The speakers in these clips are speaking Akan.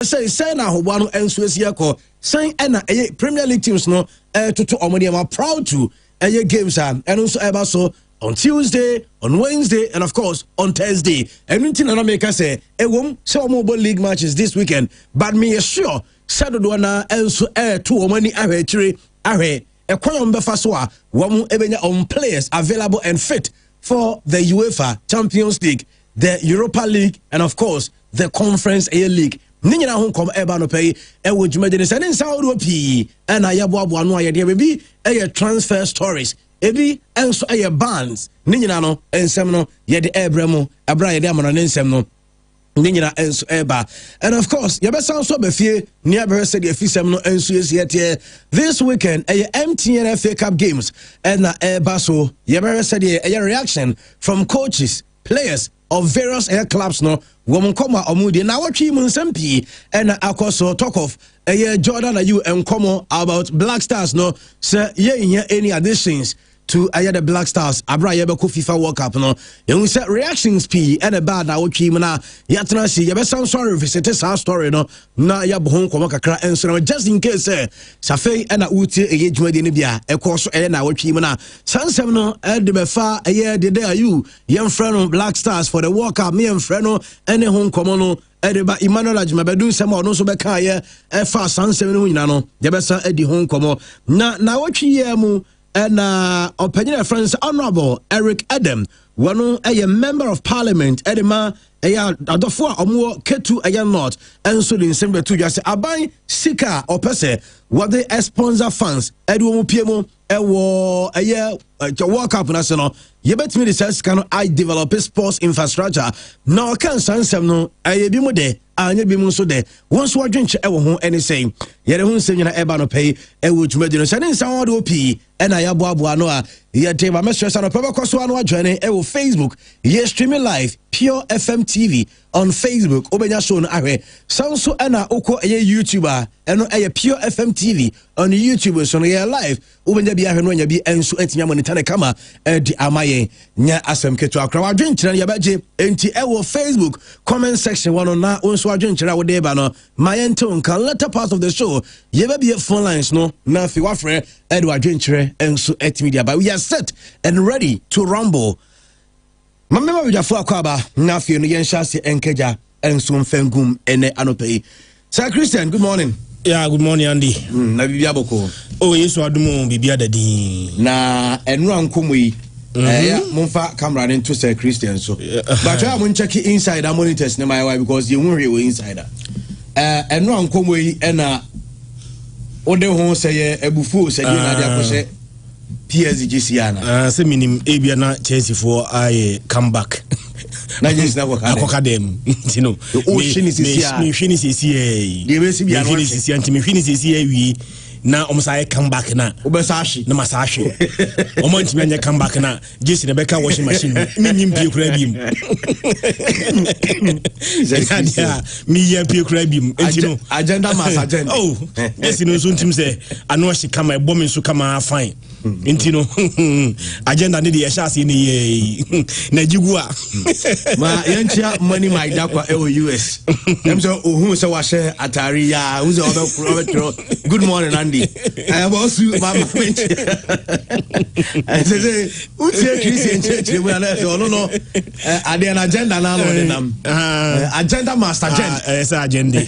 say na ho no enso asia ko say na Premier League teams no to omodi am proud to games and also ever so on Tuesday, on Wednesday, and of course on Thursday. Everything na make us say some mobile league matches this weekend, but me sure Saturday na enso to omani ahwetire ahwe ekwan befa so a wom ebenya on players available and fit for the UEFA Champions League, the Europa League, and of course the Conference League. Ninyina ho kom eba no pay ewo dwumadene se ne nsa odo pii na yaboabo ano aye de bebi transfer stories ebi enso bands ninyina no ensem no ye de ebremu abra ye de amano ne ensem no ninyina enso eba. And of course ye be san so be fie ni abere se de afisem no enso yesiete this weekend MTN FA Cup games and na eba so ye be se de reaction from coaches, players of various clubs no woman come omudi na watchi mu nsam and akoso talk of Jordan you and come about Black Stars no say ye any additions to the Black Stars abra ye be ko FIFA World Cup no you say reactions and a bad na watchi mu na yatna see ye be some sorry visit our story no na ya bo hon komo kakra enso just in case safei na uti dwumade ne bia ekoso na watchi mu na sansem no de be fa de there you young friend Black Stars for the World Cup me and friend no ene hon komo no Edeba Emmanuel Ajmabedun Sama no so beka ye fa sansem no nyina no ye be sa edi hon komo na watchi ye mu and opinion friends Honorable Eric Adam one a member of parliament edema adofo omo ketu not and so in same to just aban sika opese what the sponsor fans edu piemo ewo World Cup national ye betimi the sense can I develop sports infrastructure now can sansem no bi mu de anya bi mu so de once we dwenche ewo ho any saying ye de ho nsem na eba no pay ewo dwumadi no se ne nsan wo pi na ya boaboa no a ye tema mestress no pebe kwaso no adwane ewo Facebook ye streaming live Pure FM TV on Facebook obenya show no ahwe sanso na okọ YouTuber eno Pure FM TV on YouTube so no ye live obenya bi ahwe no nya bi enso atinya monitane kama di amaye nya asem ketu akra wadwenkyere ya baje enti ewo Facebook comment section one na onso wadwenkyere wo de ba no mayenton kan later part of the show ye ba be phone lines no na fi wafre Edward wadwenkyere enso atimedia but we are set and ready to rumble. Mamema wijafu akwaba na fi no yenhyase enkeja enso mfengum ene anope. Sir Christian, good morning. Yeah, good morning, Andy. Na bibia boko. Oh, yesu adumo bibia dadi. Na enru ankomo yi. Mumfa camera into Sir Christian so. But I won't check inside the monitors na my wife because you won't hear inside. Enru ankomo yi na ode ho say ebufu say na dia ko say PSG Siana. Say minim ebia na Chelsea for I come back. Na just na akoka dem you know o shini sisi me shini sisi de be si bia no shini sisi anti me shini sisi wi na omsa come back na obesashi na masashi omo ntimi anya come back na just na beka washing machine me nyim pie kura bim me ye pie kura bim enti no agenda mass agenda oh yes no so ntim say ano she kama e bom so kama fine enti no agenda ne de ye shase ne ye na jigua ma yenchia money my dakwa e US dem so ohun se wa share atari ya who say obekro good morning Andy I am also mama I say uche Christian church we na so no ade an agenda na no dem agenda master agenda yes agenda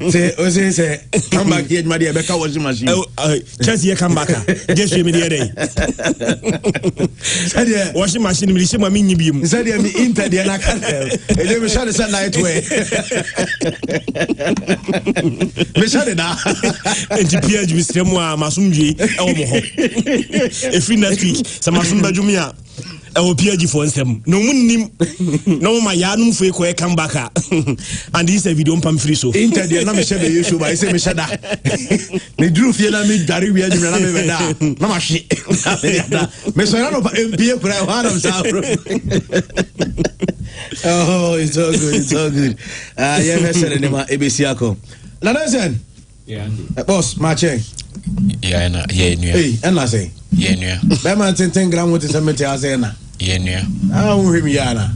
say come back here my dear beka washing machine Chelsea come back just me the day say washing machine me say mami nyibim say me inter there na kan e dey me share the night way me share da enti pia ju stremu a masumdwe e wo mo ho e free next week sa masumba jumia e wo pia ji for nsem no munnim no ma ya num fo e ko e come back and this video pam free so inter there na me share the issue by say me share da me dru fie na me dari wi ajum na me be da na ma hye me so na no pia kura one of sa oh it's so good yeah me share ne ma ebesiako Listen. Yeah. Boss, my check. Yeah, na. Yeah, new. Hey, and I say. Yeah, new. That man 10 gram with the cemetery as na. Yeah, new. I don't hear me yana.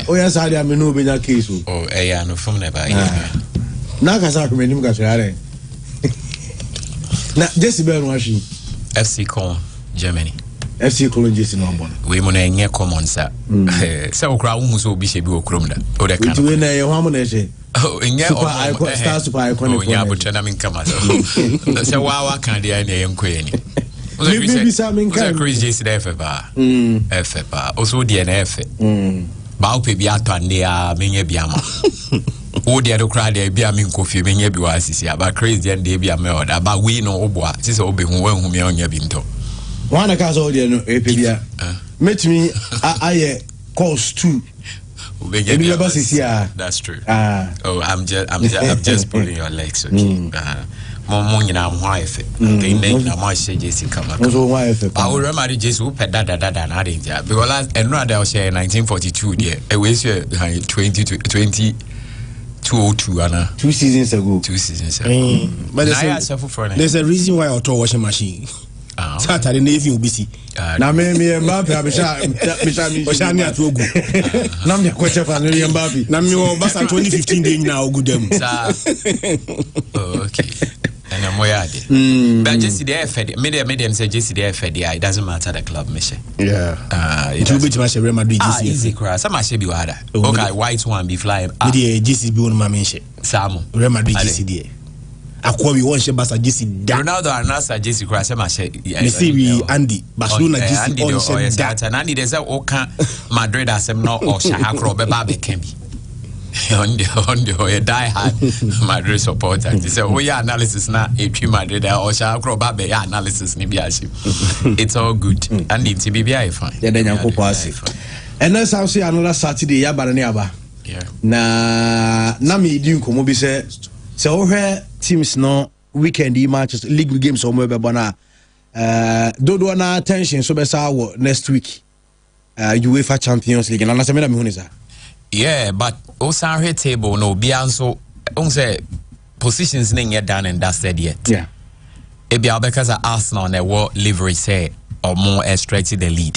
Oh yes, I am no be case. Oh, yeah, no from never. Na kasa ko menim ka hware. Na Jesse Bell washi FC Cologne, Germany. FC Cologne Jesse no bon. We mo na enye common sa. Se okra wo so obi she bi okrom da. O de kan. We na ye ho am na she. Oh, enye o star super icon. Oh, nya butcha na min kama so. Se wa kan dia na ye nkoye ni. Maybe some in kind. Chris Jesse da FA ba. FA ba. Also dia na FA. Ba o pe bi atwande a menye bi ama. O dia do cry there bi am kofi menye bi wa asisi aba crazy and dey bi am order aba we no oboa sisi obe hu wan hu me onya bi nto wana ka so dia no epebia metimi aye cost 2 obe that's true. Oh, I'm just pulling your legs, okay. Mo nyina mo ayefe they make na mo share Jesse kama so why ayefe I will remember Jesse who peda na danger because another was 1942 there e we 20 202 Anna 2 seasons ago. But there's a reason why auto washing machine Saturday Navy will be see na me Mbappe abisha oshani atogu na me kwacha fa no Mbappe na me o basa 2015 dey na ogu dem okay and I'm way but Jesse there fed me say Jesse there fed it doesn't matter the club mission. It will be to match Real Madrid easy cross some should be wada okay white one be flying the Jesse be on my mention Samu Real Madrid Jesse there akwa we won she basa Jesse da Ronaldo and Saudi cross some me see we Andy Barcelona Jesse on she da and Andy dey say o kan Madrid asem no o sha akro be ba be can be on the die hard Madrid supporter. They say, oh yeah, analysis na if you Madrid or shall grow back yeah analysis ni biashi. It's all good. And it's BBI fine. Yeah, then you pass. And that's how say another Saturday ya barani aba. Yeah. Na me di nkomo bi say we teams no weekend matches league games o mo be bona dodo na attention so be sa next week. UEFA Champions League. Na say me na me hu ni sa. Yeah, but also our table no be also say positions ning yet done and dusted yet. Yeah. It be because Arsenal and their war livery say or more extracted the lead.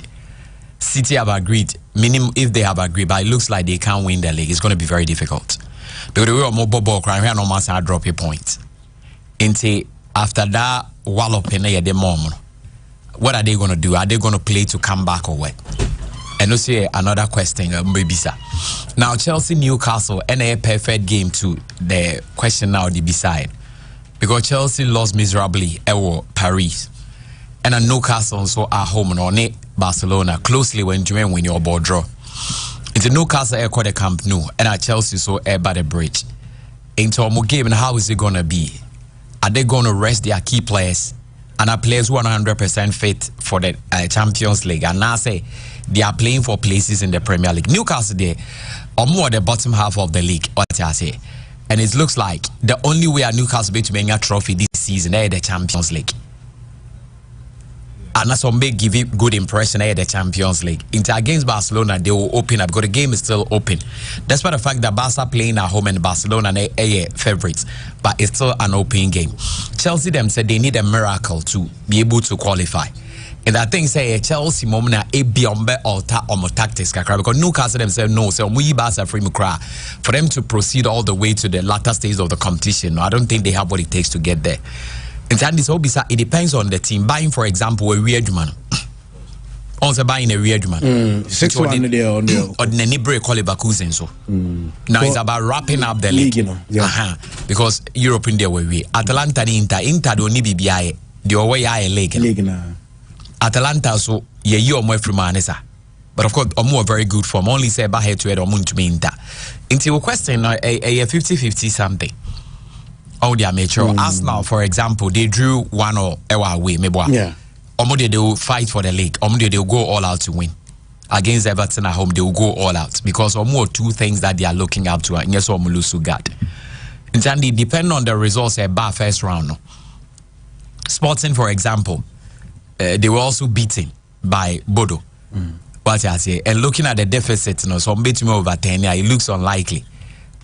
City have agreed, minimum if they have agreed, but it looks like they can't win the league. It's going to be very difficult. Because the way more ball crying here no matter drop a point. Into after that wallop in the moment. What are they going to do? Are they going to play to come back or what? And no say another question, maybe sir. Now Chelsea Newcastle and a perfect game to the question now the beside because Chelsea lost miserably at Paris and Newcastle so at home on it Barcelona closely when you win your ball draw. It's a Newcastle air the Camp Nou and at Chelsea so air by the bridge. Into a more game and how is it gonna be? Are they gonna rest their key players and our players 100% fit for the Champions League and now say they are playing for places in the Premier League. Newcastle there or more the bottom half of the league, what I say. And it looks like the only way Newcastle be to win a trophy this season is the Champions League. And that's what make give it good impression at the Champions League. Into against Barcelona, they will open up because the game is still open. Despite the fact that Barca playing at home and Barcelona are favorites, but it's still an open game. Chelsea them said they need a miracle to be able to qualify. And I think say Chelsea moment a be on alter on tactics because Newcastle them say no, so we Barca free cry for them to proceed all the way to the latter stage of the competition. I don't think they have what it takes to get there. And this it depends on the team. Buying, for example, a weird man. Also buying a weird man. 6-1 there on the ordinary break call it Bakuzen so. Now it's about wrapping up the league. Because Europe in there we Atalanta Inter don't need BBI the away I league. Atalanta so ye more from Manesa. But of course more very good form. Only say back here to it or moon to me Inter. Into a question a 50-50 something. All the amateur Arsenal, for example, they drew 1-0 away. Yeah. They will fight for the league. They will go all out to win. Against Everton at home, they will go all out because two things that they are looking up to. And yes, got. And depending on the results at first round. Sporting, for example, they were also beaten by Bodo. What I say, and looking at the deficit, so betting over 10, it looks unlikely.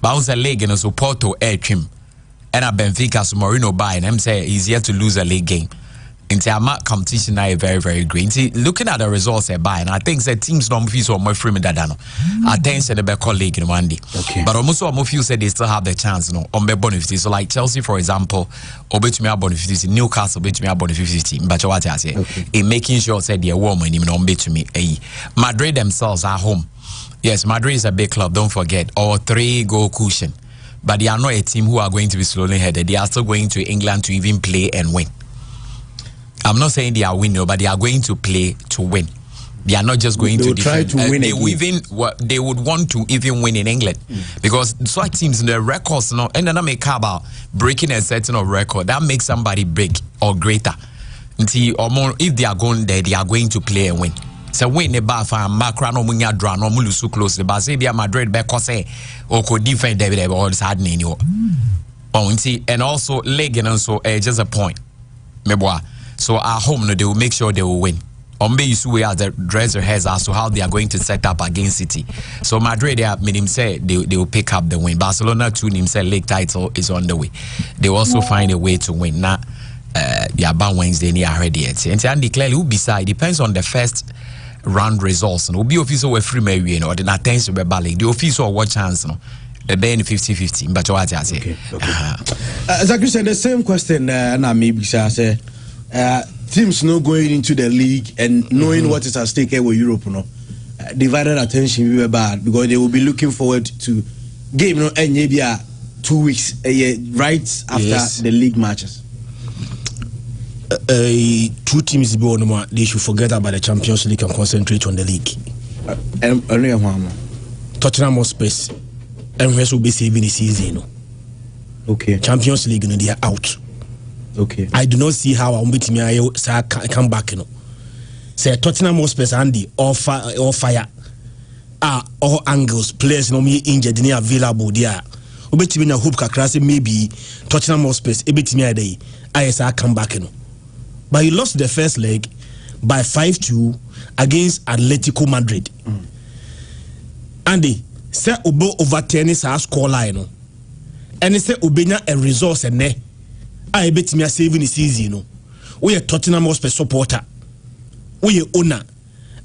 Bounce a leg and so Porto air trim. And a Benfica so Mourinho buy and him say he's yet to lose a league game. Into our competition now very, very great. Looking at the results they buy, and I think that teams don't feel so much free that I think the better colleague in one day. Okay. But almost all of you said they still have the chance, on the benefits. So like Chelsea, for example, or bet me about 50, Newcastle bet me about 50. But what I say, in making sure said they're warm and even on bet to me. Madrid themselves are home. Yes, Madrid is a big club. Don't forget, or 3-goal cushion. But they are not a team who are going to be slowly headed. They are still going to England to even play and win. I'm not saying they are winning, but they are going to play to win. They are not just going to try to win. They would want to even win in England because such teams, the records, and then I make about breaking a certain of record that makes somebody big or greater. If they are going there, they are going to play and win. So win the bar for Macron or Munya draw no mulusu close the bar. Say they are Madrid back or could defend David or sad name. And also leg and also just a point. So at home, they will make sure they will win. Ombe Yusue as the dresser has as to how they are going to set up against City. So Madrid, they have made him say they will pick up the win. Barcelona too, him say league title is on the way. They will also find a way to win. Now, about Wednesday, they are ready. And declare who beside depends on the first round results. And will be official with free maybe or the attention by Bali. The official what chance no. The 50-50. But what I say. Okay. Zachary said the same question. Na maybe say. Teams not going into the league and knowing what is at stake here with Europe, divided attention will be bad because they will be looking forward to game, and maybe 2 weeks right after the league matches. 2 teams they should forget about the Champions League and concentrate on the league. Tottenham Hotspur and West will be saving the season. Okay. Champions League, they are out. Okay. I do not see how I'm beating me. I come back, Say Tottenham Hotspur Andy or fire. All angles, players no me injured, near available there. Obeti me hope kakra maybe Tottenham Hotspur ebeti me day. I come back, But he lost the first leg by 5-2 against Atletico Madrid. Andy say obo over tennis score line, and he say obenya a resource and ne. I bet me a saving the season. We are Tottenham Hotspur supporter. We are owner.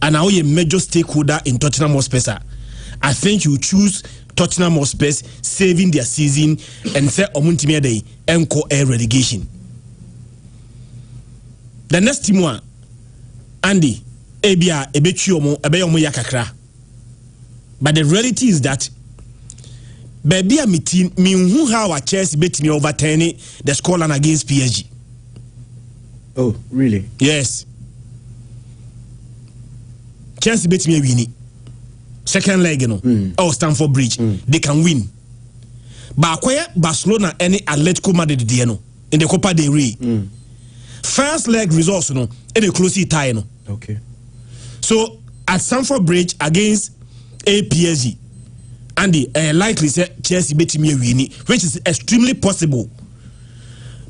And now we are major stakeholder in Tottenham Hotspur. I think you choose Tottenham Hotspur saving their season and say Omuntimia Day Enco Air relegation. The next team one, Andy, Ebia, Ebechuomo, Ebeyomo Yakakra. But the reality is that baby, I mean who how a Chelsea bet me overturning the scoreline against PSG. Oh, really? Yes. Chelsea bet me winning. Second leg, Oh, Stamford Bridge. They can win. But where Barcelona any Atletico Madrid in the Copa del Rey. First leg results, in a close tie. Okay. So at Stamford Bridge against PSG. Andy, likely say Chelsea bet me win, which is extremely possible.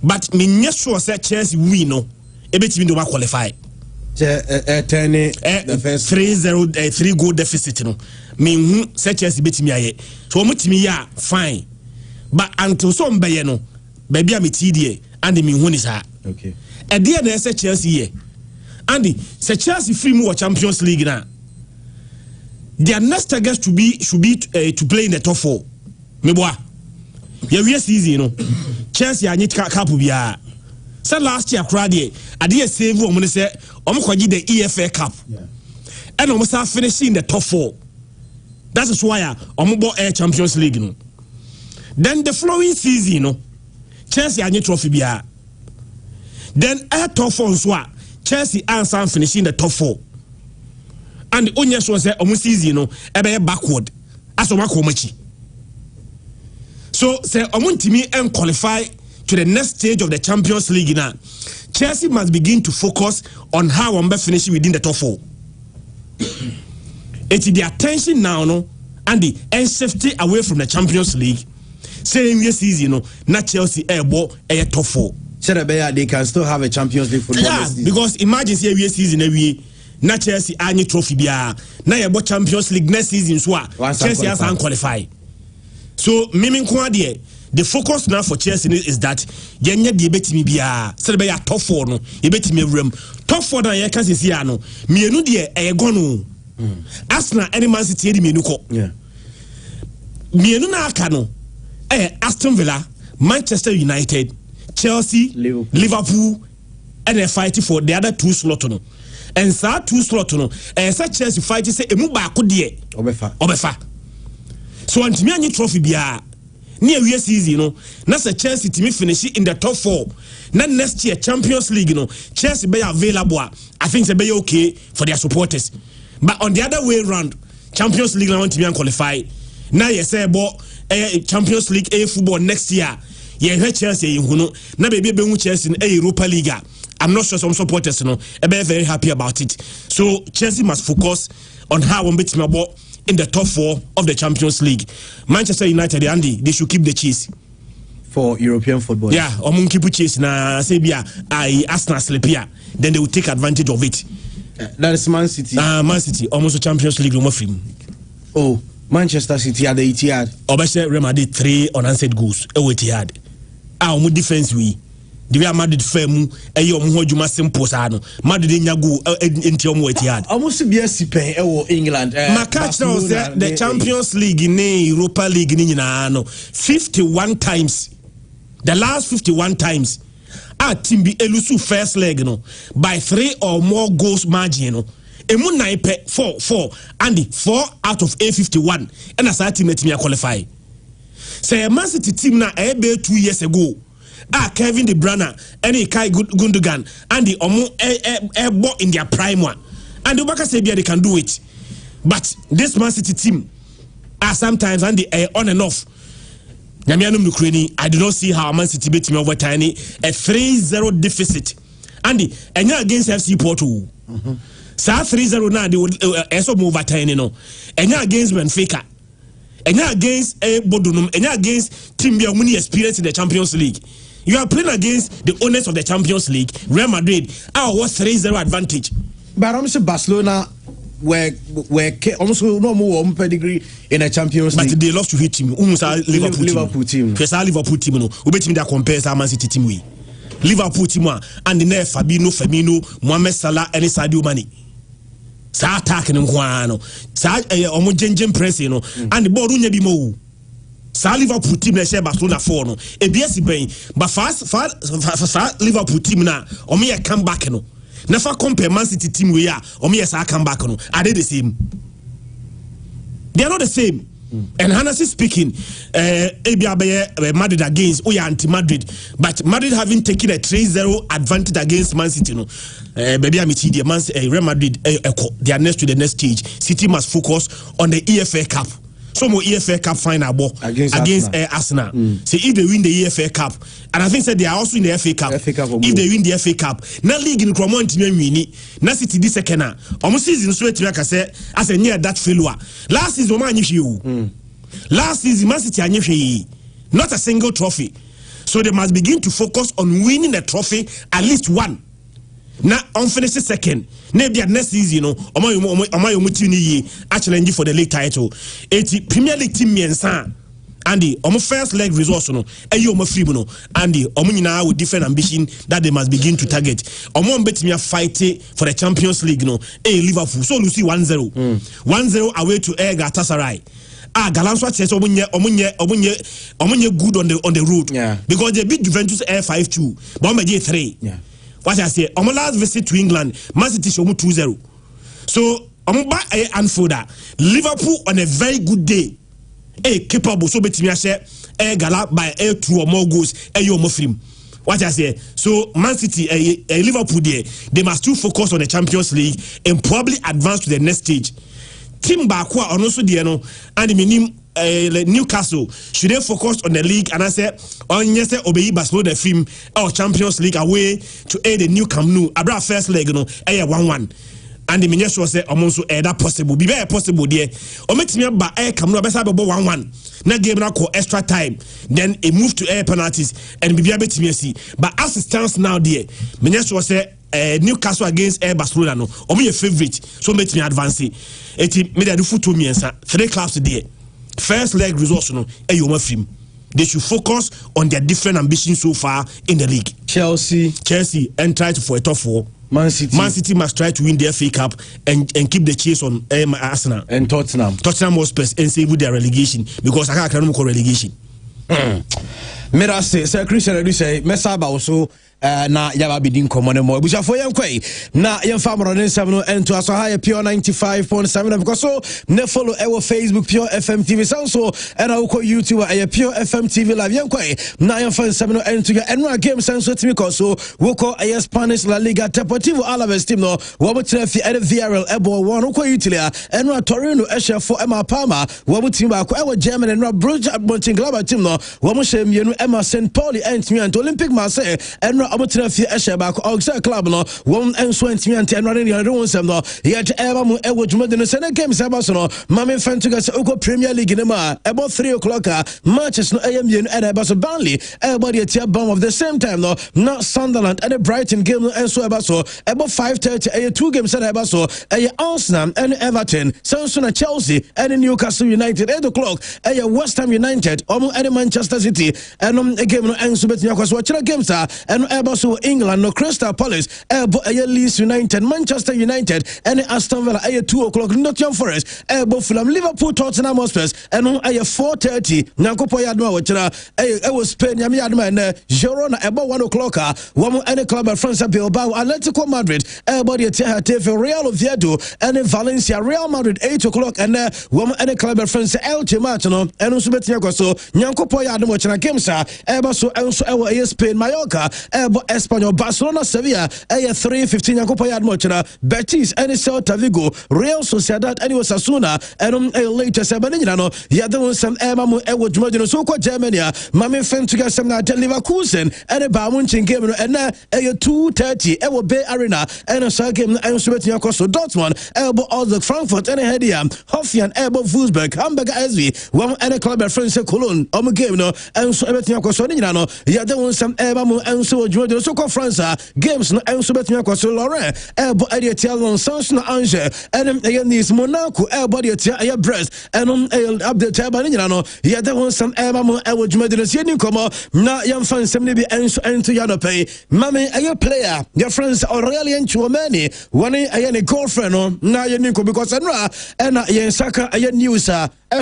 But me not sure say Chelsea win bet me do qualify. The first 3-0 3-goal deficit Me say Chelsea bet me aye. So me fine. But until some be baby am TDA and me who is her. Okay. E dia na say Chelsea here. Andy, say Chelsea free more Champions League now. Their next target should be to play in the top 4. Meboa. Yeah, season, Chelsea are need cup biya. So last year, crowd I did save woman say, the EFA Cup. Yeah. And almost start finishing the top 4. That is why I'm Air Champions League. Then the following season, Chelsea are need trophy biya. Then Air top 4 Chelsea are finishing the top 4. And the only one say season ebe backward as o makomachi. So say omuntimi and qualify to the next stage of the Champions League now. Chelsea must begin to focus on how we finish within the top 4. It's the attention now and the safety away from the Champions League. Saying this season not Chelsea airborne top 4. They can still have a Champions League football. Yeah, because imagine say every season na Chelsea any trophy bia na yebo Champions League next season so Chelsea has qualify. So mimi nko ade the focus now for Chelsea is that yenye the betimi bia say be ya top 4 no e betimi awram top 4 na ye kan sisi ano mienu de e go no Arsenal any Man City e mienu ko mienu na aka no Aston Villa, Manchester United, Chelsea, Liverpool and they fighting for the other 2 slots no. And so 2 slots no. Such Chelsea fight say emu ba ko de obefa. So antimi anyi trophy bia near we season no. Na say Chelsea timi finish in the top 4. Na next year Champions League no. Chelsea be available. I think they be okay for their supporters. But on the other way around, Champions League na want to qualify. Now you say about Champions League football next year. Yeah, Chelsea na baby be Chelsea in Europa League. I'm not sure some supporters are very happy about it. So Chelsea must focus on how we beat in the top 4 of the Champions League. Manchester United, Andy, they should keep the chase for European football. Yeah, keep chase na Sabia Arsenal sleep here. Then they will take advantage of it. That is Man City. Man City almost a Champions League no film. Oh, Manchester City at the Etihad. Obviously, Real Madrid 3 unanswered goals. Etihad. Our defense we. The way Madrid femu juma simple no. Madrid nyago enti omo Etihad. Almost be a sipen England. Catch now say the Champions League in Europa League ni nyina no 51 times. The last 51 times our team be elusu first leg no by 3 or more goals margin no. Emu 9 4 and 4 out of 51 and as our team let me qualify. Say a Man City team na be 2 years ago. Kevin De Bruyne and Kai Gundogan and the omo in their prime one. And the Baka say they can do it. But this Man City team are sometimes and the on and off. I do not see how Man City beat me over tiny a 3-0 deficit. And the against FC Porto. Sa 3-0 now they would also move at tiny no. And against Benfica. And against Bodunum. And against Team Biomuni experience in the Champions League. You are playing against the owners of the Champions League, Real Madrid. Our was 3-0 advantage. But I'm saying Barcelona were almost no more pedigree in a Champions League. But they lost to hit team. Liverpool team. First Liverpool team no. We bet him that compares our Man City team we. Liverpool team and the next Fabinho, Firmino, Mohamed Salah and Sadio Mane. Sa attack no kwano. Sa omo jenjen press no. And the ball unya bi mo. Sa Liverpool team na share Barcelona 4 no. Ebiesi ben. But fast Liverpool team na omo ye come back no. Never compare Man City team we are omo ye sa come back no. Are they the same? They are not the same. And honestly speaking, Madrid against anti-Madrid, but Madrid having taken a 3-0 advantage against Man City, no, baby, Real Madrid, they are next to the next stage. City must focus on the EFA Cup. Some more EFA Cup final ball against Arsenal. So if they win the EFA Cup, and I think that they are also in the FA Cup. If they win the FA Cup, now league in Cromont win, now City this second. Almost season so like I said, as a near that failure. Last season, last season, Man City not a single trophy. So they must begin to focus on winning a trophy, at least one. Now unfinished second. Maybe next season, actually for the league title. 80 Premier League team and the first leg results no free no and the with different ambition that they must begin to target. Bet me fight for the Champions League no Liverpool. So you see 1-0. 1-0 away to Galatasaray. Galanso says omunye good on the road. Yeah. Because they beat Juventus 5-2. But I'm 3. Yeah. What I say, on my last visit to England, Man City show 2-0. So I'm back Anfield. Liverpool on a very good day. Capable so bet me share Gala by 2 or more goals. You more film. What I say, so Man City, Liverpool there, they must still focus on the Champions League and probably advance to the next stage. Team Bakwa on also the and the minimum. Newcastle should they focus on the league and I said on yesterday obey Barcelona the film or Champions League away to aid the new Camp Nou abra first leg 1-1 and the minister said almost that possible be very possible there or make me ba Camp Nou best 1-1 na game na call extra time then it moved to air penalties and be bet me see but as it stands now there minister said Newcastle against Barcelona no or me favorite so make me advance it me dey do foot to me 3 clubs there. First leg results no film. they should focus on their different ambitions so far in the league. Chelsea and try to for a top 4. Man City must try to win the FA Cup and keep the chase on Arsenal and Tottenham Hotspur and save with their relegation, because I can't call relegation. Merase Sir Christian Edu say Mesaba also na yaba bidin komo ne mo buja fo yenkwai na yemfa moro ne nsam no ento aso ha pure 95.7 because so ne follow our Facebook Pure FM TV so and I ko YouTube Pure FM TV live yenkwai na yemfa nsam no ento ya enra game senso timi ko so wo ko Spanish La Liga Deportivo Alaves team no wo botre fi VRL ebo won ko Italia enra Torino for Emma Palma wo team ba ko Germany enra Borussia Mönchengladbach team no wo mo she mienu Emma St. Pauli entimi and Olympic Marseille enra omotra fi Esheba Oxa club no won enso entimi ante enra ne yaro nsem no yet eba mu ewo dwumade no sene games eba so no mame fantuga se uko Premier League ne ma about 3 o'clock matches no mienu and eba so Burnley everybody at the bomb of the same time no not Sunderland and the Brighton game no enso eba so about 5:30 2 games and eba so Arsenal and Everton so na Chelsea and Newcastle United 8 o'clock West Ham United and Manchester City and a game no enso betia kwaso watch games and so England no Crystal Palace Leeds United Manchester United and Aston Villa 2 o'clock Nottingham Forest Fulham Liverpool Tottenham Hotspur and 4:30 Nyankopo Yadma wachira was Spain Yami Yadma and Girona about 1 o'clock one any club of France Bilbao Atletico Madrid everybody at Real Oviedo and Valencia Real Madrid 8 o'clock and one any club of France Elche match no and also betia kwaso Nyankopo Yadma wachira games so also Spain Mallorca Espanyol Barcelona Sevilla 3:15 Yakopo Yadmochina Betis and Celta Vigo Real Sociedad and Osasuna and later Sebanina no yadon some emamu ewo dwumade so ko Germany mame fen to get some na Leverkusen and Bayern game and 2:30 ewo Bay Arena and so game and so betia kwaso Dortmund all the Frankfurt and Hedia Hoffenheim Wolfsburg Hamburg SV one and club of France Cologne game no and so betia kwaso ni no yadon some emamu and so so called France games no enso betia kwaso Lorraine area tia Lens na Angers and against Monaco body tia Brest and update aba ni no ya da won some emamu dwumade no sie ni komo na yam fan sem ne bi enso ento ya no pay mame player your friends Aurelien Chouameni one ne girlfriend no na ye ni ko because and yen saka news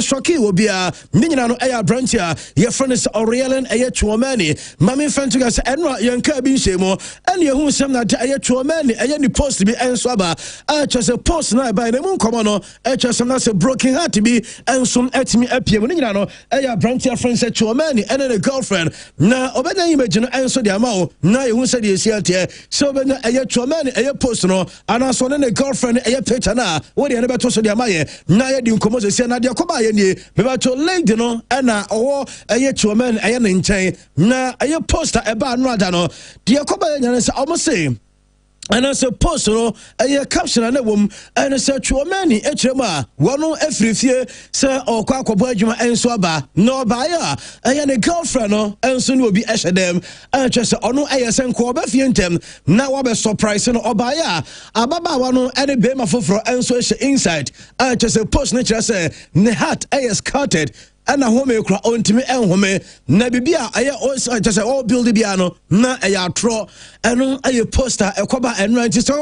shocky will be a minina no branch your friends Aurelien Chouameni mame fan to gas enra yanka bi shemo and you who some that Chouameni any post to be enswaba just a post na by the moon come no just some that's a broken heart to be and some etimi apie minina no branch your friends Chouameni and a girlfriend na obeda image no enso dia ma na you who said you see so obeda Chouameni post no and so na girlfriend picture na what dey never to so dia ma na ye di nkomo se na dia koba ye ni me ba to lady no na owo Chouameni ne nchen na poster eba no ada no dia koba ye nyane se almost say and as a post no caption na wom and say Chouameni echrema wono afrifie say okwa akobo adwuma enso aba no ba ya ne girlfriend no enso no obi ehedem just ono se nko oba fie ntem na wa be surprise no oba ya ababa wa no ene be ma foforo enso inside just a post na kira say ne heart scattered and a home kra ontimi enhome na bibia just all build bia no na tro eno poster ekoba enranti so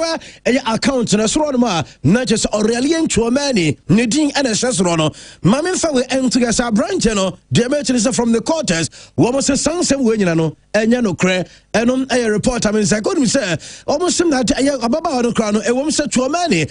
account na soro no ma na just Aurelien Chouameni ne din ene sesoro no mame fa we ento sa branch no de mechi from the quarters wo mo se sansem we nyina no enya no kre eno report I mean say go say almost sim that ababa no kra no e wo mo se Chouameni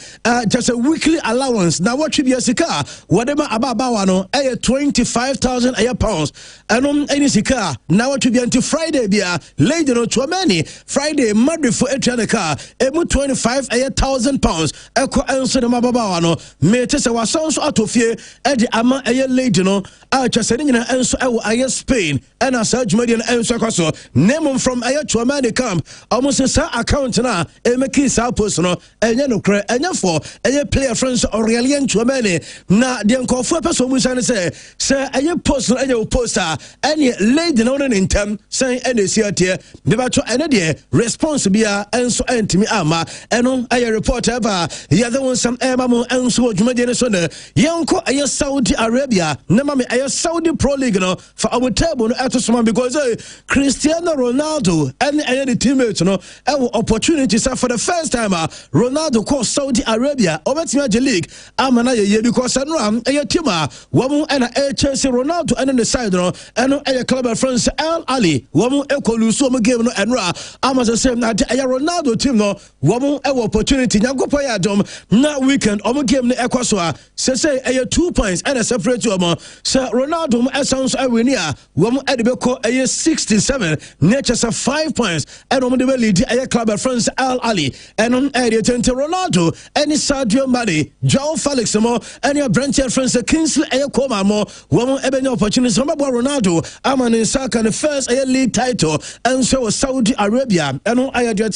just a weekly allowance na what be sika whatever ababa wa no 25,000 pounds and any sika now to be until Friday bia lady no Chouameni Friday Monday for a car 25,000 pounds eko enso de mababa no me te se wason so atofie e de ama lady no just any na enso e Spain and as Jumadian enso kwaso name from Chouameni camp almost sa account na e make sa post no enye no kre enye for player friends Aurelien Chouameni na de nkofo person mu say sir aye post no aye poster any lady no in term say any siatie mebacho ene de response bia enso entimi ama eno aye report eba ya the one some emamo enso dwumade ne so na yenko aye Saudi Arabia na mame aye Saudi Pro League no for our table no atosoma because Cristiano Ronaldo and aye the teammates no opportunities for the first time Ronaldo call Saudi Arabia obetimi league amana ye because no aye team womu and Chelsea Ronaldo and the side no and aye club of France Al Ali womu ekolusu mo game no enra amasa same na aye Ronaldo team no womu opportunity nyagopo ya dom na weekend omo game no ekoso say aye 2 points and a separate omo sir Ronaldo mo sounds awini womu edebeko aye 67 nature 5 points and omo de lead aye club of France Al Ali and on area 20 Ronaldo and Sadio Mane Joao Felix mo and your branch France Kingsley aye koma mo womu ebenya opportunity so mabo Ronaldo amane saka the first aye league title and so Saudi Arabia and on aye dia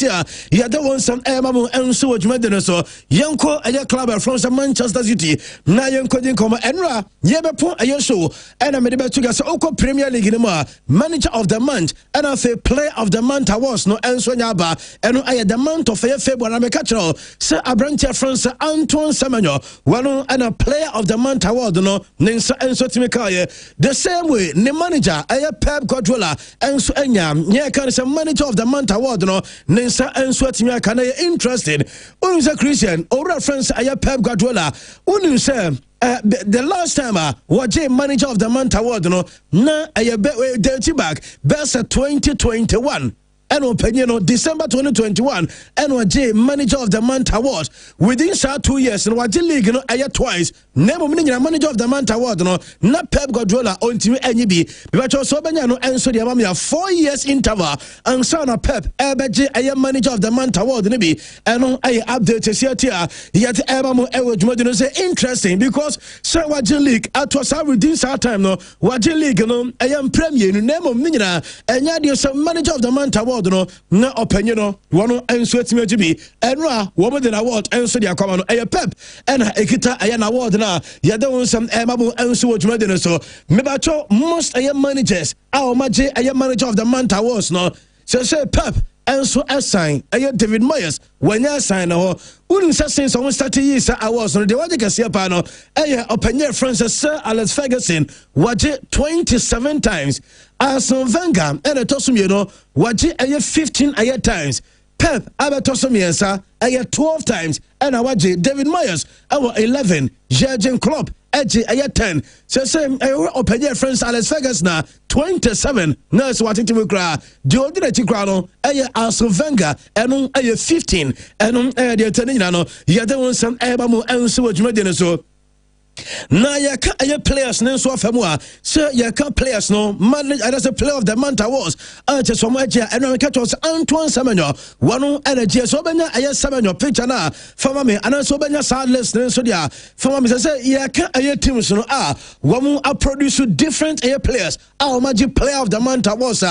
ya the one some emamo and so dwumade so yenko aye club of France Manchester City na yenko din koma enra yebepo aye show and amede be tuga so oko Premier League no manager of the month and afa player of the month awards no enso nyaba and aye the month of February na meka kiro sir abrantia France Antoine Semenyo one and a player of the month award no nensa enso timikaye the same way ne manager aye Pep Guardiola enso enya ye kan say manager of the month award no nensa enso timika na interested unza Christian or reference aye Pep Guardiola unu say the last time was manager of the month award no na aye dirty back best 2021 and opinion December 2021 and was manager of the month award within 2 years and was league no aye twice name manager of the month award no na Pep Guardiola on team NB but also benya no enso de amia 4 years interval and so na Pep ebeje aye manager of the month award ne bi and aye update here yet ebamo ewodwumade no say interesting because so was league at was within that time no was league no aye premier no name nyina enya de so manager of the month award no na opinion no wono enso atimi agibi enra wo mo de na award enso de akoma no aye Pep and ekita aye na award na ya de won some emabo enso wodwumade no so mebacho most aye managers maje aye manager of the month awards no say Pep enso assign aye David Moyes when you assign no wouldn't say so start years awards no de waje kase pa no aye opinion Francis Sir Alex Ferguson waje 27 times Arsene Wenger and a tosum you know waje aye 15 aye times Pep abatosom yensa aye 12 times and awaje David Moyes our 11 Jurgen Klopp aye 10 so same opinion friends Alex Ferguson na 27 nurse watching to cry the ordinary cry no aye Arsene Wenger and aye 15 and the attending no ya the one some ebamo enso wodwumade so na ya ka aye players ne so afemu so ya ka players no manage as a player of the month awards just from agia and catch us Antoine Semenyo one energy so benya aye Semenyo picture na fama me and so benya sadless ne so dia fama me say ya ka aye teams no one produce different aye players magic player of the month awards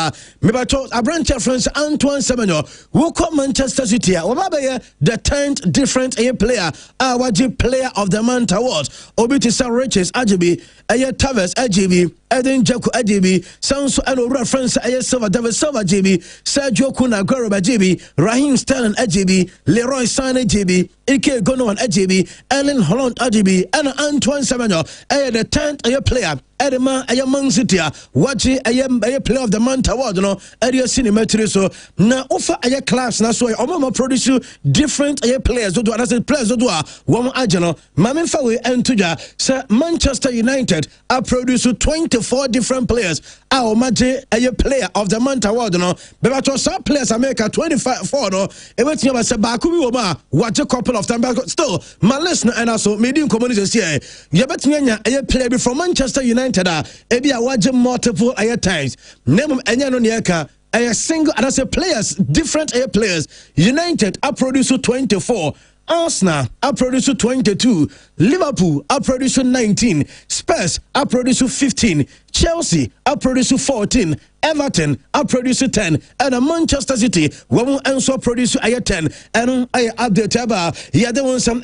me ba to abranch friends Antoine Semenyo who come Manchester City o ba be the 10th different aye player magic player of the month awards Obiti Riches AGB aye Tavers AGB Eden Jaku AGB Sanso and reference aye Silva David Silva AGB Sergio Kuna Guerrero AGB Raheem Sterling AGB Leroy Sané AGB Ike Gonoan AGB Ellen Holland AGB and Antoine Semenyo aye the 10th aye player Edema aye Man City waji aye player of the month award no area cinema so na offer aye class na so omo produce different aye players do na say players do one ageno mamen fa we entuja say Manchester United produce 24 different players maje aye player of the month award no be ba to some players America 24 no e wetin ba say ba ku bi wo ma waje couple of time but still my listener and also media communities here ye betnya aye player be from Manchester United ebi a waje multiple aye times name enya no ne ka a single and as a players different aye players United produce 24 Arsenal produce 22 Liverpool produce 19 Spurs produce 15 Chelsea are producing 14, Everton are producing 10, and Manchester City will also produce 10. And I update about the one some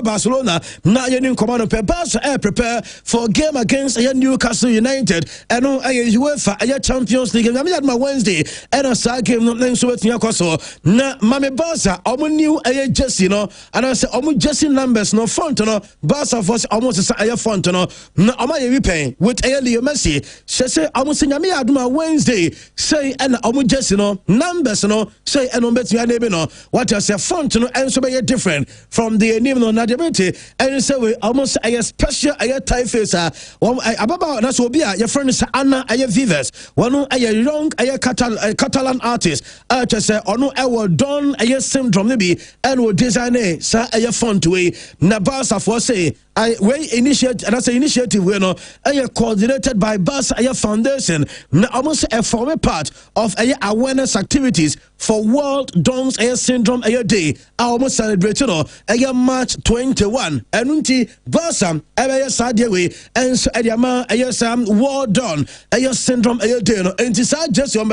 Barcelona. Now you need command per Barca prepare for game against Newcastle United. And on UEFA Champions League. I'm at my Wednesday and a side game not so with Newcastle. Na Mame Barca new Jesse no, and I say Jesse numbers no font no. Barca was almost a font no. Na Oma paying with Leo Messi. She say almost me aduma Wednesday say and Jesse no numbers no say and on betu ya no what I say font no and so be different from the name no na debate and say we almost a special a typeface ababa na so be your friend say Anna a Vives one a young a Catalan artist just say ono e wo don a syndrome ne bi and wo design say a font way na Barca for say we initiate and as an initiative we no coordinated by Barca Foundation na almost a former part of awareness activities for World Down's Syndrome Day. I almost celebrated March 21 and unti Barca Sadia way and so World Down Syndrome Day no and to just your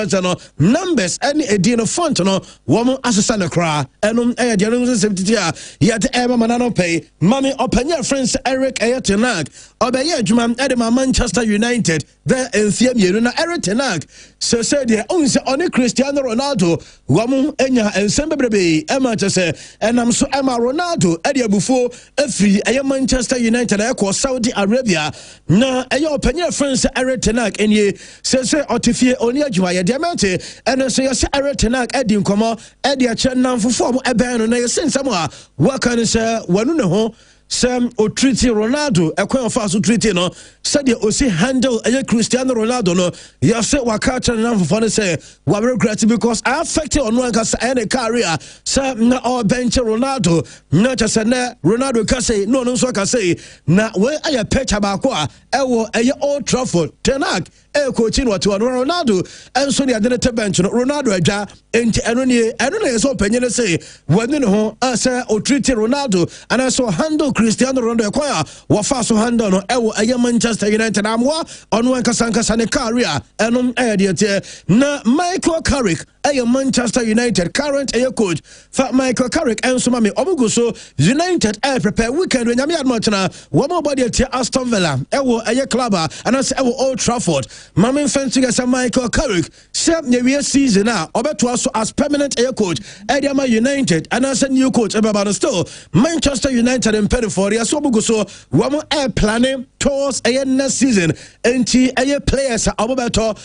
numbers any edino font no woman asasana cry and the yet Emma Manano pay mommy open your friends Eric Tenag obey Juman Edema Manchester United there in Thiam Eric Tenag so said the only Cristiano Ronaldo Wamu Enya and Sembebrebe Emma just say and I'm so Emma Ronaldo Edia before free Manchester United Saudi Arabia na open your friends Eric Tenag and ye says Otifie Onia Jua Diamante and so yes Eric Tenag Edim Como Edia Chenam for form Eben na sin Samoa what can say Wanuno Sam o treaty Ronaldo a quite fast to treaty no said you see handle Cristiano Ronaldo no you have said what catch and for say we regret because I affected on one cause any career Sam na our bench Ronaldo not just na Ronaldo can say no so can say na we I patch about kwa Old Trafford Tenag coaching what Ronaldo and so the identity bench Ronaldo aja enti eno na so penye say when no say o treaty Ronaldo and I saw handle Cristiano Ronaldo acquire what fast handle no Manchester United amwa on one kasanka ne career enom na Michael Carrick Manchester United current coach for Michael Carrick and so mami omugo so United prepare weekend when yami admachana one more body at Aston Villa club and I say Old Trafford mami fancy as Michael Carrick same new season now obeto also as permanent coach Ediama United and as a new coach about still Manchester United in for ya so bugo so one planning towards next season enti players obeto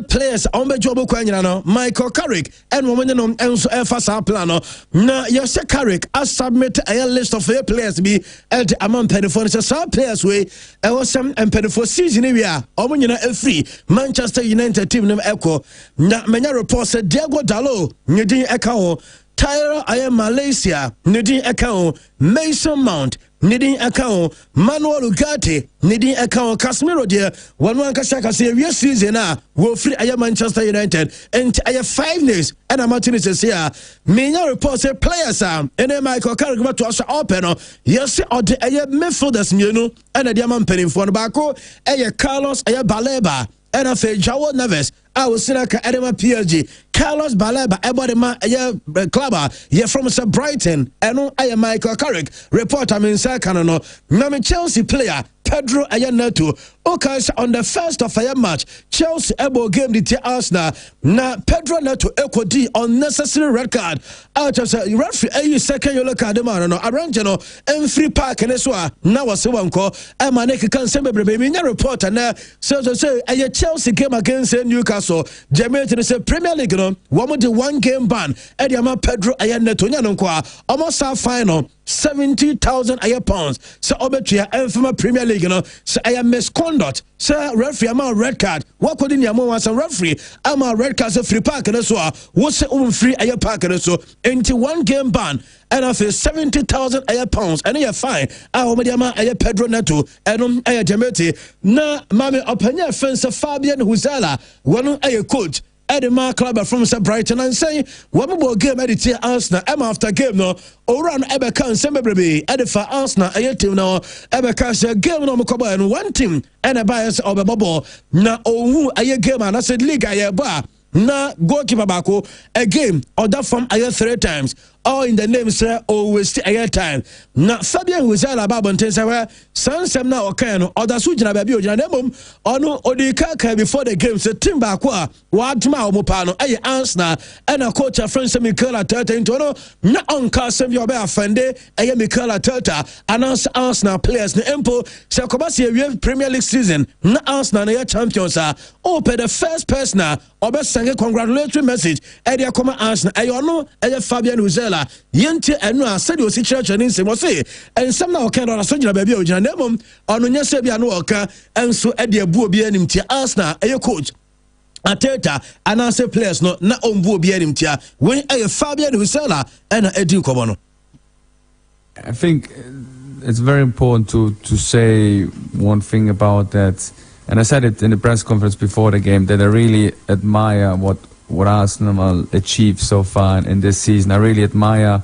players on be job kwanyana no Michael Carrick and woman no enso fasa plan no na yes Carrick as submit a list of players be at amount for some players way was some for season we are omunyina free Manchester United team no echo na menya report said Diego Dalot nyedin eka ho Tyra Malaysia nyedin eka ho Mason Mount Nidin account Manuel Ugarte Nidin account Casemiro dear one kasaka say we season will free Manchester United and 5 days and a Martinez here many reports say players and Michael Carrick to us open yes or the midfielders and a diamond penny for the Bako Carlos Baleba and a Jawo Neves I was Sinaka Edema PSG Carlos Baleba Ebodema clubber from Sir Brighton and I Michael Carrick report I'm in Sakano Nami Chelsea player Pedro Ayaneto okay on the first of a match Chelsea able game the Arsenal na Pedro Neto equity unnecessary red card out of referee second yellow card no arrange no and free park and so now was one call Maneke can send baby report and so say Chelsea game against Newcastle Jamaican say Premier League no one the one game ban Ediama Pedro Ayaneto nyanko almost final 70,000 pounds so obetria and from Premier League so I am misconduct so referee am a red card what could in your mom was a referee am a red card so free park and so what's free park and so into one game ban and after 70,000 pounds and you fine Pedro Neto and Jamaican na mame openya fence Fabian Huzala one coach Edema club from Brighton and say one more game edit Arsenal after game no or run Everton Sembebrebe edifa Arsenal a team no Everton game no mokobo and one team and a bias of a bubble na owu a game and I said league a bar na goalkeeper bako a game or that from a 3 times all in the name sir always a time na Fabian Wizala Babonten sawa sansem na okano or the sujina baby ojina mum ono odika before the game say team bako wadma omopano aye Arsenal and a coach a friend Mikel Arteta into no na onka sem yo be afende aye Mikel Arteta announce Arsenal players na empo se kobasi a Premier League season na Arsenal na champions are open the first person obe send congratulatory message e dey come Arsenal aye ono aye Fabian Wizala yente enu a said o si church and say mo say ensem na okan do so gina baabi o gina na mom ono nya se bia no oka enso e dey bu obi anim ti Arsenal aye coach Arteta announce players no na ombu obi anim ti when aye Fabian Wizala and edi kobo no. I think it's very important to say one thing about that, and I said it in the press conference before the game, that I really admire what Arsenal achieved so far in this season. I really admire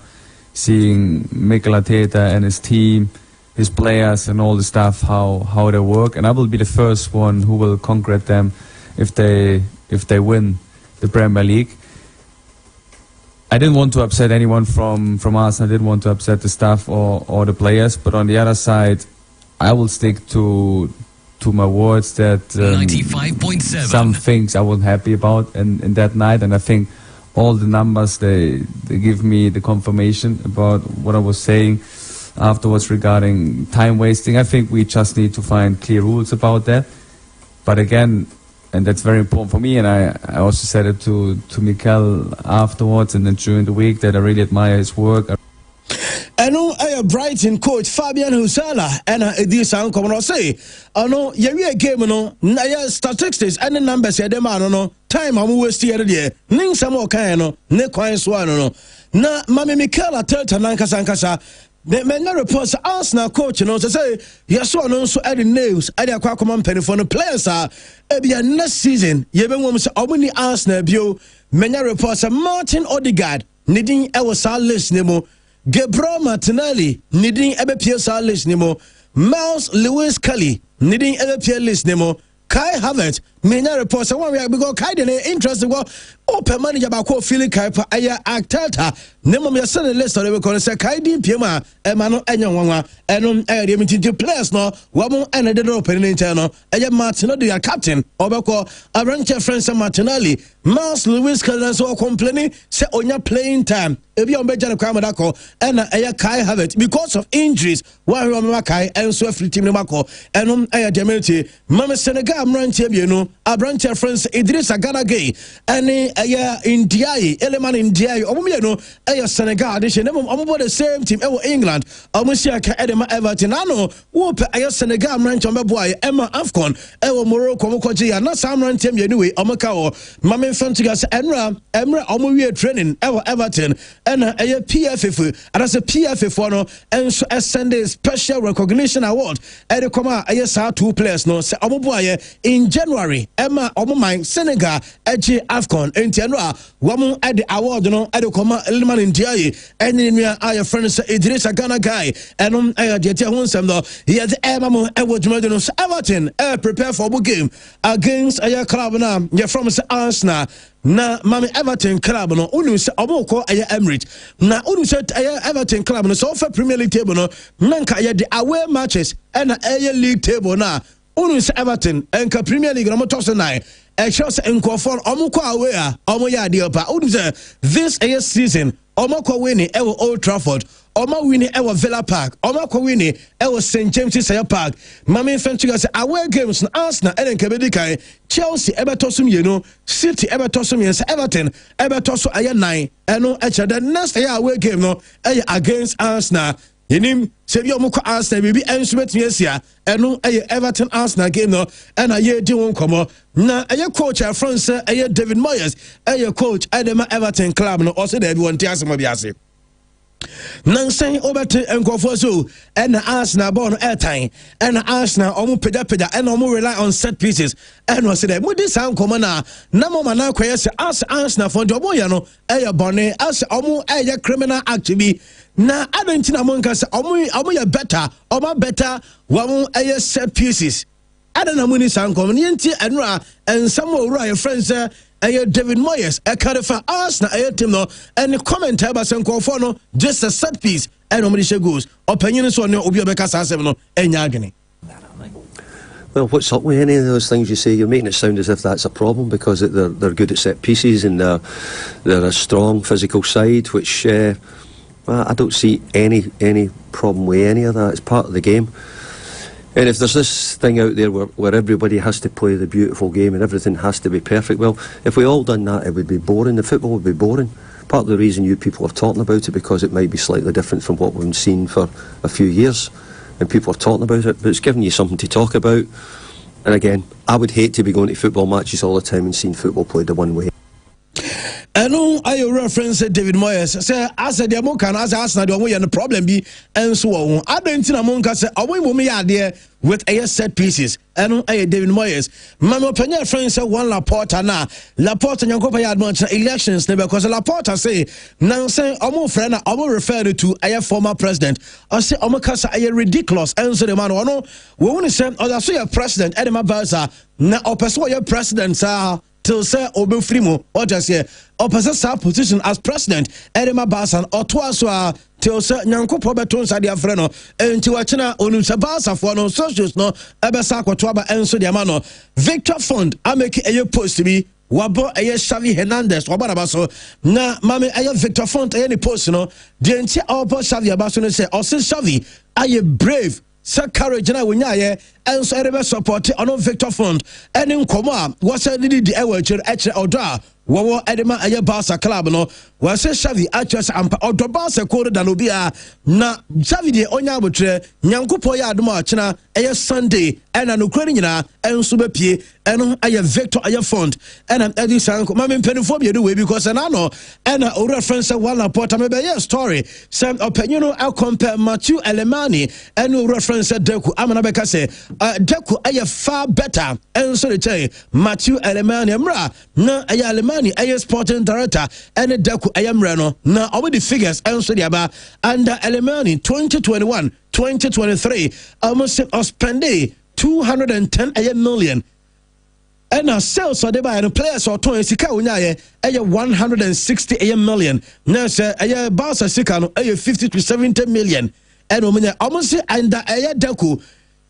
seeing Mikel Arteta and his team, his players and all the stuff, how they work, and I will be the first one who will congratulate them if they win the Premier League. I didn't want to upset anyone from Arsenal. I didn't want to upset the staff or the players, but on the other side, I will stick to my words that 95.7. Some things I wasn't happy about in that night, and I think all the numbers they give me the confirmation about what I was saying afterwards regarding time wasting. I think we just need to find clear rules about that. But again, and that's very important for me, and I also said it to Mikel afterwards and then during the week, that I really admire his work. Eno a Brighton coach Fabian Wizala and this uncle no say ano ye game no na statistics and the numbers ya dem no time am waste here there nin samo kan no ne kwan so no na mame Mikel Arteta nankasa me reports Arsenal coach no say yes so no so the names ade akwa common penny for the players e bia next season ye be wom say omni Arsenal bio me reports Martin Odegaard needing e was our list nemo Gabriel Martinelli needing ebe PSR list nemo Miles Lewis Kelly needing ebe PSR list nemo Kai Havertz many reports one we go Kai the interesting well open manager ba ko feeling Kai pa aya Arteta nemo me send the list or we can say Kai din pema e ma no enya nwanwa enom e dey meeting players no wo mo ene dey open inter no aya Martinelli the captain obeko Aranche friends Martinelli Miles Lewis Kelly so complaining say onya playing time ebi on beja kwa madako ena aya Kai Havertz because of injuries why we ma Kai enso free team no mako enom aya Demerti mama Senegal Aranche bienu Aranche friends Idris Agana Gay ene aya Indiai eleman Indiai omo no aya Senegal de shenem omo the same team ewo England omo sia ka edema Everton ano wo pe aya Senegal Aranche ombo Emma Afcon ewo Morocco mo koji ya na Sam Aranche bienu we omo ka wo mama Fantigas Emra omo wie training ewo Everton ena aya PFF and as a PFF no enso send a special recognition award e de come aya sa 2 players no se omo in January Emma omo man Senegal eji Afcon entiano womo at the award no e de come eleman Ndiaye eni nua aya friends Idris Agana guy enom aya de tie ho nsem no ye de Emma mo e wodwuma no Everton prepare for a game against aya club na ye from Arsenal na mami Everton club no unu se oboko aya Emirates na unu se aya Everton club no so for Premier League table no nanka aya the away matches and aya league table na unu se Everton enka Premier League no mo toss 9 e shows enkofon omko away omo ya de opa unu se this aya season omko win e Old Trafford Oma winning ever Villa Park, Oma winning ever St. James's Park. Mami Fentugas away games na Arsenal and Kebedikai, Chelsea ever tossum you City ever tossum yes Everton ever toss aya 9 and no the next away game no against Arsenal. Yenim Sebio Moko Arsenal bibi ensumet yesia eno Everton Arsenal game no and aye di won komo na aye coach France David Moyes coach Edema Everton club no also there be won ti asema bi ase. Nansen obete enkofo so and Arsenal born airtime and Arsenal omu peda and omu rely on set pieces and was said with this sound common na mo mana kwese as Arsenal for jobo ya no eya bone as omu eya criminal act bi na adentina monka se omu ya better wamu eya set pieces adana muni sound common yenti enra and some owura your friends David Moyes, a kind of Arsenal, team no, and comment about some call no, just a set piece, and nobody goes. Opinions on your Obiobeka Sassevno, and Yagini. Well, what's up with any of those things you say? You're making it sound as if that's a problem because they're good at set pieces and they're a strong physical side, which I don't see any problem with any of that. It's part of the game. And if there's this thing out there where everybody has to play the beautiful game and everything has to be perfect, well, if we all done that, it would be boring. The football would be boring. Part of the reason you people are talking about it because it might be slightly different from what we've seen for a few years, and people are talking about it, but it's giving you something to talk about. And again, I would hate to be going to football matches all the time and seeing football played the one way. I know I reference David Moyes. Say as a demo can as Arsenal do we no problem be and so on. I don't think Monka say away wo me there with a set pieces. I know David Moyes. Mama Penya friend say one Laporta na Laporta nyankopa ya advance elections because Laporta say now say omo friend omo refer to a former president. I say omo kasa a ridiculous and so the man ono we want to say other so your president Edema Barca na opeso your president sir till say obefrimo or just here opposite position as president Edema Basan or twice till say nyankopo beton sa dia freno enti wachina onu se Barca for no socials no ebesa kwato aba enso dia ma no Victor Fund ameki eye post bi wabo eye Xavi Hernandez wabara so na mame eye Victor Font eye ni post no de enti obo Xavi abaso no say o se Xavi aye brave sa courage na wonya ye enso erebe support ono Victor Font eni nkomo a wo se didi di ewe chere eche odo wo edema aye Barca club no wo se Xavi actually ampa odo Barca kodo da no bia na Xavi de onya abotre nyankopo ya adoma achina eye Sunday ena no kwani nyina enso be pie eno aye Victor aye Font ena edi sanko ma me mpenifo bia do we because na no ena o reference one Laporta me be story some opinion no compare Matthew Alemani eno reference Deku amana be ka say Deku aye far better enso de che Matthew Alemani amra na aye Alemani aye sporting director ene Deku aye mra no na over the figures enso de aba under Alemani 2021-2023 almost spending 210 million and our sales are by the players or 20 sika unyaye 160 million now say Barca sika no 50 to 70 million and almost under Deku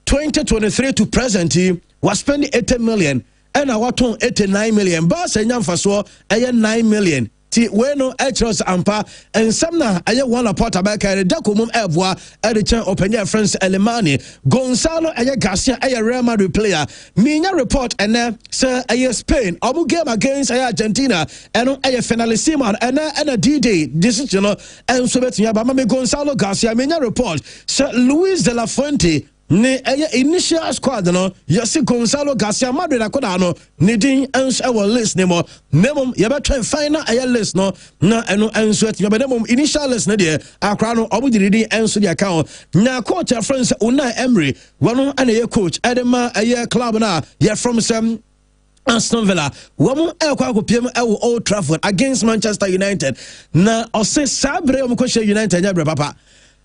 2023 to present was spending 80 million and our 89 million Barca nyamfa so 9 million ti weno etros ampa and some na aye one Laporta back at Deku mum eboa at the chen open your friends Alemani Gonzalo aye Garcia aye Real Madrid player minya report and sir aye Spain obu game against aye Argentina and aye finalissima and a D-Day decision and so betia ba me Gonzalo Garcia minya report sir Luis de la Fuente ne initial squad no yesi Gonzalo Garcia Madrid akoda no ne din ens our list ne mo nemom ye betwen final list no na eno enso et ye nemom initial list ne de akra no obudi din enso de account na coach friends Unai Emery wono ana ye coach edema aye club na ye from some Aston Villa womo ekwa kopiem ewo Old Trafford against Manchester United na ose sabre omko she United nya bre papa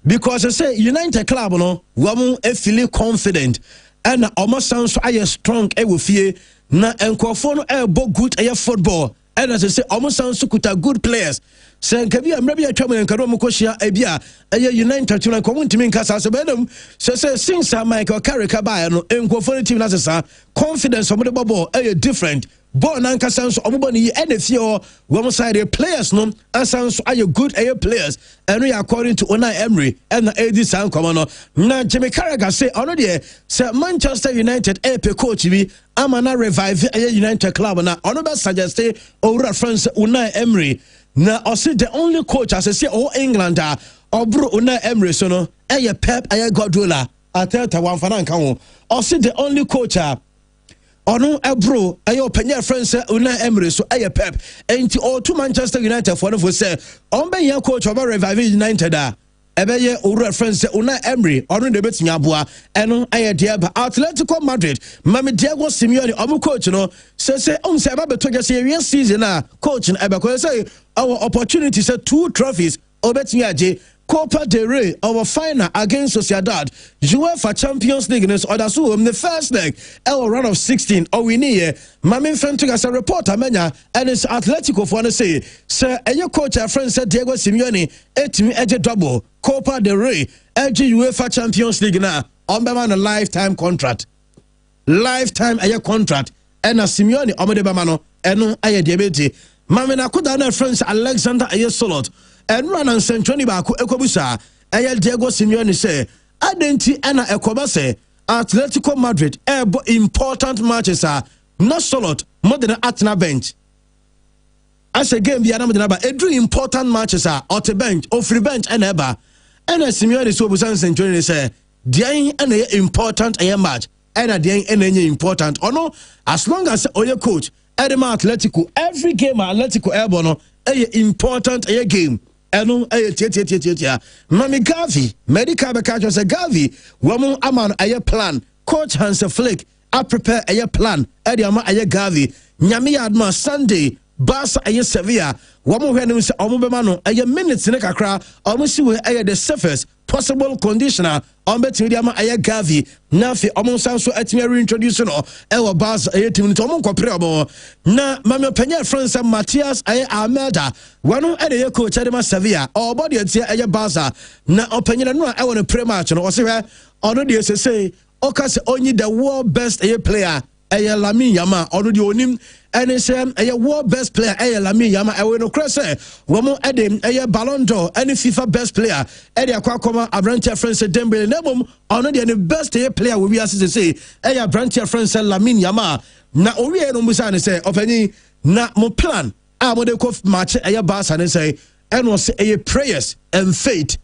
because I say United club no wamu feel confident and almost sounds so strong fie na enkofo no bo good football and as I say almost sounds so good players say nkabi amrabi atwa nkado mo koshia ebia United to na komuntimi nkasa so benum say since Michael Carrick buy no enkofo team na sesa confidence of the ball different Bo nanka sanso omoboni NFC or one side players no asanso are good players and we according to Unai Emery and the AD San Komano na Jimmy Carragher say ono de say Manchester United coach bi amana revive United club na ono be suggest or reference Unai Emery na also the only coach as I say England obro Unai Emery so no Pep Guardiola ateta wan fana nka ho also the only coach Ono ebro ayo panya friends Una Emery so aye Pep enti all to Manchester United for no for say on be yan coach over Revive United ebeye owura friends Una Emery ono de betinya boa eno aye de ba Atletico Madrid Mami Diego Simeone omo coach no say on say ba beto just year season coach na ebe say our opportunity say 2 trophies obetinya je Copa del Rey, our final against Sociedad, UEFA Champions League in this other so the first leg, our round of 16, or we need Mamin Fentu as a reporter, Menya, and it's Atletico for say, Sir, and your coach, our friend said Diego Simeone, 8 edge double, Copa del Rey, LG UEFA Champions League now, on a lifetime contract. Lifetime a contract, and a Simeone, Omedebamano, and no aye diabetes. Mamina could have friends Alexander Aye Solot. And run and Centroni Baku Ekobusa, Ayel Diego Simeone say, Adenti Anna Ekobase, Atletico Madrid, important matches are not solid, more than Atna bench. As a game, the Anamaba, every important matches are out the bench, or free bench, and ever. And as Simeone is Obusan Centroni say, Diang and important a match, and a Diang and any important, or no, as long as your coach, Edema Atletico, every game Atletico Airborne, important a game. Eno tia Mami Gavi medical bekajo say Gavi wamu aman aye plan coach Hans Flick I prepare aye plan edi ama aye Gavi nyame adma Sunday Barca aye Sevilla wamu hwenu say omo bema no aye minutes ne kakra omo si we aye the safest possible conditioner on betimi ama aye Gavi na fi omo sanso atimi reintroduce no ewo Barca aye timi to omo nkopre omo na mami opanya France Matthias aye Almeida wanu ede coach Edema Sevilla or body atia aye Barca na opanya no ewo no pre-match no o se hwe ono de say okase only the world best aye player aye Lamine Yamal ono de onim ene say aye world best player aye Lamine Yamal ewe no kra say womo ede aye Ballon d'Or any FIFA best player ede akwa Abrantia France Dembele nebom ono de the best aye player we assist say aye Abrantia France Lamine Yamal na owie no musa ne say opani na mo plan mo de ko match aye Barca ne say eno say aye prayers and faith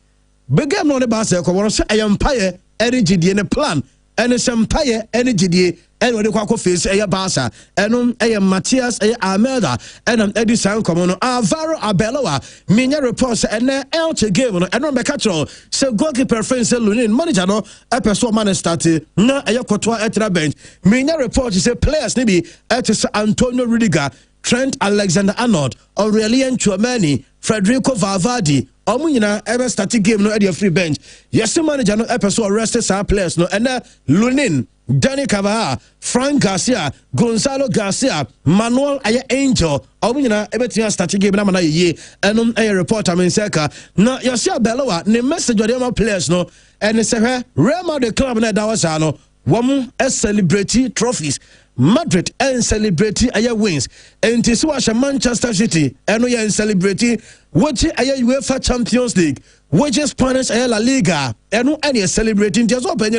begam no ne Barca ko won say aye empire energy de plan ene sempaye energy de ene de kwa face aye Barca eno aye Matthias aye Almeida ene Edison komo no Alvaro Arbeloa minya reports ene elche game no eno be catch say goalkeeper friends Lunin manager no epeso man start na aye kotwa etra bench minya report say players ni bi etis Antonio Rudiger Trent Alexander-Arnold Aurelien Tchouameni Federico Valverde Omunyina ever starting game no at your free bench. Yes, manager no episode arrested some players no and Lunin, Danny Cavajal, Frank Garcia, Gonzalo Garcia, Manuel Aye Angel. Omunyina ever starting game na ye and a reporter Menseka. No, you see Beloa, the message of the players no and it's a Real Madrid club na dawasano. Wamu celebrity trophies. Madrid and celebrity aye wins and this was Manchester City and we are celebrating which aye UEFA Champions League which is Spanish aye La Liga and any celebrating just open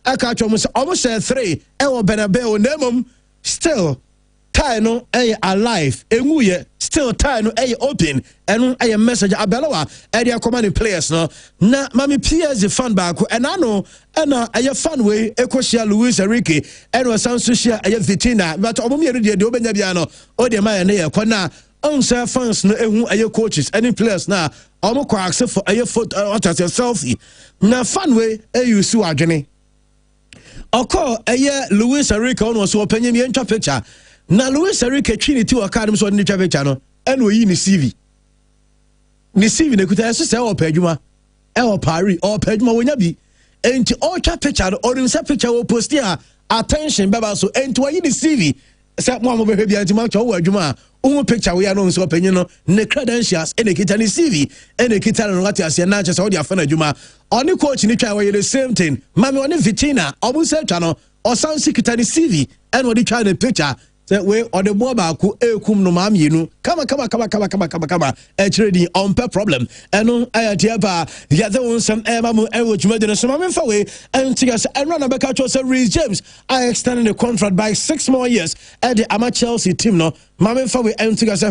I catch almost 3 e Bernabeu nemum still tie no aye alive enguye still tie no aye open and aye message Abeloa area commanding players no na mami PSG fan back and I know and aye fan way ekoshia Luis Enrique and was social aye Vitina but omumi de obenya bia no o de ma na ye kwana onse fans no ehu aye coaches any players na omo kwa accept for aye photo or selfie na fan way you su adwene oko aye Luis Enrique on was openyem ye ntwa picture na Luis Enrique twini ti wakadem so ni twa picture no eno yi ni CV ne kuta so se o padwuma e o Paris o padwuma wonya bi enti o twa picture no o se picture o post here attention baba so enti wa yi ni CV se mo be bia enti ma twa wo adwuma o picture we no so panyin no ne credentials ene kita ni CV ene kita no ngati ase na che se o dia fa na adwuma oni coach ni twa we the same thing mami oni Vitina obu se twa no o sansi kita ni CV ene o di twa na picture we or the boy baku ekum no mam yinu kama actually on per problem eno ayatiaba the other one some emamu ewojuma de so mam fa we entigas and run back to say Reece James I extended the contract by 6 more years at the Chelsea team no mam fa we entigas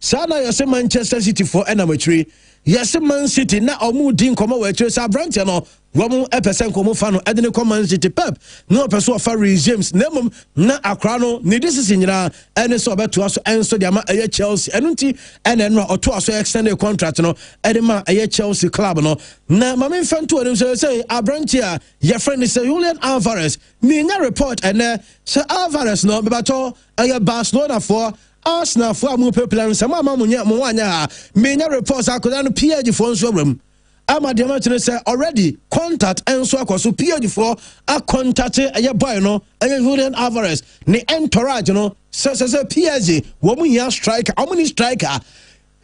sana you Manchester City for enamatry yes Man City na omu din komo we trace Brandon no wɔn ɛpɛ sɛ nkɔmɔ fa no ɛde ne kɔ Man City Pep na ɔpɛ so ɔfa Reece James na mmom na akora no ne decision nyinaa ɛne sɛ ɔbɛtoa so ɛnso de ama ɛyɛ Chelsea ɛno nti ɛna ɛno a ɔtoa so extended contract no ɛde ma ɛyɛ Chelsea club no na maame mfa nto anim sɛ aberante a yɛfrɛ ne sɛ Julian Alvarez menya report ɛnɛ sɛ Alvarez no bɛbatɔ ɛyɛ Barcelona for Arsenal for a mu pepla no sɛ mo nyɛ mo wanya ha menya reports akoda no PSG for nso awram ama de match say already contact enso akoso PSG for a contact aye boy no aye Julian Alvarez ne entourage no say PSG wo mu ya striker omni striker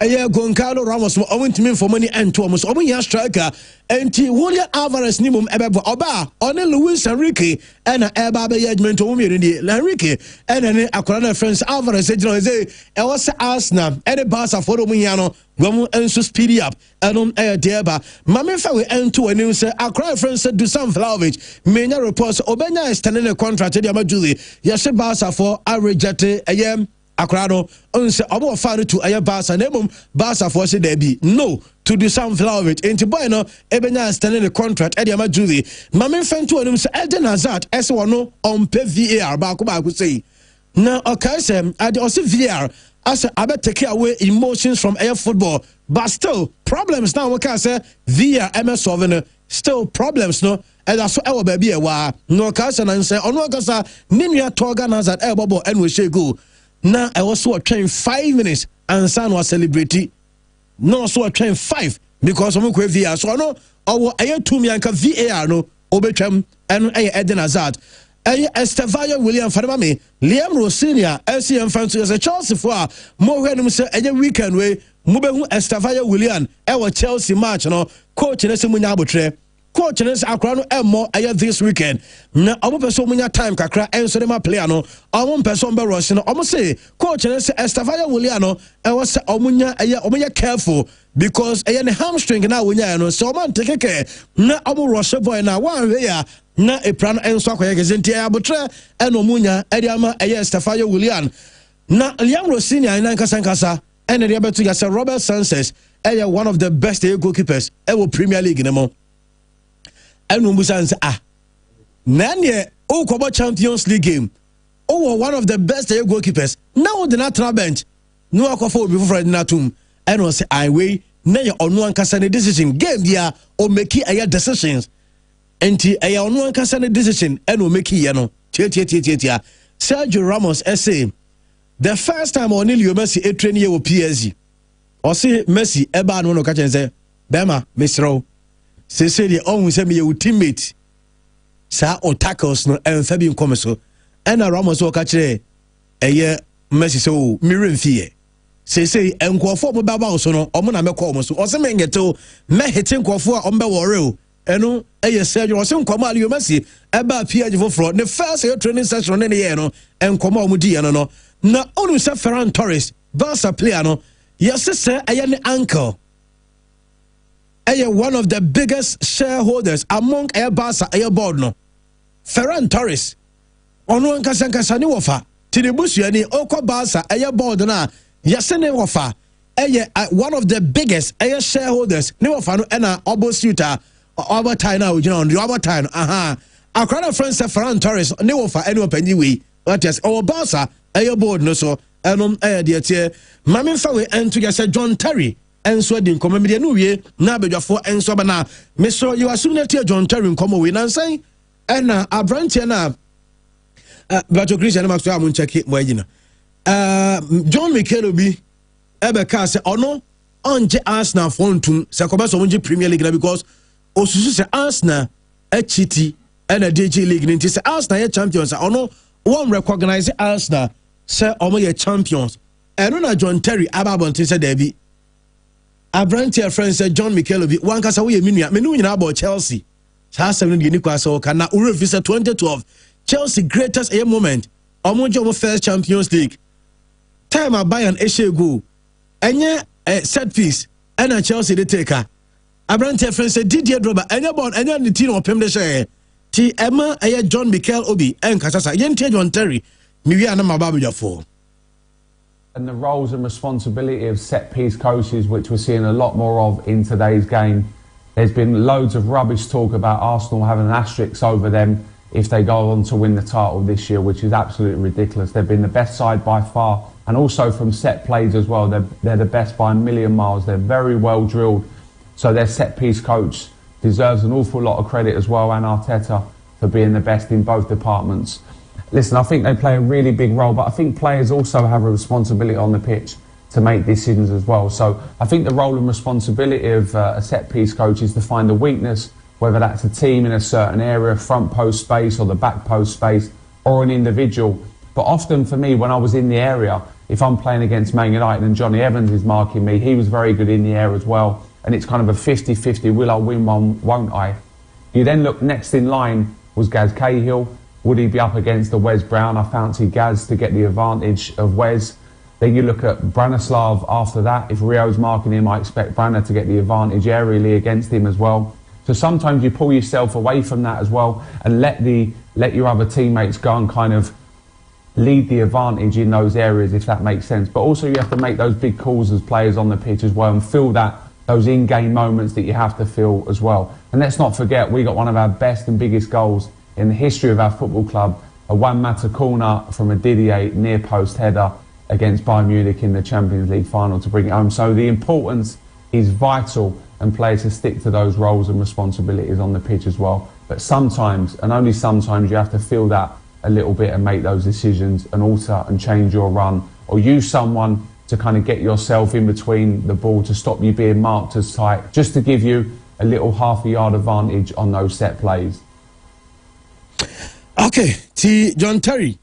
aye Goncalo Ramos mo ntimi for money ento mo so ya striker enti Julian Alvarez ni mum ebebo oba one Luis Enrique ena eba be judgment o mi ni Enrique ena ne akora na friends Alvarez ejino say e was Arsenal e Barca for mu ya no gomu enso speed up enom deba mame fa we ento ani say akora friends Dusan Vlahovic menya reports obenya extending the contract de amajuli yes Barca for a rejected Akrado, unse obo fa to aya Barca nemum Barca for say there be no to do some Vlahovic enti boy no ebenya extending the contract e dey ma Julie mame fento onum say Eden Hazard ese wono on pay VAR ba ko say na okay say ade o say VAR as I take away emotions from air football but still problems now we can say VAR MS solving still problems no and that's what baby wa no ka say na say ono ka sa ninua Torgan Hazard e bobo and we say go. Now I was so train 5 minutes and San was celebrating. No, so train 5 because I'm going VAR. So I know I had 2 million VAR no obetram and Eden Hazard. Estevaya William Fadamame, Liam Rossinia, LCM fans as a Chelsea for more random say a weekend way. Mubehu Estevaya William, our Chelsea match no coach in a Munabotre. Coach and Akrano more this weekend. Na omo person munya time kakra enso dem player no. Omo person be rush no. Omo say coach and Estevaya Williano e was omunya careful because ne hamstring na wonya no. So omo take care. Na omo rush boy na one way ya na e plan enso akoye gezenti abotre e no munya e dey ama Estevaya Willian. Na Liam Rossinia na nkasa and the beto ya say Robert Sanchez one of the best goalkeepers ever Premier League nemo. And Mumbusan say, Nanye, Kobo Champions League game. One of the best goalkeepers. Now the natural bench. No akofo before Friday natum. And was say, I wait. Naya on one kasane decision. Game dia or make it decisions. Enti on one kasane decision. And will make it no. Tia. Sergio Ramos essay. The first time on Lionel Messi a training with PSG. Or say Messi eba no catch and say, Bema, Mr. Say the always say me your teammate sa o tackles no and Fabian Comeso and Ramos o catch a year Messi so mirror fear say enkwofo mo baba so no omo na mekọ omo so o se mengeto me hit enkwofo o mbe worry eno Sergio o se nkoma Leo Messi eba PSG for the first year training session ne year no enkoma o mo di no na onu se Ferran Torres Barca player no yes say ne uncle one of the biggest shareholders among Barca board no Ferran Torres ono nkasa ni wofa tinebusu ni okọ Barca board na yesene wofa one of the biggest shareholders ni wofa no na obosuta overtime na ojina on the overtime akrana friends Ferran Torres ni wofa any opanyi we what is our Barca board no so enom de tie mame fa we ento ya John Terry enso di nkomo me de no wie na abadwafo enso ba na me so you assume that John Terry nkomo we nan san na abrantie na Bato Christian Maxwell amun check mo agina John Mikel bi ebe ka se ono onje Arsenal fontum se ko ba so onje Premier League na because osusu se Arsenal HT na DJ League nti se Arsenal ye champions ono won recognize Arsenal se omo ye champions eno na John Terry ababon ti se David Abrantia friend said John Mikel bi wan kasa wo ye minua me no nyina about Chelsea sa asem no ni kwa so kana urevisa 2012 Chelsea greatest moment omo first Champions League time a Bayern go enye set piece and Chelsea dey take her Abrantia friend said Didier Drogba enye ball enye ni team opem de share ti Emma John Mikel Obi en kasa sa yente John Terry mi wi ana mababja for. And the roles and responsibility of set-piece coaches, which we're seeing a lot more of in today's game. There's been loads of rubbish talk about Arsenal having an asterisk over them if they go on to win the title this year, which is absolutely ridiculous. They've been the best side by far, and also from set plays as well. They're the best by a million miles. They're very well drilled, so their set-piece coach deserves an awful lot of credit as well, and Arteta, for being the best in both departments. Listen, I think they play a really big role, but I think players also have a responsibility on the pitch to make decisions as well. So I think the role and responsibility of a set-piece coach is to find the weakness, whether that's a team in a certain area, front post space or the back post space, or an individual. But often for me, when I was in the area, if I'm playing against Man United and Johnny Evans is marking me, he was very good in the air as well. And it's kind of a 50-50, will I win one, won't I? You then look next in line was Gaz Cahill. Would he be up against the Wes Brown? I fancy Gaz to get the advantage of Wes. Then you look at Branislav after that. If Rio's marking him, I expect Brana to get the advantage aerially against him as well. So sometimes you pull yourself away from that as well and let your other teammates go and kind of lead the advantage in those areas, if that makes sense. But also you have to make those big calls as players on the pitch as well and feel those in-game moments that you have to feel as well. And let's not forget, we got one of our best and biggest goals in the history of our football club, a one-matter corner from a Didier near-post header against Bayern Munich in the Champions League final to bring it home. So the importance is vital, and players to stick to those roles and responsibilities on the pitch as well. But sometimes, and only sometimes, you have to feel that a little bit and make those decisions and alter and change your run, or use someone to kind of get yourself in between the ball to stop you being marked as tight, just to give you a little half a yard advantage on those set plays. Okay, T. John Terry,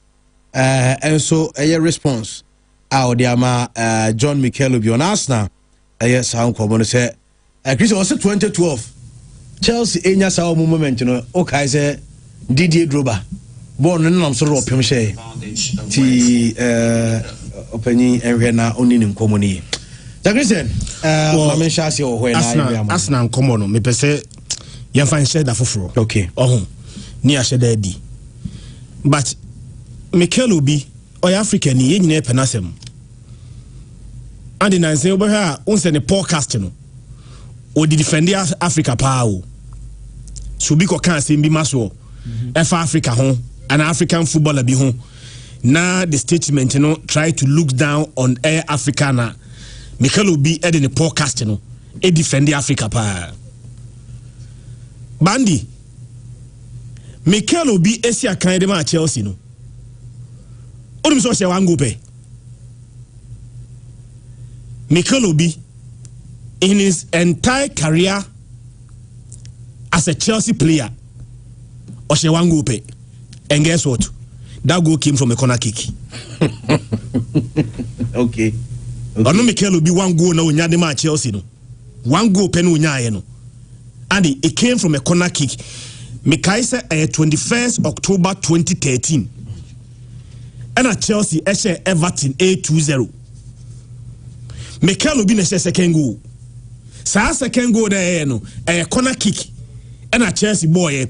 and so a response. Diama John Mikel Obi on Arsenal. Yes, I'm coming to say. Chris was 2012. Chelsea enya sa moment, you know. Okay, say Didier Drogba. Born in so rope him say. Ti openi enhena oni nim komoni. Christian, Mama Shasi o when Arsenal komo no me pese yan fan share da foforo. Okay. Ni a share di. But Mikel Obi or African ni nyina penasem. And in say over here unse ne podcast no. O di defend Africa pa o. So bi ko kan say bi maso. FA Africa ho an African footballer bi ho. Na the statement you know try to look down on Air Africa na Mikel Obi ed in the podcast no e defend Africa pa. Bandi Mikel Obi esi akan de ma Chelsea no. Onum so se wan go pe. Mikel Obi in his entire career as a Chelsea player or she wan go pe. And guess what? That goal came from a corner kick. Okay. Ono Mikel Obi one goal na onya de ma Chelsea no. One goal pe no onya ye no. And it came from a corner kick. Mikel said 21st October 2013. And at Chelsea share Everton 8-2-0. Mikel Obi na share second goal. Sa second goal there no a corner kick. And at Chelsea boy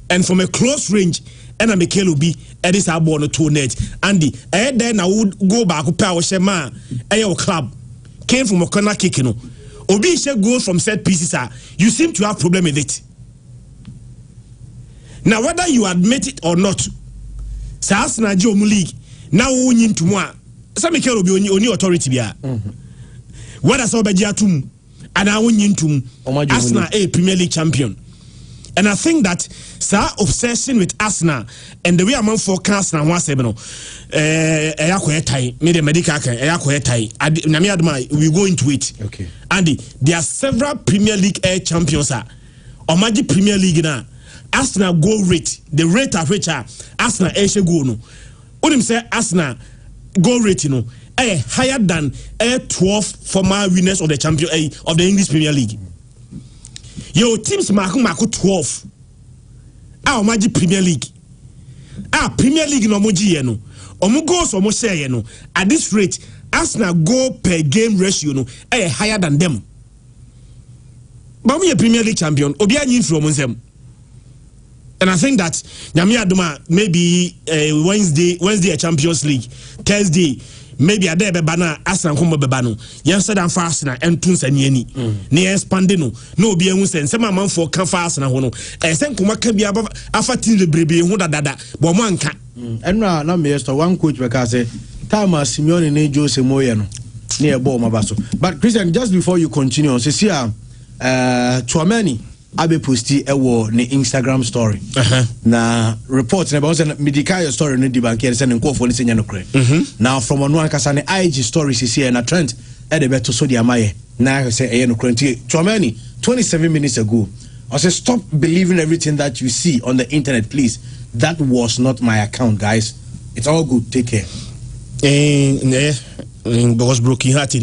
and from a close range and a Mikel Obi this our ball no to net. Andy then I would go back power shema your club came from a corner kick no. Obi share goal from set pieces you seem to have problem with it. Now whether you admit it or not, sa Arsenal Joe League now win to moi. Some Mikel Obi only authority bia. Whether so be atum and I win to Arsenal a Premier League champion. And I think that sa obsession with Arsenal and the way I'm forecast now once no me the medical we go into it. Okay. And there are several Premier League air champions or Magic Premier League now. Arsenal goal rate, the rate at which Arsenal air goal no. Only say Arsenal goal rate you know higher than 12 former winners of the champion of the English Premier League. Your teams mark 12. Our Magic Premier League. Premier League no moji no. Omu goals omu share no. At this rate, Arsenal goal per game ratio no higher than them. But we a Premier League champion. Obi anyi from them. And I think that Nyami Aduma maybe Wednesday a Champions League, Thursday maybe a day bebana Arsenal come bebano yen said and fast na entun sanyani ne expand no obi ehun sen se man for kan fast na ho no sen kuma ka bia afa tin lebrebe hu dada bo mo anka enra na me yesterday one coach because say time Simeone ne Jose Moye no ne e ball mabaso. But Christian, just before you continue, say see Chouameni abe posti ewo ne Instagram story na report na about say medical story no di bank say nko fo ne senya no kre now from one kasa ne IG story see na trend e de beto so di amaye na say e no kre nti Chouameni 27 minutes ago I say stop believing everything that you see on the internet, please. That was not my account, guys. It's all good, take care. Because broken hearted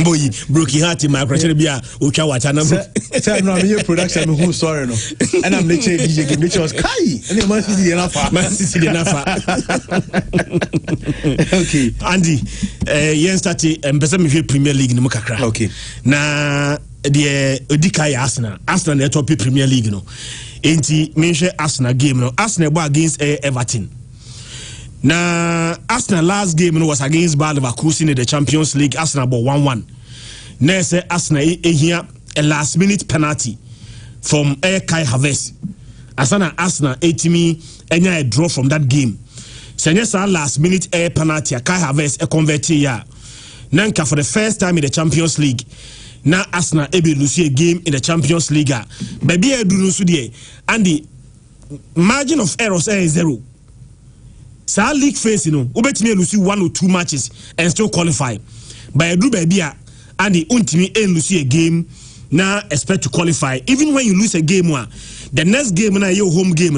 boy broken hearted my question be ucha wacha na say no me production who sorry no and I'm nature DJ game nature was kai and Man City dey nafa okay Andy yen start empesa me Premier League no kakra okay na the Odika Arsenal na top Premier League no enti me hwe Arsenal game no Arsenal go against Everton. Now, Arsenal last game was against Bayer Leverkusen in the Champions League. Arsenal bought 1-1. Now, Arsenal here a last minute penalty from Kai Havertz. Arsenal 80 and a draw from that game. So, yes, last minute penalty. Kai Havertz a converted here. Nanka for the first time in the Champions League. Now, Arsenal able to lose a game in the Champions League. Baby, I do lose today. And the margin of errors is 0. Sa league phase ubetimi lose 1 or 2 matches and still qualify. But I do baby and the untimi lose a game now expect to qualify. Even when you lose a game the next game na your home game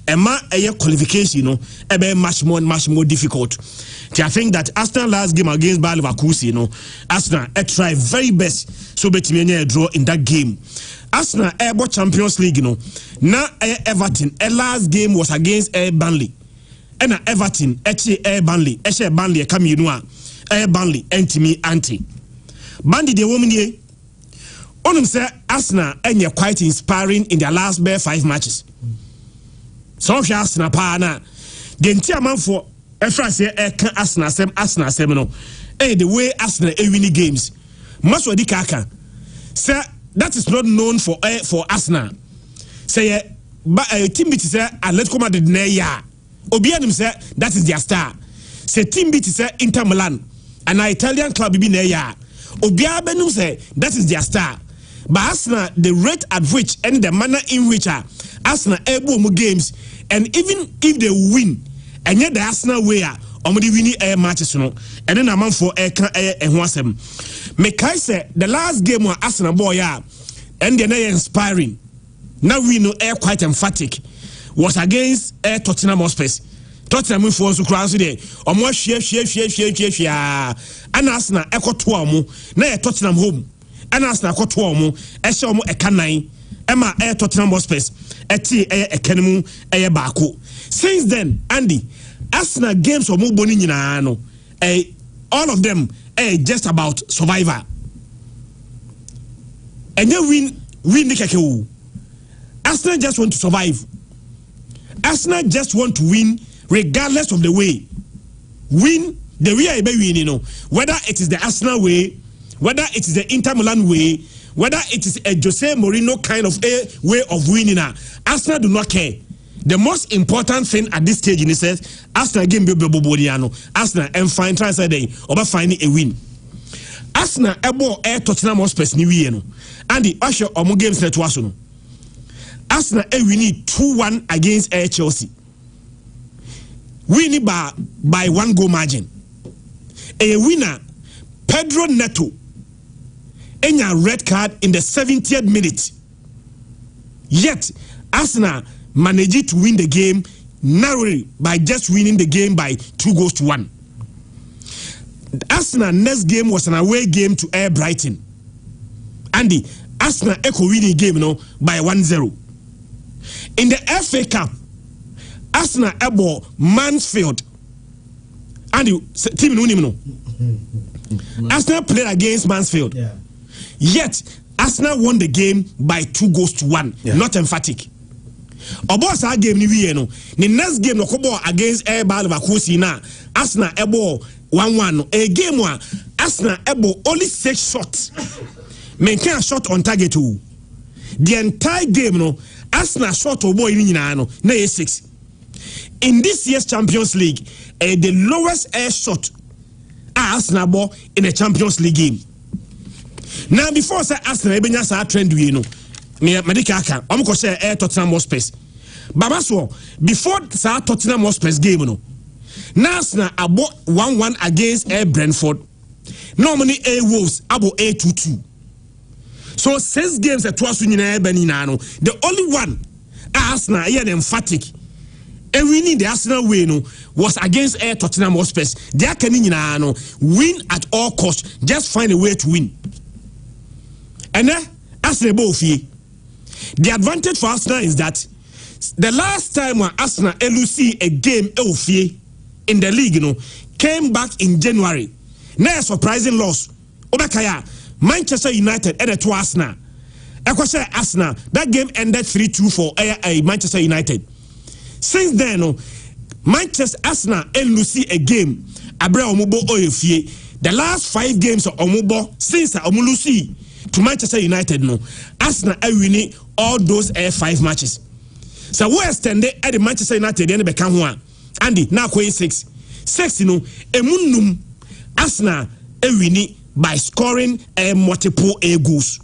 ema qualification ebe much more difficult. So I think that Arsenal last game against Bayer Leverkusen Arsenal try very best so betimi draw in that game. Arsenal Champions League now Everton last game was against Burnley. And Everton, Burnley, Burnley, come you know, Burnley, anti. Burnley, the woman here, on them say Arsenal, and you're quite inspiring in their last 5 matches. So, Arsenal, Pana, the entire man for France, Arsenal, Seminole, the way Arsenal winning games. Maswa di Kaka, sir, that is not known for Arsenal. Say, but a team it is a let's come at the near. Obianim say that is their star. Say team beat say Inter Milan and an Italian club be near ya. Obiabenum say that is their star. But Arsenal, the rate at which and the manner in which Arsenal able games, and even if they win, and yet the Arsenal way omudi winning matches and then a man for and wasem. Mekai say the last game where Arsenal boy and they're inspiring. Now we know quite emphatic. Was against Tottenham Hotspur. Tottenham for so cross there. Omo share and Arsenal eko to omo na Tottenham home. And Arsenal eko to omo e she omo ekanan ema Tottenham Hotspur eti ekenemu baako. Since then Andy Arsenal games omo boni nyina no all of them just about survivor. And you win the keke. Arsenal just want to survive. Arsenal just want to win regardless of the way. Win the way I be winning, whether it is the Arsenal way, whether it is the Inter Milan way, whether it is a Jose Mourinho kind of a way of winning. Arsenal do not care. The most important thing at this stage in this says Arsenal game be Bobodiano. Arsenal and find transfer day over finding a win. Arsenal ebo Tottenham Hotspur ni wiye and the usher omo games net waso. Arsenal winning 2-1 against Chelsea. Winning by 1 goal margin. A winner, Pedro Neto, and a red card in the 70th minute. Yet, Arsenal managed to win the game narrowly by just winning the game by 2-1. Arsenal next game was an away game to Brighton. And the Arsenal winning game by 1-0. In the FA Cup, Arsenal able Mansfield and the team Arsenal played against Mansfield. Yeah. Yet Arsenal won the game by 2-1. Yeah. Not emphatic. About our game the next game against Bayer Leverkusen Arsenal ebo 1-1 a game one Arsenal ebo only 6 shots maintain a shot on target too. The entire game no Arsenal shot obo in na 6. In this year's Champions League, the lowest air shot Arsenal ball in a Champions League game. Now before say Arsenal ebenya sa trend we no me medical aka omko say air Tottenham Hotspur. Baba so before sa Tottenham Hotspur game no Arsenal abo 1-1 against Air Brentford. Normally Air Wolves abo 8-2. So 6 games at twice nyina eba ni na no. The only one Arsenal here emphatic and winning the Arsenal way no was against Air Tottenham Hotspur. They are can no win at all costs. Just find a way to win. And then Arsenal both here. The advantage for Arsenal is that the last time when Arsenal LUC a game in the league, came back in January. Now a surprising loss. Obakaya, Manchester United and to Arsenal. Arsenal, that game ended 3-2 for Manchester United. Since then, Manchester Arsenal LUC a game. Abra Omubo Oyefie. The last 5 games of Omubo since Omulusi to Manchester United Arsenal are winning all those 5 matches. So we extended at the Manchester United then become one. Andy now 6 emunum Arsenal are winning by scoring multiple goals.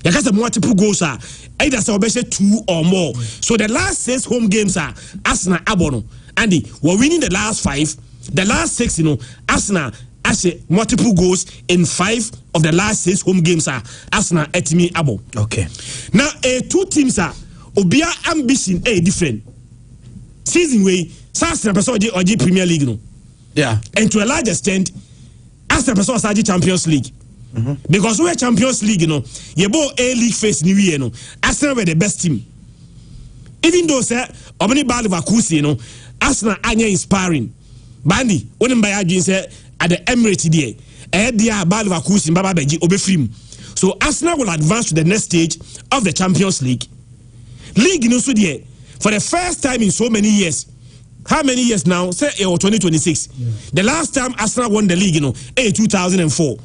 Because multiple goals are either 2 or more. So the last 6 home games are Arsenal abono. Andy, we're winning the last 5. The last 6 Arsenal as multiple goals in 5 of the last 6 home games are Arsenal etimi abo. Okay. Now 2 teams are obia ambition different. Season way Arsenal person or Premier League no. Yeah. And to a large extent Arsenal person was Champions League. Because we are Champions League you both A League face new year Arsenal were the best team. Even though say Omni Leverkusen Arsenal anya inspiring. Bandi when by agin say at the Emirates there Leverkusen baba beji obefrim. So Arsenal will advance to the next stage of the Champions League. League so there for the first time in so many years. How many years now? Say 2026. Yeah. The last time Arsenal won the league 2004.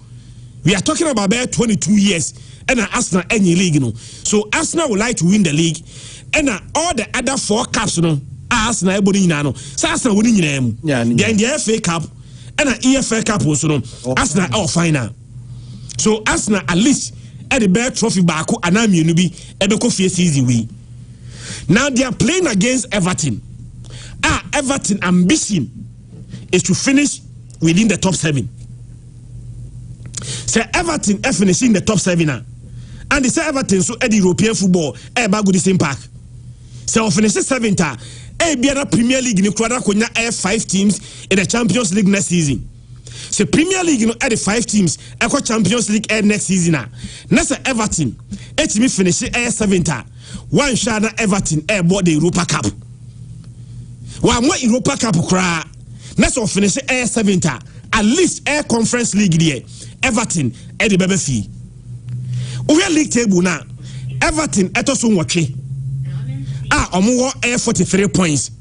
We are talking about 22 years and Arsenal any league So Arsenal would like to win the league and all the other 4 cups Arsenal everybody so Arsenal winning them. Then the FA Cup and EFL Cup also Arsenal final. So Arsenal at least at the best trophy back and I'm be ebeko fie season we. Now they are playing against Everton. Everton ambition is to finish within the top 7. Say Everton finishing the top 7 now. And they say Everton so at the European football back with the same pack. So finish 7th be a Premier League in the 5 teams in the Champions League next season. So Premier League at the 5 teams Champions League next season now. Next Everton me finish 7th. One shana Everton bought the Europa Cup. One more Europa Cup cry. Next one finish 7th. At least Conference League there. Everton the baby fee. We are league table now. Everton etoso nwotwe. Omo 43 points.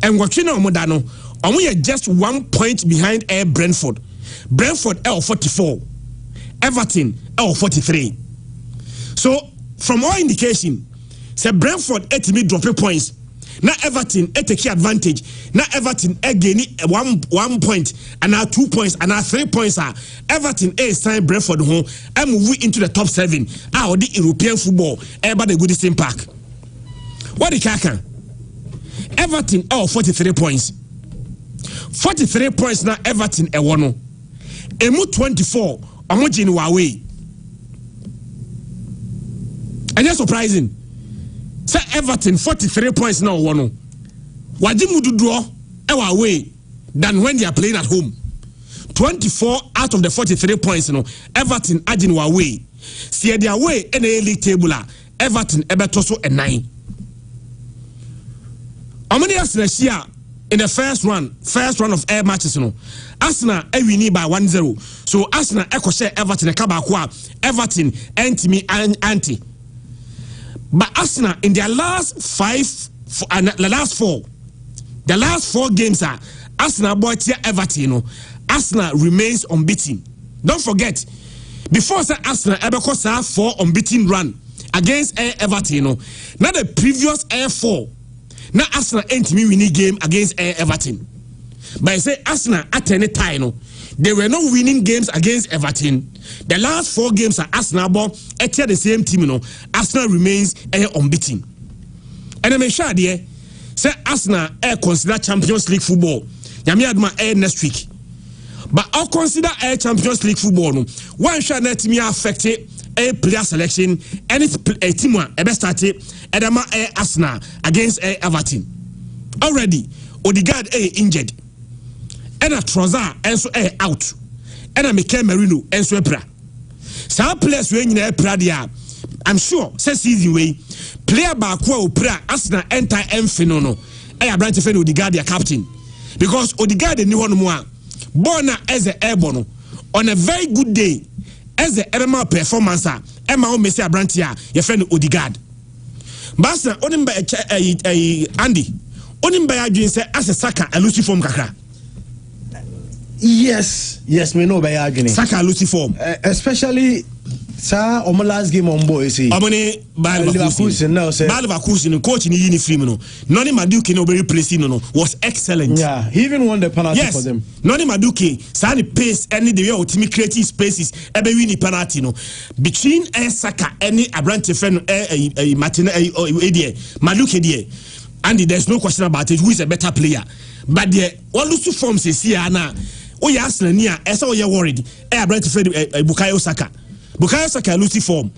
And nwotwe na omo da no. Omo just 1 point behind Brentford. Brentford 44. Everton 43. So from all indication, say Brentford me drop points. Now Everton take advantage. Now Everton gain 1 point and now 2 points and now 3 points are Everton sign Brentford home and move into the top 7. The European football everybody good same pack. What the kaka? Everton 43 points. 43 points now Everton one. Emu 24 omojin away. And that's surprising. Say Everton 43 points now one. Wajimu do draw away than when they are playing at home. 24 out of the 43 points Everton ajin away. See their way in the league table Everton ebetoso 9. How many Arsenal here in the first run of air matches Arsenal winning by 1-0. So Arsenal share Everton kabakwa Everton anti. But Arsenal in their last 4 games Arsenal boy tia Everton no Arsenal remains unbeaten. Don't forget before say Arsenal ever cause 4 unbeaten run against Everton no now the previous 4 now Arsenal ain't me winning game against Everton. But I say Arsenal at any time no they were not winning games against Everton. The last 4 games are Arsenal ball at the same team no Arsenal remains unbeaten. And I'm sure there say Arsenal consider Champions League football. Yami adma next week. But I'll consider Champions League football no one shall let me affect a player selection and it's a team one best started Edama Arsenal against Everton. Already Odegaard injured. And a Trossard and so out. And a Mikel Merino and so pra. Some players when in pra dia. I'm sure say season way player back who pra Arsenal enter Mfinono. Branch defend Odegaard their captain. Because Odegaard the new one more. Born as a airborne on a very good day as a Emma performance. Emma o Messi Branch ya friend Odegaard. Basta onimba Andy. Onimba ya dream say as a Saka a Lucy form kakra. Yes, me know by arguing. Saka Lucy form. Especially sir on my last game on boy see. Omone Leverkusen now say Leverkusen coach in uniform no. Noni Maduke no be replacing no was excellent. Yeah, he even won the penalty for them. Noni Maduke sani pace any the way ultimate creative spaces ebe win penalty no. Between Saka any Abrante friend Martin Maduke there. And there's no question about it who is a better player. But the all those forms is here now. Oh yeah, Arsenal near. Esa oh yeah worried. Abrante friend Bukayo Saka. Bukayo Saka Lucy form.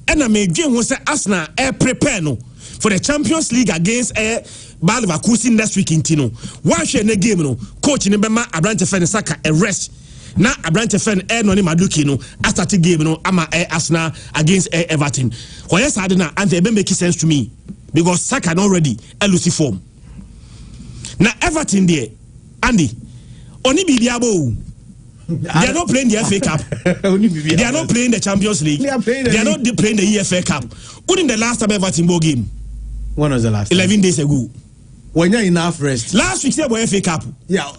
And I may game was Arsenal prepare no for the Champions League against Bayer Leverkusen next week in Tino. One share in the game no coach in Bema Abrante friend Saka a rest. Now Abrante friend Noni Maduke no after the game no ama Arsenal against Everton. Why yes I didn't and they make sense to me because Saka not ready a Lucy form. Now Everton there Andy Oni Bibiabo. They are not playing the FA Cup. They are not playing the Champions League. They are not playing the EFA Cup. When in the last time Everton ball game? When was the last? 11 days ago. When you're enough rest. Last week they were FA Cup. Yeah.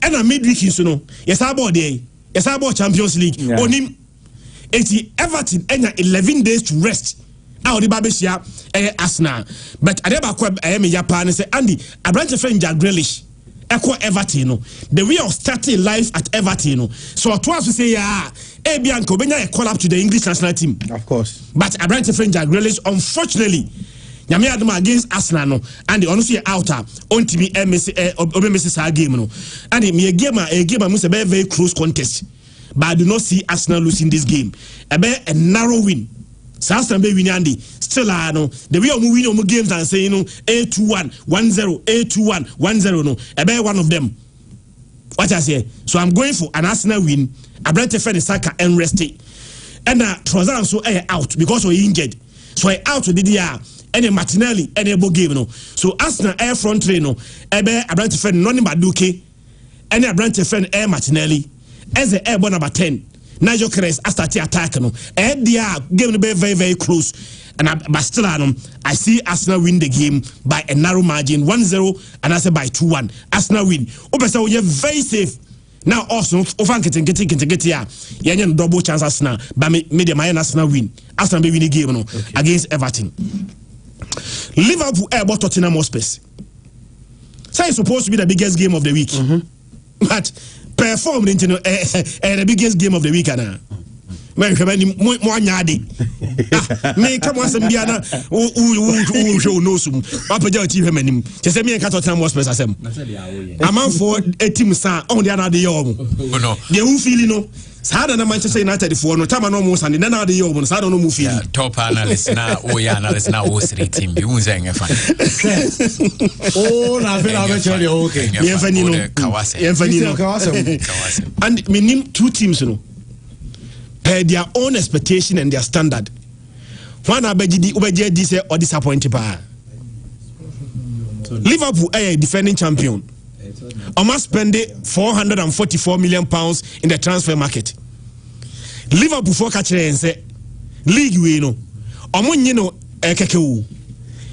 And a midweek you know. Yes, I bought there. Yes, I bought Champions League. Onim 80 Everton and 11 days to rest. Now the Babeshia Arsenal. But I never quite I am in Japan and say Andy, a branch of friend Jack Grealish. Echo Everton, the way of starting life at Everton. So I twice to say, yeah, Bianco, when I call up to the English national team. Of course. But a branch of friend Jack Grealish, unfortunately, Yami Adama against Arsenal, and the honestly outer on TV MSC game. And me a game must be a very close contest. But I do not see Arsenal losing this game. A narrow win. Sasa be win Andy still the way we win games and say A2-1 1-0 A2-1 1-0 no ebe one of them what I say so I'm going for an Arsenal win Abrante Fede Saka and rested and Trossard so out because he injured so I out with the any Martinelli any game no so Arsenal air front train no ebe Abrante Fede Noni Maduke any Abrante Fede air Martinelli as the air number 10 Nigel Crest started attack no and they are game to be very very close and but still I see Arsenal win the game by a narrow margin 1-0 and I say by 2-1 Arsenal win obesa we are very safe now also over getting here yeah double chance Arsenal but media my Arsenal win Arsenal be win the game no against Everton. Liverpool about Tottenham Hotspur so it's supposed to be the biggest game of the week but performed into the biggest game of the week now. Me come on some biana show no sum apaja ti hwemanim che se me nka Tottenham Hotspur asem amount for a team sa on the another year no the who feeling no sada na Manchester United for no tama no mo sande na na de year no sada no mo feeling top analyst na o ya analyst na o three team bi unze ngefa oh na fe na be chori okay yemfani no and me name two teams no per their own expectation and their standard. One Obeji say or disappointed by Liverpool a defending champion. Almost spend 444 million pounds in the transfer market. Liverpool for catch and say league we no. Omo nyino kekewu.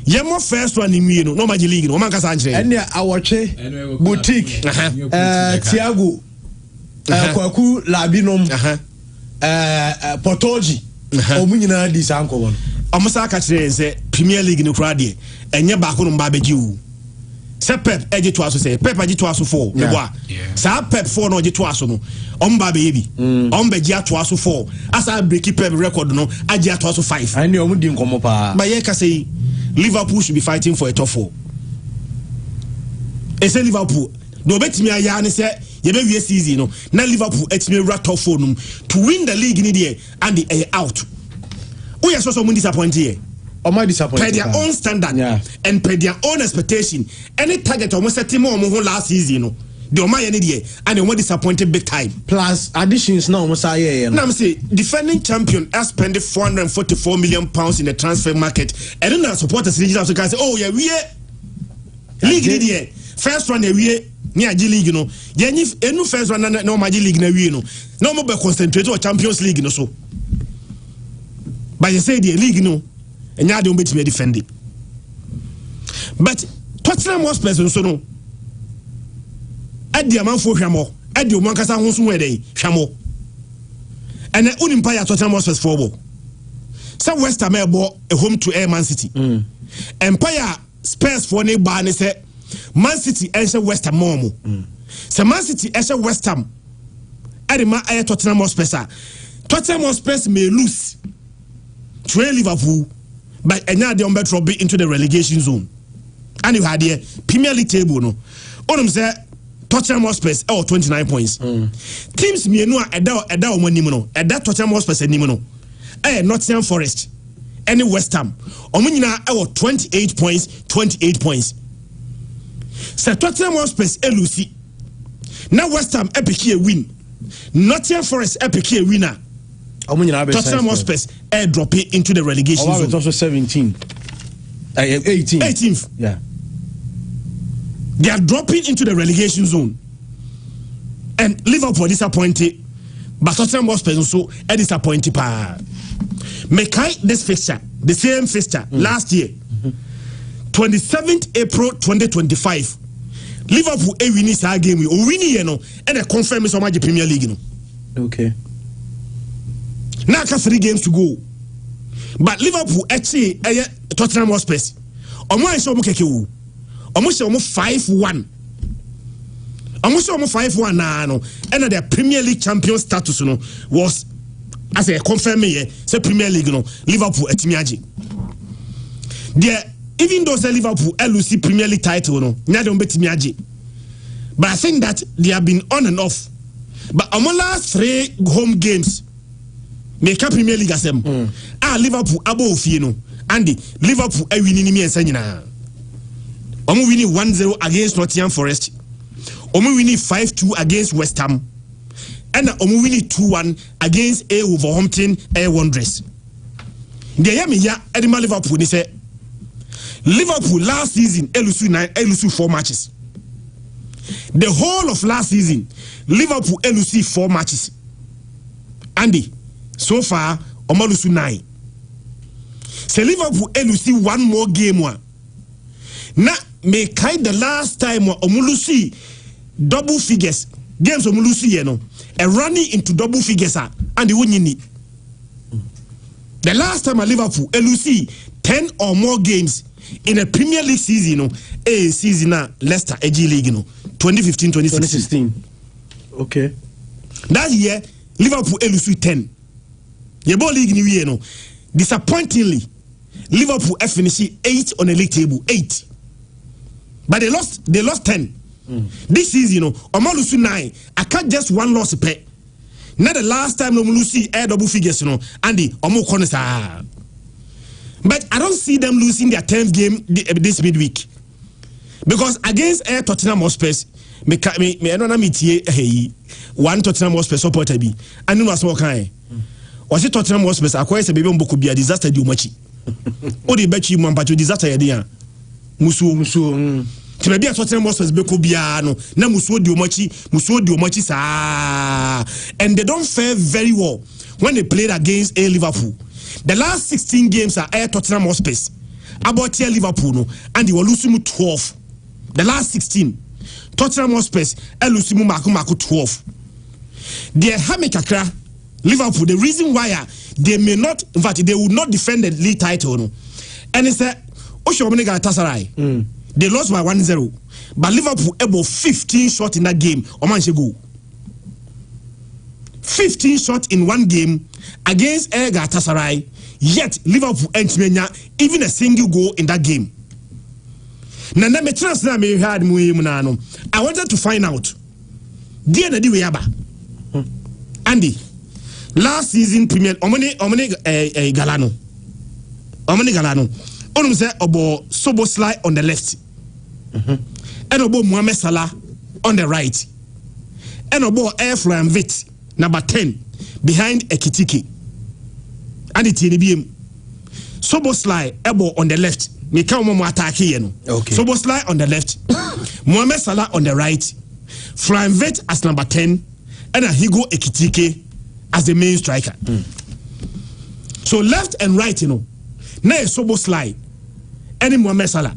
Yemo first one in me, no Magic League, no man can say. And awache boutique, Thiago, Kwaku Labinum, Portoji, Omunina di Sanko. Amasaka say Premier League no crowd and ye back on Babeju. Say Pep edge to us say Pep edge to us 4. Sa Pep 4 no edge to us no. Baby. Beja to us 4. As I break Pep record no, edge to us 5. I know dim come up. But ye can say Liverpool should be fighting for a top 4. E say Liverpool. Do bet me aya ne say ye be season no. Na Liverpool et me ra top 4 no to win the league in there and the out. We are so disappointed here. Or disappointed. Per their own standard and per their own expectation. Any target almost set him on last season, no. The Omaya here and they were disappointed big time. Plus additions now, Messiah. Now I'm say defending champion has spent £444 million in the transfer market. And then supporters can say, oh yeah, we league here. First one we near G League, you know. Any first one no Magic League we no. No more concentrate on Champions League, you know so. But you say the league no, and you don't be defended. But Tottenham was person so no. At the amount for Shamo, at the Mancasa Honsu day, Shamo. And the Unimpire Tottenham was for ball. Some West Ham bought a home to Air Man City. Empire Spurs for neighbor and say Man City and West Ham Momo. So Man City and West Ham. At the Tottenham was Tottenham Spurs may lose. Trail Liverpool, but now they better be into the relegation zone. And you had the Premier League table, no. All them say Tottenham Hotspurs 29 points. Teams me no at that Tottenham Hotspurs anymore. Nottingham Forest, any West Ham. Omunina 28 points. So Tottenham Hotspurs Lucy. Now West Ham epic win. Nottingham Forest epic winner. Tottenham Hotspurs drop it into the relegation zone. It's also 17. 18th. Yeah. They are dropping into the relegation zone. And Liverpool disappointed. But Tottenham Hotspurs also disappointed. Make this fixture, the same fixture last year. 27th April 2025. Liverpool win this game. We win and they confirm it's on the Premier League. Okay. Now 3 games to go. But Liverpool actually Tottenham Hotspurs. Almost 5-1. Almost 5-1 now. And the Premier League champion status was as a confirm say Premier League Liverpool etimiaji. There even though say Liverpool LUC Premier League title now don't betimiaji. But I think that they have been on and off. But among last 3 home games make a Premier League asem. Liverpool abo ofie and Liverpool winning me ensa nyina. Omo winning 1-0 against Nottingham Forest. Omo winning 5-2 against West Ham. And omo winning 2-1 against Wolverhampton Wanderers. The ya Edinburgh Liverpool ni say Liverpool last season elusu 4 matches. The whole of last season Liverpool elusu 4 matches. Andy so far Omalusu 9. Say Liverpool elusi 1 more game one. Na me kind the last time Omulusi double figures games Omulusi and running into double figures and the winning. The last time Liverpool elusi 10 or more games in a Premier League season season Leicester G League 2015-2016. Okay. That year Liverpool elusi 10. Yebo league ni we disappointingly Liverpool finished 8 on the league table 8. But they lost 10. This season Omalusu 9. I can't just 1 loss pay. Not the last time Omalusu double figures Andy Omo Konesa. But I don't see them losing their 10th game this midweek. Because against Tottenham Hotspurs me I don't know one Tottenham Hotspur supporter be and no was kind. Was it Tottenham Hotspur acquire say baby could be a disaster di umachi. O dey bet you man but disaster ya dey musu ti be a Tottenham Hotspur be ko bia no na musu di umachi sa and they don't fare very well when they played against Liverpool. The last 16 games are Tottenham Hotspur about here Liverpool no and they were losing 12 the last 16 Tottenham Hotspurs losing mako 12 they Hamikakra Liverpool the reason why they may not in fact they would not defend the league title no and it's a Oshomene Galatasaray they lost by 1-0 but Liverpool able 15 shots in that game Omanche goal 15 shots in one game against Galatasaray yet Liverpool entmenya even a single goal in that game na me trans na me had mu na no I wanted to find out dia na di we aba Andy last season premier omone Galano onum say obo Soboslai on the left and obo Mohamed Salah on the right and obo Airfly Vit number 10 behind Ekitike and the TNBM Soboslai ebo on the left me can mo attack here no okay Soboslai on the left Mohamed Salah on the right Flying Vet as number 10 and Higo Ekitike as the main striker so left and right you know na Soboslai and Mohamed Salah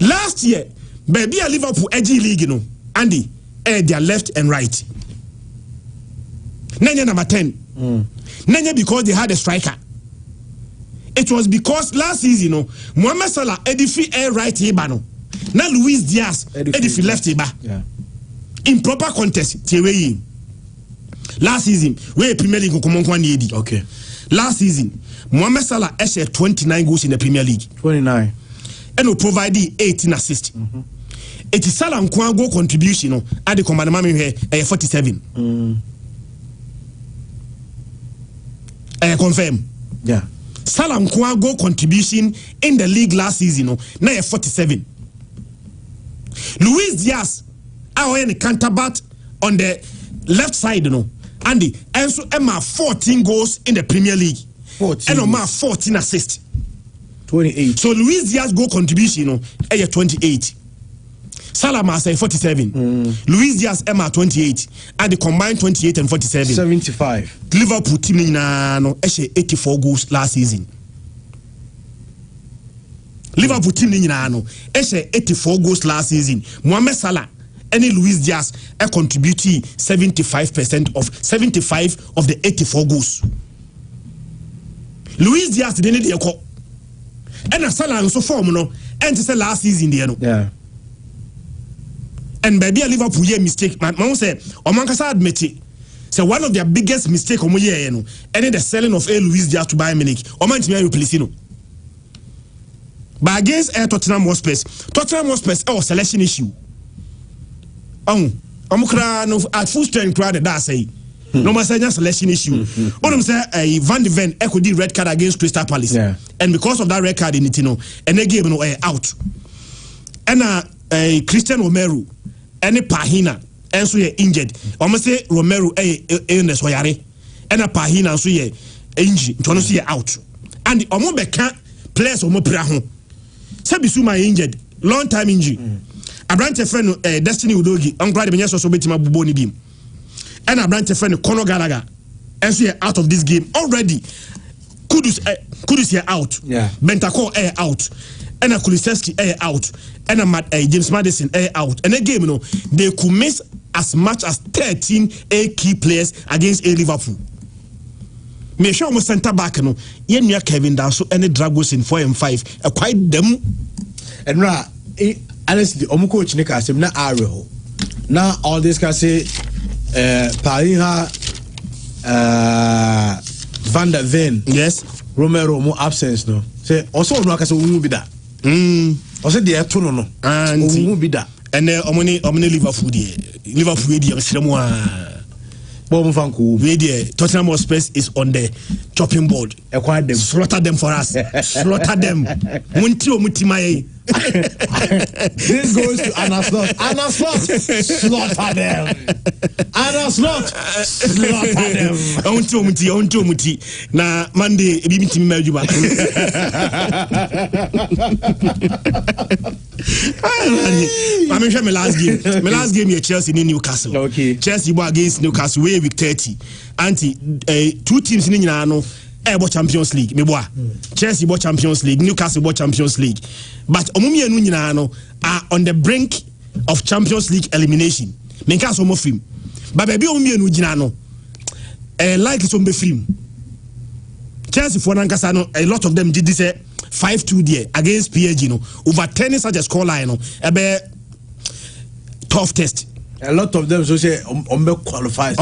last year baby a Liverpool edgy league you know Andy their left and right Nanya number 10 Nanya because they had a striker it was because last season you know Mohamed Salah edifi air right hiba no na Luis Diaz edifi left hiba improper contest tewe last season where Premier League okay last season Mohamed Salah had 29 goals in the Premier League 29 and will provide 18 assists it is Salah nkwa goal contribution no at the command man here 47 I confirm yeah Salah nkwa goal contribution in the league last season no na 47 Luis Diaz our counterpart on the left side you know Andy and so Emma 14 goals in the Premier League 14 and Omar 14 assists 28 so Luis Diaz goal contribution you know 28 Salah say 47 Luis Diaz Emma 28 and the combined 28 and 47 75 Liverpool team na no 84 goals last season Liverpool team na no 84 goals last season Mohamed Salah and Luis Diaz contributing 75% of the 84 goals Luis Diaz didn't dey call and Salah so form no and say last season there no yeah and baby Liverpool yeah mistake man say Omankasa admit it say one of their biggest mistake omo yeah no and the selling of Luis Diaz to Bayern Munich Omanti replace no but against Tottenham Hotspur selection issue Omukra no at full strength crowd that say no matter selection issue onum say Van de Ven di red card against Crystal Palace and because of that red card in it no and they game no out and Christian Romero and Pahina and so injured almost say Romero illness oyare and Pahina so ye injured to no see out and omo beka players omo pra ho say Bisuma injured long time injury Abrante friend Destiny Udogi ongrade benye so betima bubo ni bim and Abrante friend Conor Gallagher and so out of this game already Kudus here out Bentancur out and Kulusevski out and James Maddison out and again you know they could miss as much as 13 key players against Liverpool. Me sure mo center back no ye Kevin Danso and Dragos in 4 and 5 quite them and honestly omo coach ne ka sem na are now all this can say Paiha Van der Ven yes Romero mo absence no say also no aka say wo bi da also dey to no and wo bi da and omoni Liverpool dey sremo Bom Fanku, Tottenham Hotspur is on the chopping board. Acquire them, slaughter them for us. Slaughter them. This goes to Anna Slot. Anna Slot, slaughter them. Anna Slot, slaughter them. Muti. Na Monday, ebi miti mmeju ba. I'm sure my last game here Chelsea in Newcastle. Okay. Chelsea against Newcastle week 30. Two teams in nyina no bought Champions League. Chelsea bought Champions League, Newcastle bought Champions League. But Omumi and Nuninano are on the brink of Champions League elimination. Menkas Omo film. But baby Omumi and Nuninano like it's on the film. Chelsea for Nankasano, a lot of them did this 5-2 there against PSG, over 10 such a score line, a tough test. A lot of them so say qualified.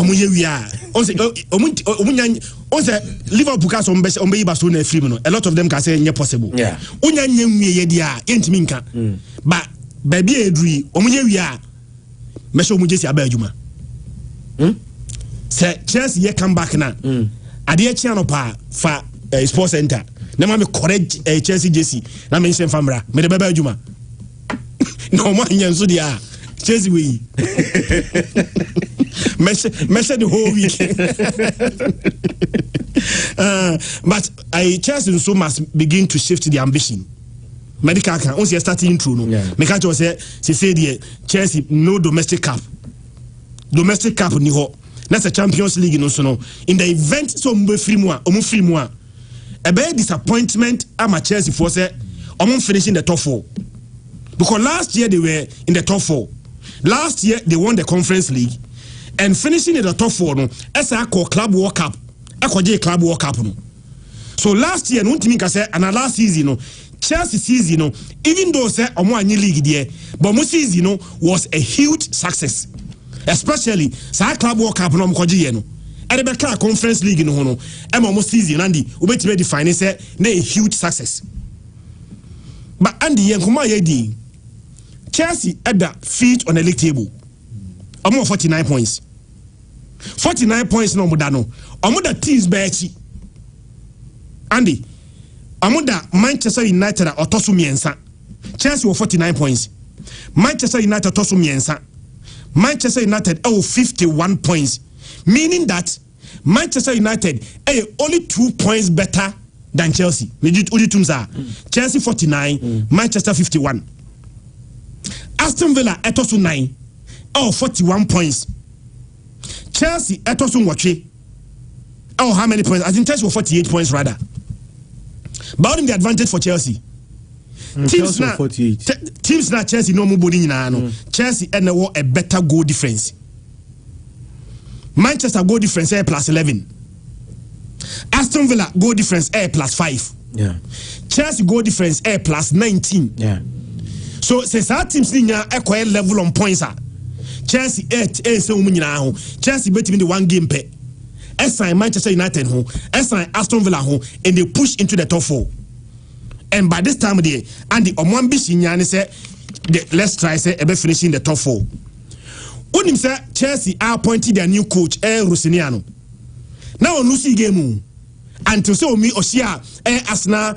Liverpool cast on Barcelona film. A lot of them can say it's possible. Yeah. But baby Adri, Omuya, Mesho Mujesi Abeljuma. Say Chelsea ye come back now. Adia channel pa for sports center. Na me correct Chelsea JC. Na mention famra. Me de baba Juma. No man yanso dia. Chelsea we. Measure the whole week. But Chelsea so must begin to shift the ambition. Medical can once you starting intro no. Me catch say the Chelsea no domestic cup. Domestic cup ni ho. That's a Champions League no so no. In the event so mbe free moi, a bad disappointment at Chelsea for say finishing the top 4. Because last year they were in the top 4. Last year they won the Conference League and finishing in the top 4 no. As I call Club World Cup. I call Club World Cup no. So last year no team can say and last season no Chelsea season no even though say omo anyi league there but mo season no was a huge success. Especially sa Club World Cup no mkoji ye no. E be ka Conference League no ho no e mo season Andy obetime define say na a huge success. But Andy yen kuma ye di Chelsea at the feet on the league table. Omo 49 points. 49 points no mo da no. Omo da teams be achi. Andy omo da Manchester United otoso miensa. Chelsea with 49 points. Manchester United otoso miensa. Manchester United 51 points, meaning that Manchester United only 2 points better than Chelsea. Chelsea 49, Manchester 51. Aston Villa etosu 9, 41 points. Chelsea etosu watche. How many points? I think Chelsea 48 points rather. But in the advantage for Chelsea. Teams now 48. Teams now Chelsea no more body no. Chelsea and a better goal difference. Manchester goal difference plus 11. Aston Villa goal difference plus 5. Yeah. Chelsea goal difference plus 19. Yeah. So since our teams ninya equal level on points Chelsea 8 say umunyina ho. Chelsea bet in the one game pe. Assign Manchester United ho, assign Aston Villa ho and they push into the top 4. And by this time of the year, and the ambition say let's try say ebe finishing the top 4. Unim say Chelsea are appointed their new coach Rossiniano. Now on Lucy game until so me Oshia Arsenal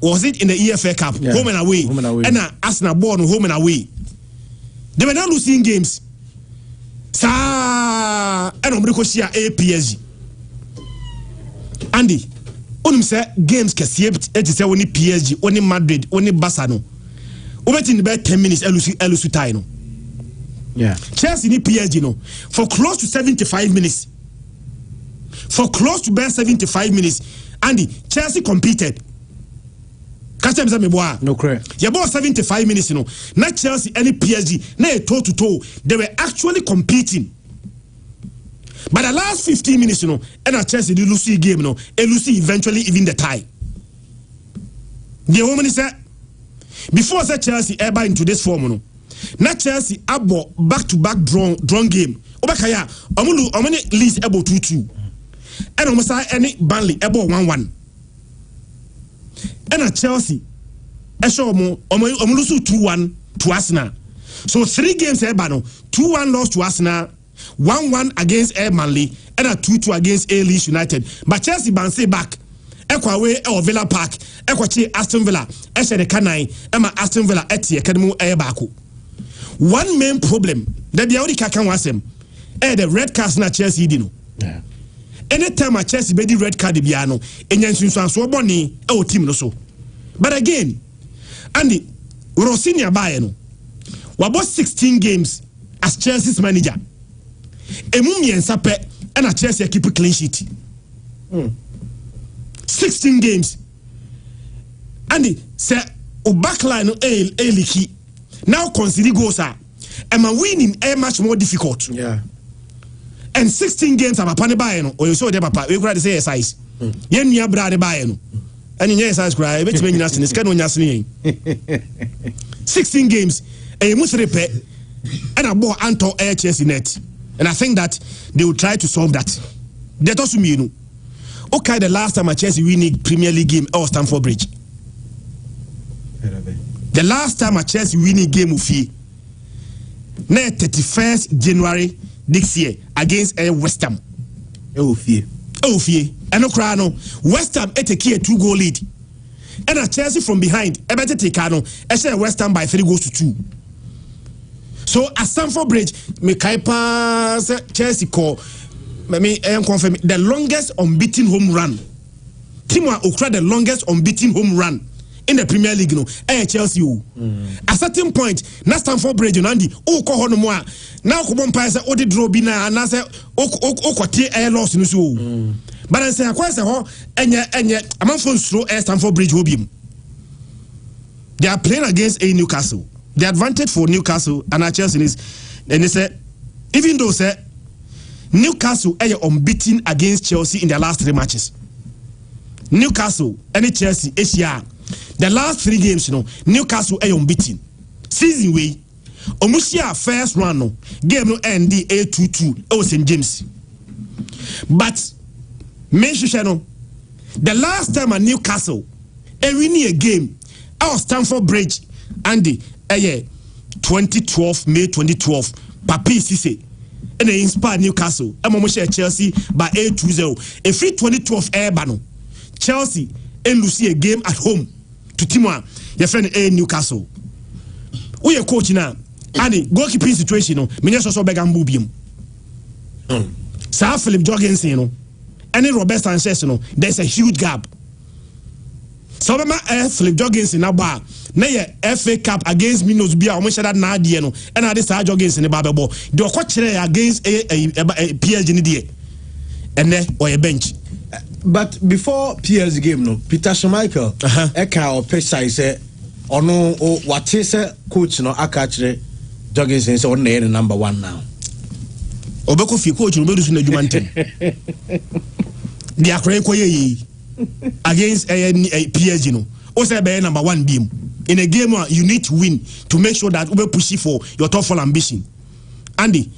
was it in the FA Cup home and away. And Arsenal born home and away. They were not losing games. Sa and Obrikoshia PSG. Andy Onim say games kesiye eti say oni PSG, oni Madrid, oni Barca no. Obeti in about 10 minutes elusu tie no. Yeah. Chelsea ni PSG no for close to 75 minutes. For close to about 75 minutes Andy Chelsea competed. Catch them me boy. No correct. Yeah, about 75 minutes you know. Not Chelsea any PSG, na toe to toe. They were actually competing. But the last 15 minutes, and a Chelsea did lose the game, and lose eventually even the tie. The woman said, before that Chelsea ever into this form, not Chelsea abo back-to-back drawn game. Obakaya, omani leads abo 2-2, and almost any Burnley abo 1-1. And a Chelsea, I show lose 2-1 to Arsenal. So 3 games ebano, 2-1 loss to Arsenal. 1-1 against Manly and a 2-2 against Leeds United. But Chelsea bounce back. Ekwa away or Villa Park. Ekwa chi Aston Villa. Eshe de kanai. Emma Aston Villa eti ekademu bako. One main problem that the only kakan wasem. The red cards na Chelsea dino. Yeah. Anytime a Chelsea be the red card biano, enyansunso so boni team no so. But again, Andy Rossini bae no. Wabo 16 games as Chelsea's manager. Emumi and Sape and a Chelsea keep a clean sheet. 16 games. Andy say o backline leaky. Now consider goals are and winning a much more difficult. Yeah. And 16 games I'm a panny buy no or you saw them papa we could say size. Yen nya bra de buy no. And you size cry bet me nyas ni no nyas 16 games and you must repair and a ball anto air Chelsea net. And I think that they will try to solve that. That also mean you know. Okay, the last time a Chelsea winning Premier League game or Stamford Bridge. The last time a Chelsea winning game of fee. Na 31st January this year against West Ham. Oh fie. And no cry no. West Ham take a 2-goal lead. And a Chelsea from behind. Better take no. West Ham by 3 goals to 2. So at Stamford Bridge, me pass Chelsea call. Me confirm the longest unbeaten home run. Timwa Okra the longest unbeaten home run in the Premier League no. Chelsea. At certain point, na Stamford Bridge Andy. Ko hono mo a. Now ko bon pass o de draw bi na na say o kwate air loss no so. But I say akwa say ho enye amanfo nsuro Stamford Bridge ho biem. They are playing against a Newcastle. The advantage for Newcastle and Chelsea is, and they say, even though say Newcastle are unbeaten against Chelsea in their last 3 matches. Newcastle and Chelsea, Asia, the last 3 games, you know, Newcastle are unbeaten. Season way, Omusia first run no game no end the 8-2-2. Oh, St. James. But mention no, the last time at Newcastle, winning a game, our Stamford Bridge, Andy. 2012 May 2012 Papi Cisse and they inspired Newcastle and Momoshare Chelsea by 8-2-0. A free 2012 Airbano Chelsea and Lucy a game at home to Timwa your friend A Newcastle. We are coach now and the goalkeeping situation no Minnesota Begam Bubium. Sir Philip Jorgensen no and Robert Sanchez no there's a huge gap. So Philip Jorgensen na ba na FA Cup against Minos bia o mo shada na ade no and ade Sir Jorgensen ne ba bebo de o kwakere against PSG ni de and there or a bench. But before PSG game no Peter Schmeichel eka o pesa say ono o wate say coach no aka kire Jorgensen say on na number 1 now. Obeko fi coach no be do so na djuma ntem. Dia kure ko ye against PSG no o say be number 1 beam in a game you need to win to make sure that we push for your top 4 ambition. Andy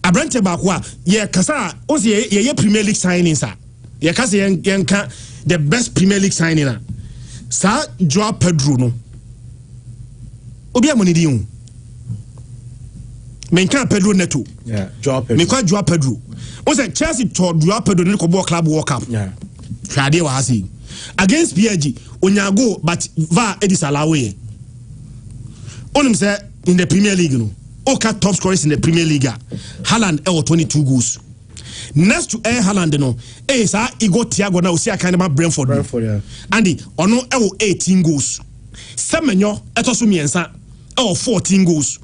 abrante ba kwa ye kasa o say ye Premier League signing sir ye kasa yenka the best Premier League signing na sa Joao Pedro no obi amoni di hu menka Pedro neto Joao Pedro me kwa Joao Pedro o say Chelsea to Joao Pedro ne ko club World Cup Friday wa hasi against PSG onyago but va edisalawe onim say in the Premier League no oka top scorers in the Premier League Haaland 22 goals next to Haaland no sa Igor Thiago na osi aka na Brentford yeah. Andy ono 18 goals Semenyo etoso miensa 14 goals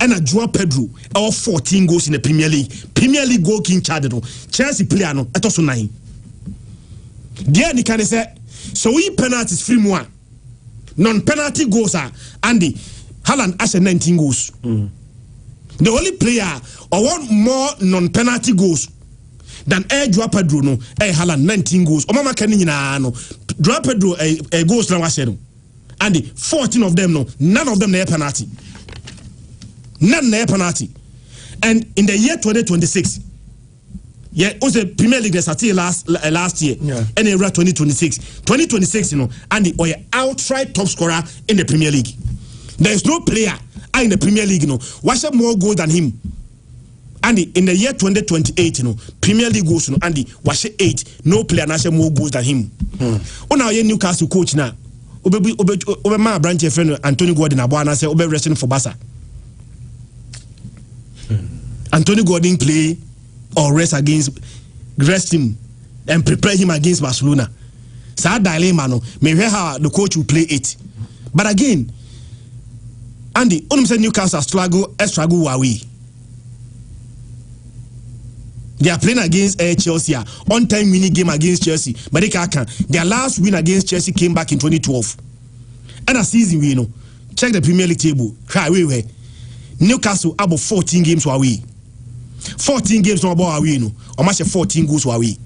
and a Joao Pedro 14 goals in the Premier League goal king charge no Chelsea player no etoso 9 there ni can say so we penalties free one non-penalty goals are Andy Haaland has 19 goals. The only player or want more non-penalty goals than Joao Pedro no Haaland 19 goals. O mama kani nyina no Joao Pedro goals na wase no. Andy 14 of them no none of them na penalty. None na penalty. And in the year 2026 was the Premier League started last year and in 2026 you know Andy or outright top scorer in the Premier League. There is no player in the Premier League, you know, watch more goals than him. Andy, in the year 2028, you know, Premier League goals, you know, Andy, watch 8. No player has more goals than him. Oh, now you Newcastle coach now. Obe my branch friend Anthony Gordon Abuana say Obe wrestling for Barca. Anthony Gordon play or rest him and prepare him against Barcelona. Sad dilemma no. May hear how the coach will play it. But again, Andy, only say Newcastle struggle away. They are playing against Chelsea on time mini game against Chelsea, but they can't. Their last win against Chelsea came back in 2012. And a season we check the Premier League table. Wait. Newcastle about 14 games were away. 14 games no about away no. Or match 14 goals were away.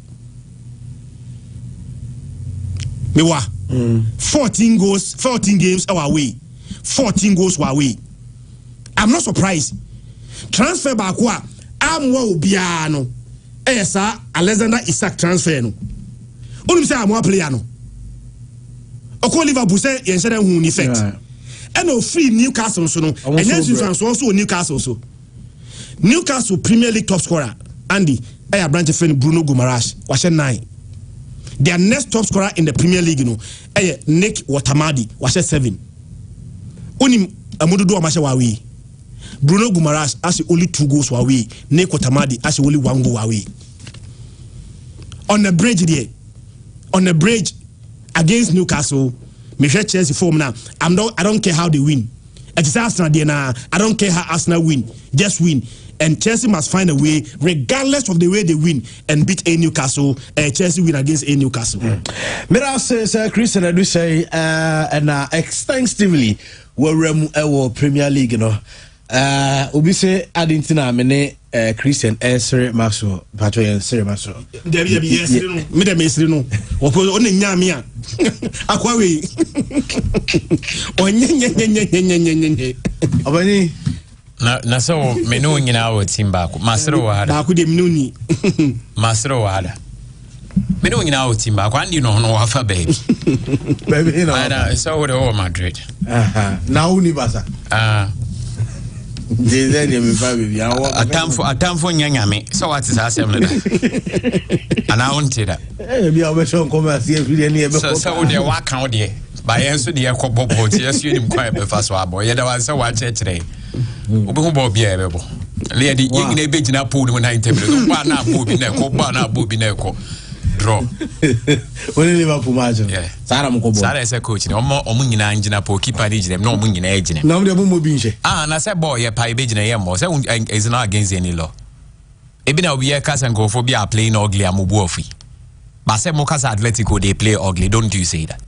Mewa. 14 games were away. 14 goals were away. I'm not surprised. Transfer back wa amwa obia no. Sir Alexander Isak transfer no. Only say amwa player no. Oko Liverpool say yen say hu ni effect. And no free Newcastle so no. And then so Newcastle so. Newcastle Premier League top scorer Andy branch friend Bruno Guimaraes was 9. Their next top scorer in the Premier League Nick Watamadi was 7. Onim amududu amashe wawi. Bruno Guimaraes has only 2 goals away. Nick Watamadi has only 1 goal away. On the bridge there. On the bridge against Newcastle, Michelle Chelsea form now. I don't care how they win. It's Arsenal there now. I don't care how Arsenal win. Just win. And Chelsea must find a way, regardless of the way they win, and beat a Newcastle. Chelsea win against a Newcastle. Mira says, Christian, I do say, and extensively, we're Premier League, you know. Obi say Argentina mene Christian Sere Maso Patrick Sere Maso. Debi yes no. Me dem esiri no. Opo on nya me a. Akwa we. Onye. Obani na so me no nyina wo team back. Masero wa hada. Ba ku dem no ni. Masero wa hada. Me no nyina wo team back. Andi no no wa fa baby. Baby no. Ana so wo de Madrid. Na uni basa. Atamfo nyanyame so what is asem na and I wanted that be our show come as every day so dey wa kan dey ba yen so dey ekobbo ti yesu nim kwa be fa so abo ye da wan say wa chechire obi hu bo bia be bo le di yigina ebe gina pool no 90 minutes ba na bo bi na ko ba na bo bi na ko draw when Liverpool match Sara mkobo Sara ese coach ni omo nyina ngina po keeper ni gina na omo nyina egine na mo de mo bi nche na say boy ye pa ebe gina ye mo say is not against any law ebi na obi ye kasa nkofo bi are playing ugly amobu ofi but say mo kasa Atletico they play ugly, don't you say that.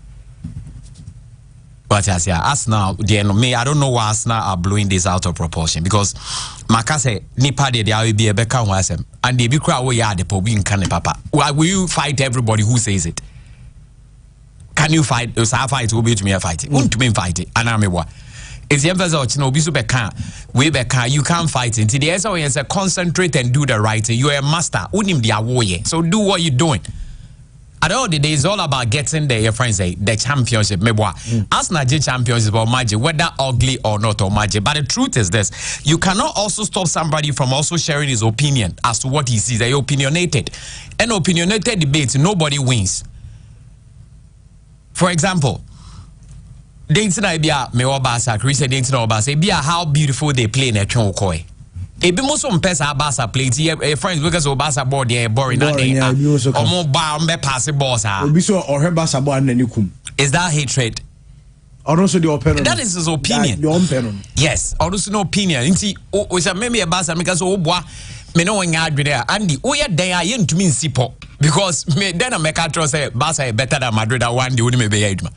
But as Arsenal, me, I don't know why Arsenal are blowing this out of proportion because Makase nipa de will be a beka wasem and they be cry away the pobi in can papa. Why will you fight everybody who says it? Can you fight? Fight will be to me a fighting. Won't to me fighting. And I'm what? It's the emphasis on Obisu Beka. We Beka, you can't fight it. The SOS say concentrate and do the right thing. You're a master. Unim dia warrior. So do what you're doing. At all the day, it's all about getting your friends say the championship. Arsenal championship or magic, whether ugly or not or magic. But the truth is this: you cannot also stop somebody from also sharing his opinion as to what he sees. They're opinionated, and opinionated debates, nobody wins. For example, dating idea me obasa, Chris dating obasa, be how beautiful they play in a chonkoy. Ebi mo so mpesa Barca play ti friends because Barca board dey boring na dey omo ba mbe pass ball sa obi so ohwe Barca board na nikum. Is that hatred? Also the opinion. That is his opinion. The opinion. Yes, also no opinion. Nti o say maybe a Barca because o boa me no nya adwene Andy o ye den aye ntumi nsipo because me then I make trust say Barca better than Madrid that one day we me be adwuma.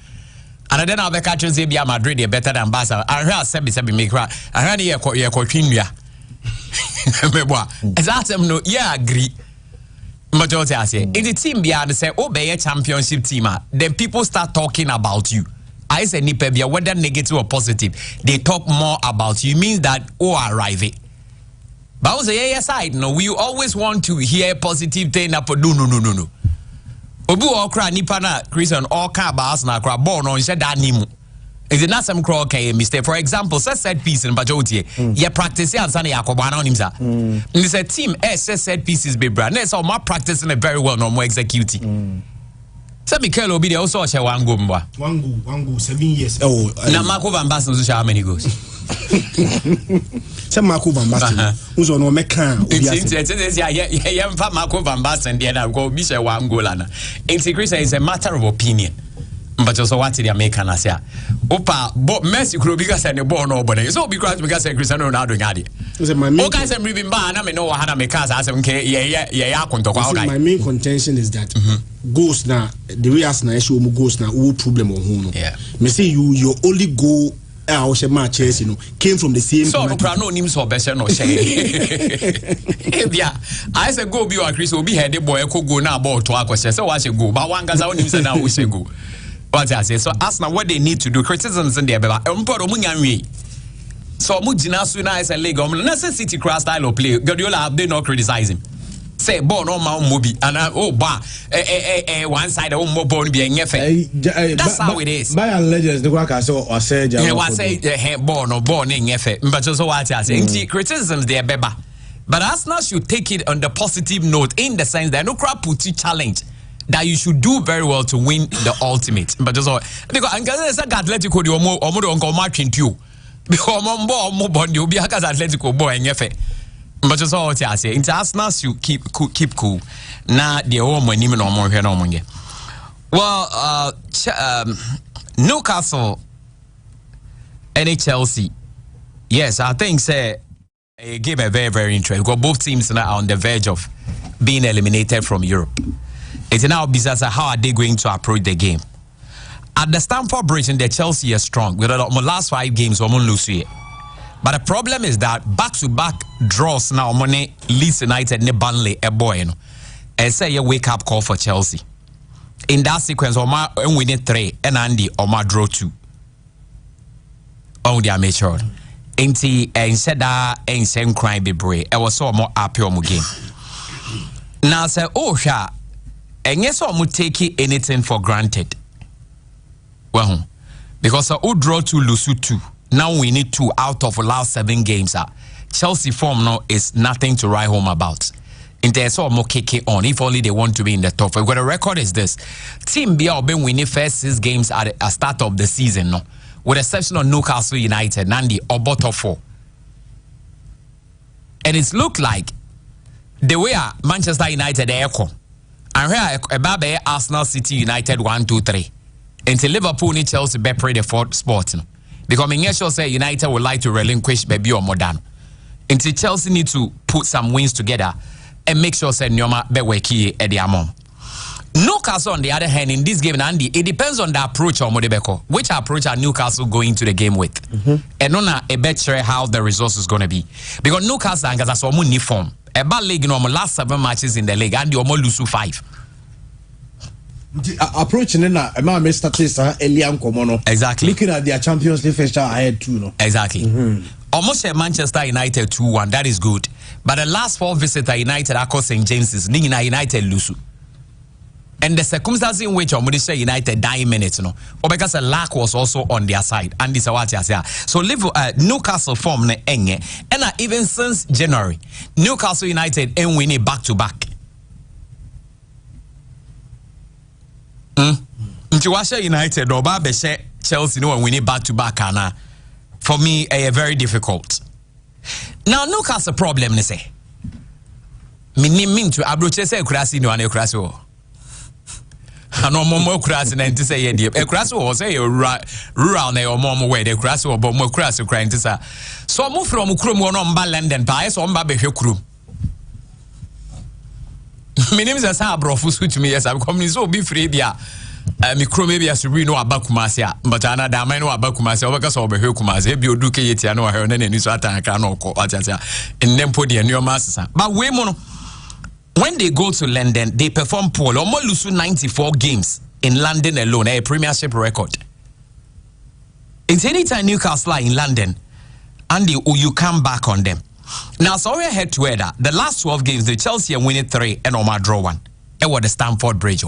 And then I make trust say be Madrid better than Barca. And here say make cry. And here ye ko twinua. No, yeah, agree. Majority I say, in the team behind say, oh, be a championship team, then people start talking about you. I say, Nipebia, whether negative or positive, they talk more about you. Means that arrive. But on the other side, no, we always want to hear positive thing. No. Obu okra nipa na Christian all car bars na kra born on said that nimu. Is it not some crow okay mistake? For example, set piece in Bajotie, you practice and Sunday Akobana on himself. It's a team set pieces be brand. That's all my practicing it very well, no more executing. So Mikel Obi also share one go, 1 goal, 7 years. Oh, now Marco Van Basten to how many goals? Some Marco Van Basten. Who's on Mecan? Marco Van Basten, the other go, be 1 goal. Integration is a matter of opinion. but also what the American Asia. Opa, but Messi could be because the ball no body. So because Cristiano Ronaldo ngadi. Okay, so we been ban. I mean, no, Hana Mekas as okay, yeah. My main contention is that goals now. The way as na issue goals now, who problem on who no. Yeah. Me say your only goal. Chelsea, came from the same. So no names for better no say. Yeah, I say go be or Chris will be head the boy could go now about to our question. So watch it go. But one guy's only say now we say go. What I say. So ask now what they need to do. Criticisms in there, but so Mujina Suna is a leg on necessity cross style of play. Guardiola they not criticize him. Say born on my movie and one side of more born being that's how it is. By and legends, the work I saw or said, I say born or born in effect, but also what I say criticisms there, Beba. But Arsenal should take it on the positive note in the sense that no crap put you challenge that you should do very well to win the ultimate. But also because Atletico the Omo Uncle Martin too. Because more born you'll be a Atletico boy in effect. But just all I say, Arsenal should keep cool. Now the home when even no more here no more. Well, Newcastle and Chelsea. Yes, I think say a game a very interesting. Because both teams now are on the verge of being eliminated from Europe. It's now business how are they going to approach the game? At the Stamford Bridge, in the Chelsea is strong. We had the last 5 games, we won't lose here. But the problem is that back-to-back draws now, money Leeds United, ne Burnley, a boy, you know. And say a wake-up call for Chelsea. In that sequence, Oma winning 3, and Andy Oma draw 2. Oh, they are matured. Ain't said that ain't same crime be brave. I was so more happy on game. Now say, oh, sha, and yes, I'm take anything for granted. Well, because I would draw 2, lose 2. Now we need 2 out of the last 7 games. Chelsea form now is nothing to write home about. In terms of more kicking on, if only they want to be in the top. But the record is this: Team B have been winning first 6 games at the start of the season, no, with the exception of Newcastle United, Nandi or bottom 4. And it's looked like the way Manchester United echo, and here about Arsenal, City, United 1, 2, 3, until Liverpool and Chelsea be play the 4th spot. No? Because I'm sure say United would like to relinquish baby or modern. Until Chelsea need to put some wins together and make sure say Nyoma be weki at the amount. Newcastle on the other hand in this game, Andy, it depends on the approach of Modebeko. Which approach are Newcastle going to the game with? And on a better how the results is going to be. Because Newcastle and Gaza so new form. About league no last 7 matches in the league and you almost lose 5. Approaching in a man statista Eliam Komono. Exactly. Looking at their Champions League fixture ahead too, no. Exactly. Almost a Manchester United 2-1. That is good. But the last 4 visitors United are called St. James's. United lose. And the circumstances in which Omodisha United 9 minutes, no, or because a lack was also on their side. And this is what I say. So Newcastle form ne enge. And even since January, Newcastle United and winning back to back. Ntiwasha United or Babeshe Chelsea no winning back to back and for me very difficult. Now Newcastle problem ne say. Mean to abroche say kurasi no ane kurasi. Ano momo kurasi na nti say ye kurasi o say rural na your mom way the kurasi o bo mo kurasi kra nti sa. So mo from kurom no mba London pa so mba behwe kurom. My name is Asa Brofu switch me yes I'm coming so be free bia me kro maybe as we know abakumase but another man no abakumase obeka so obehwe kumase bi oduke yetia no ahwe na ni so atanka na okọ atia ennempo de anuoma asesa but we mo no when they go to London they perform poor almost lose 94 games in London alone a premiership record. It's anytime Newcastle in London and you come back on them. Now, sorry, head to head. The last 12 games, the Chelsea are winning 3 and Omar draw 1. It was the Stamford Bridge.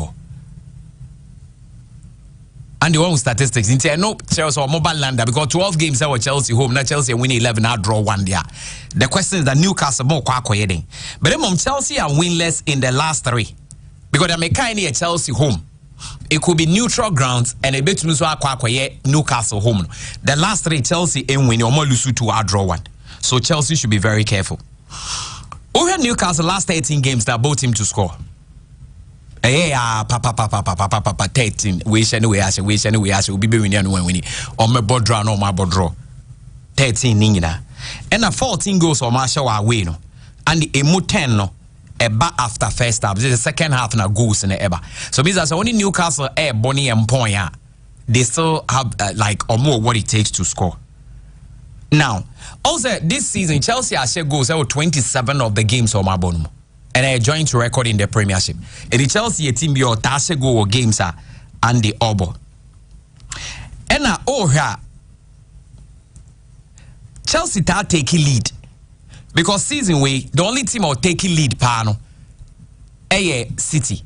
And the one statistics, no Chelsea or mobile lander because 12 games were Chelsea home. Now Chelsea winning 11, now draw 1 there. The question is that Newcastle more quack-quieting. But then Chelsea are winless in the last 3 because they make kind of Chelsea home. It could be neutral grounds and a bit Newcastle home. The last 3 Chelsea and winning almost lose 2 or draw 1. So Chelsea should be very careful. Over Newcastle last 18 games that both team to score. Papa 13 we share we as we be winning when we on my board draw no my board draw 13 nina and a 14 goals on my show away no and the emu 10 no eba after first half. This is the second half na goals in the eba. So because only Newcastle Bonnie and Point, they still have like or more what it takes to score. Now, also this season Chelsea has goals 27 of the games on my bonum. And a joint record in the Premiership. And the Chelsea team your tase go games are and the obo. And now Chelsea ta take lead. Because season way, the only team will take lead pano. City.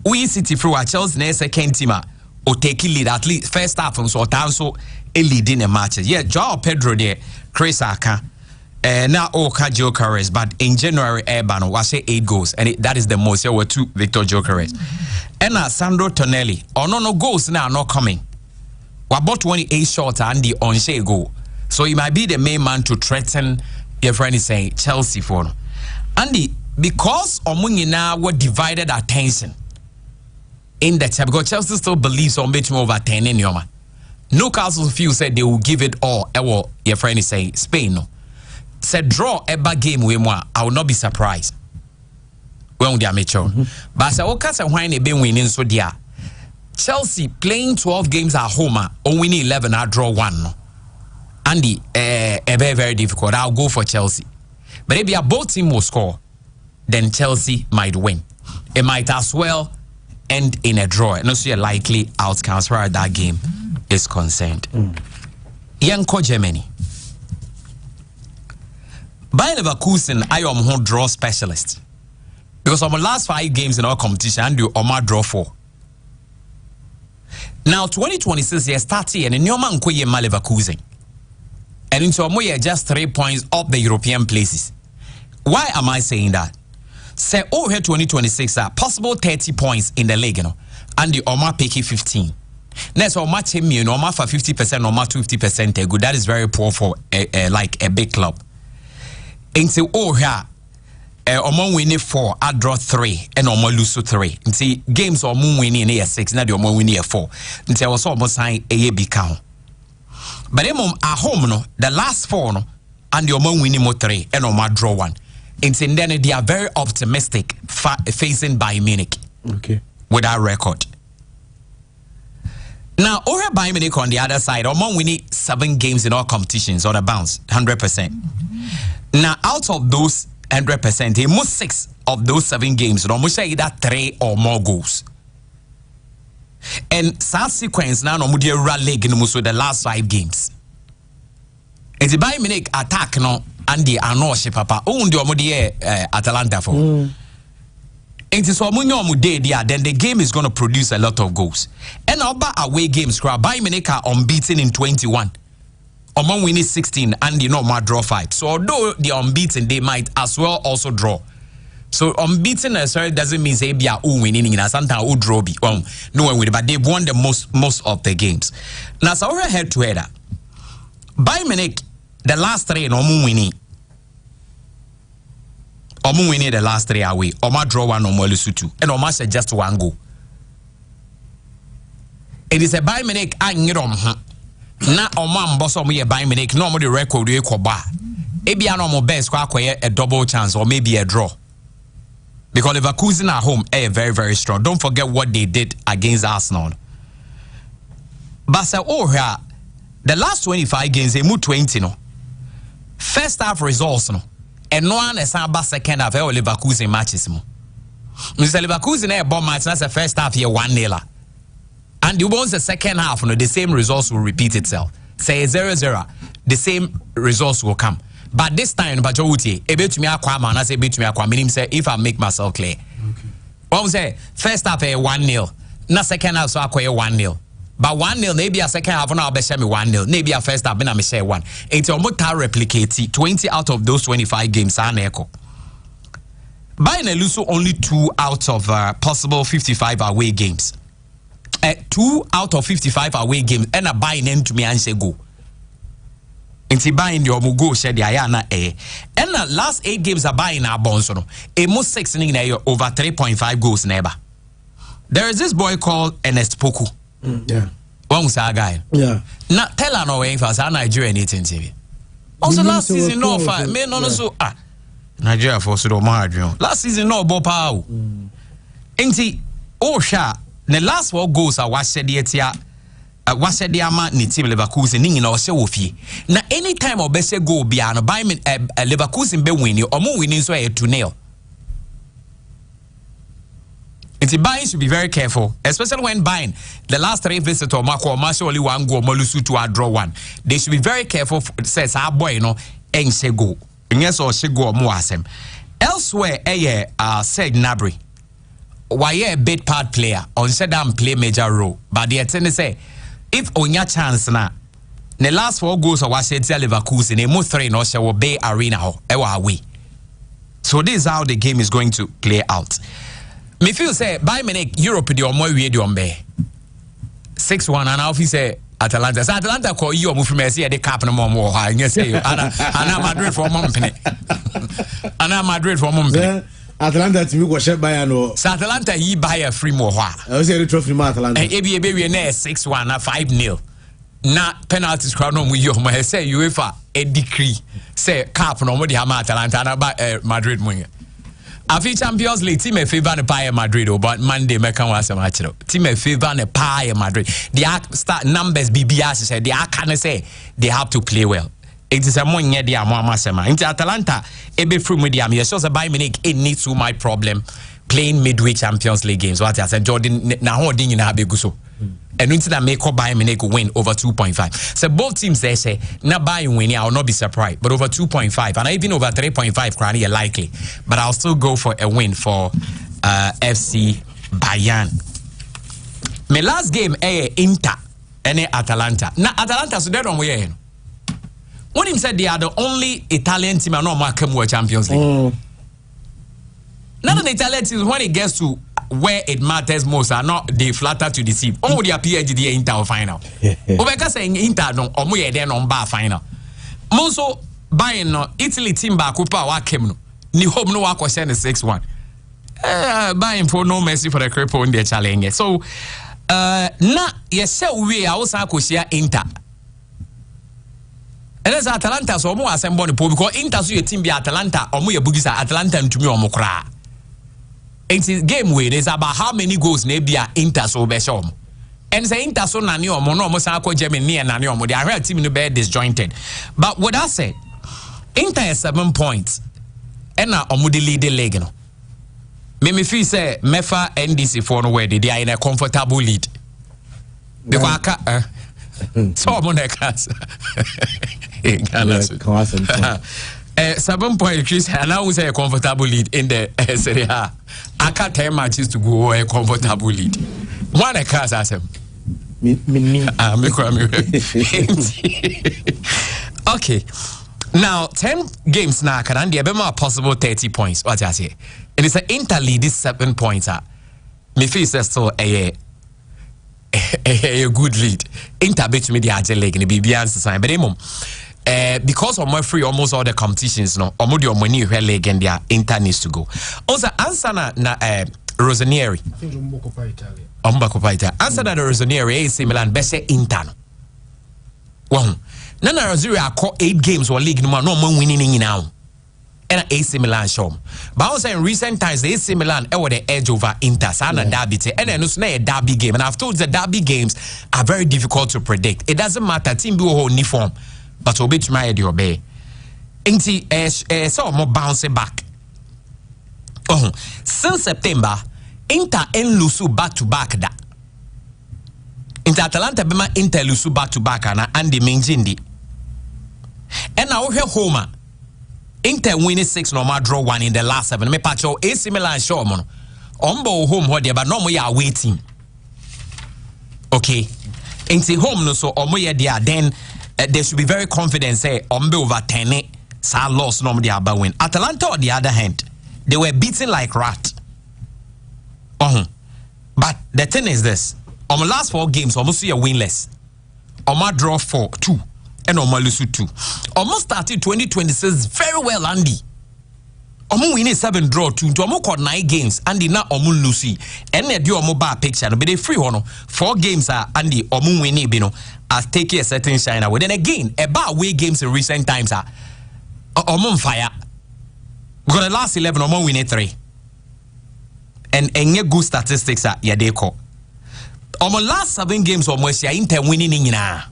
We City through our Chelsea na second team or take lead at least first half and so also a lead in a match. Yeah, Joao Pedro there, Chris Aka. Now Jokeres, but in January Ebano was say 8 goals, and that is the most. There were 2 Victor Jokeres. And Sandro Tonelli. No goals now not coming. We about 28 shots and the on-share goal. So he might be the main man to threaten your friend is saying Chelsea for. Andy, because Omunina were divided attention in that time, because Chelsea still believes on bit more over 10 in Yoma. Newcastle few said they will give it all. Your friend is saying Spain no. Said draw a game with moi, I will not be surprised when they are mature. But I say why they been winning so dear. Chelsea playing 12 games at home, or winning 11, I draw 1. Andy, very, very difficult. I'll go for Chelsea. But if both team will score, then Chelsea might win. It might as well end in a draw. And also a likely outcome as far as that game is concerned. Yanko Germany. Bayer Leverkusen, I am a draw specialist. Because on the last 5 games in our competition, and you Omar draw 4. Now 2026 year starting and in your man Koye Leverkusen. And into a just 3 points up the European places. Why am I saying that? Say over 2026 are possible 30 points in the league, you know, and the Omar Peki 15. Next Omar team, you know, Omar for 50%, Omar 50% good. That is very poor for like a big club. Into over Omar winning 4, I draw 3, and Omar lose 3. See games Omar winning in 6, now the Omar winning 4. Until I was almost saying a big count. But at home, no, the last 4, no, and the Omar winning 3, and Omar draw 1. And then they are very optimistic facing Bayern Munich. Okay. With that record. Now, over Bayern Munich on the other side, Omar winning 7 games in all competitions on a bounce, 100%. Now, out of those 100%, he must 6 of those 7 games, almost either 3 or more goals. And subsequence now, no more league in the last 5 games. And the Bayern Munich attack no. And the Anoshi Papa own the Omodi Atalanta for. It is Omunyo day there, then the game is going to produce a lot of goals. And our away games, Bayern Munich are unbeaten in 21. Omon winning 16 and the normal draw 5. So although they are unbeaten, they might as well also draw. So unbeaten necessarily doesn't mean say be a winning in a sometimes who draw be no one with, but they won the most of the games. Now so we're head to head. Bayern Munich the last 3 no winning. Omu winning the last 3 away. Oma draw 1 Oma lose 2. And Oma said just 1 goal. It is a Bayern Munich angirom. Na Oma mboso mu ye Bayern Munich no mo the record we ko ba. Ebi an omo best kwa a double chance or maybe a draw. Because Leverkusen at home are very, very strong. Don't forget what they did against Arsenal. But the last 25 games, they moved 20. No? First half results, no? And no one is about second half. Leverkusen matches. Mr. Leverkusen a bomb match. That's the first half here 1-0. And you want the second half, no, the same results will repeat itself. Say 0-0, the same results will come. But this time, if I make myself clear. What we say, first half 1-0, na second half so I 1-0. But 1-0, maybe a second half now be 1-0. Maybe a first half I share 1. It's almost replicate 20 out of those 25 games are echo. Bayern lose only 2 out of possible 55 away games. 2 out of 55 away games and a Bayern into me and say go. Inti buying your mugo shed the ayana and the last 8 games are buying our bonds. A most 6 in over 3.5 goals neighbor. There is this boy called Ernest Poku. Yeah. One was a guy. Yeah. Now tell her no way for Nigeria anything TV. Also last season no fight. Me no so Nigeria for so do last season no ball power. Enti sha the last 4 goals I watched the wasa de ama ni team Leverkusen ni nyina o se wo fie na anytime o be se goal bia no by me Leverkusen be win o mo winning so e 2-0. It's Bayern should be very careful, especially when Bayern the last 3 visits or Marco only 1 goal Molusu to draw 1. They should be very careful says our boy en se go yes or se go mo asem elsewhere said Nabry why a bit part player on said play major role but the attendant say if onya chance na the last 4 goals I said Leverkusen they move 3 no shall Bay Arena ho away. So this is how the game is going to play out. Me feel say by Munich Europe the omo wie the ombe 6-1 and now say Atalanta. So Atalanta call you move from say the cap no more ha nya say ana Madrid for mom pene. Ana Madrid for mom pene. Atalanta to me go share Bayern no. So Atalanta yi buy a free more ha. I say the trophy ma Atalanta. And ebi we na 6-1 na 5-0. Na penalties crowd no mu yo mo say UEFA a decree say cap no mo di ha ma Atalanta na ba Madrid mo. Afi Champions League team favor ne pa Madrid but Monday me kan was match team favor ne pa Madrid. The start numbers BBS said they can say they have to play well. It is a money dia mo amasema. Into Atalanta ebe free media me so say Bayern Munich it needs to my problem playing midweek Champions League games. What I said Jordan na ho din na be guso. And until that make Bayern Munich win over 2.5. So both teams they say na Bayern win, I will not be surprised. But over 2.5 and even over 3.5 currently likely. But I'll still go for a win for FC Bayern. My last game Inter and Atalanta. Now Atalanta so they don't win. When him said they are the only Italian team and not Markham Champions League. Not an Italian team when it gets to where it matters most are not they flatter to deceive. Oh, they appear the Inter final. Obeka saying Inter no omo ye den on bar final. Monso Bayern no Italy team back up wa kem no. Ni home no wa question the 6-1. Bayern for no mercy for the cripple in their challenge. So na yese we a osa akosia Inter. And as Atalanta so omo assemble the because Inter so your team be Atalanta omo ye bugisa Atalanta ntumi omo kra. It's game win is about how many goals nebia Inter so be show. And say Inter so na ni omo no omo san akọ Germany na ni omo the team no be disjointed. But what I said, Inter is 7 points. And na omo the lead the league no. Me feel say Mefa NDC for no where they are in a comfortable lead. Because so omo na class. 7 points, Chris, and I would say a comfortable lead in the Serie A. I can't 10 matches to go a comfortable lead. One a class as him. Okay. Now 10 games now can be a more possible 30 points. What I say? And it's an Inter lead this 7 points. Me feel still a good lead. Inter beat me the Argent League in the BBN sign, but because of my free almost all the competitions no omodio money where league and their Inter needs to go. Also answer na Rossoneri. I think Ombakopa Italia. Answer na the Rossoneri AC Milan best Inter. Wow. Nana Rossoneri are 8 games or league no more winning now. And AC Milan show. But also in recent times the AC Milan were the edge over Inter. Sana derby and then it's not a derby game. And I've told the derby games are very difficult to predict. It doesn't matter team be whole uniform. But obey to my idea obey. Ain't so more bouncing back. Since September, Inter and Lusu back to back that. Inter Atalanta bema Inter Lusu back to back and the Menjindi. And now here Homa. Inter winning 6 normal draw 1 in the last 7. Me patcho AC Milan show mono. Ombo home what but no more ya waiting. Okay. Inter home no so omo ya there then. They should be very confident say ombe over 10 sa loss no dia ba win. Atalanta on the other hand they were beaten like rat. But the thing is this, on the last 4 games almost see a winless. Oma draw 4-2 and Oma lose 2. Almost started 2026 very well Andy. Omo win 7 draw 2 to omo call 9 games and na omo lose and na di omo ba picture no be dey free hono 4 games are and the omo win be no as take a certain shine away then again about away games in recent times are omo fire because the last 11 omo win 3 and enye good statistics are ya dey call omo last 7 games omo sia Inter winning nyina.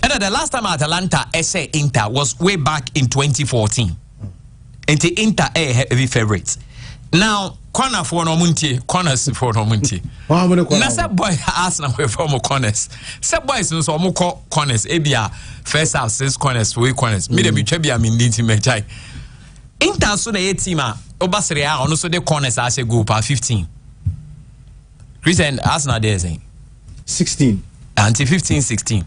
And the last time Atalanta SA Inter was way back in 2014. And the Inter a heavy favorites. Now, corner for no munti, corners for no munti. Na say boy Arsenal we from corners. Say boys no so mo corners. Ebia first half 6 corners, 3 corners. Me dem twa bia me ndinti mechai. Inter so na ye team a obasere a ono so the corners a say goal per 15. Recent Arsenal there saying 16. Until 15-16.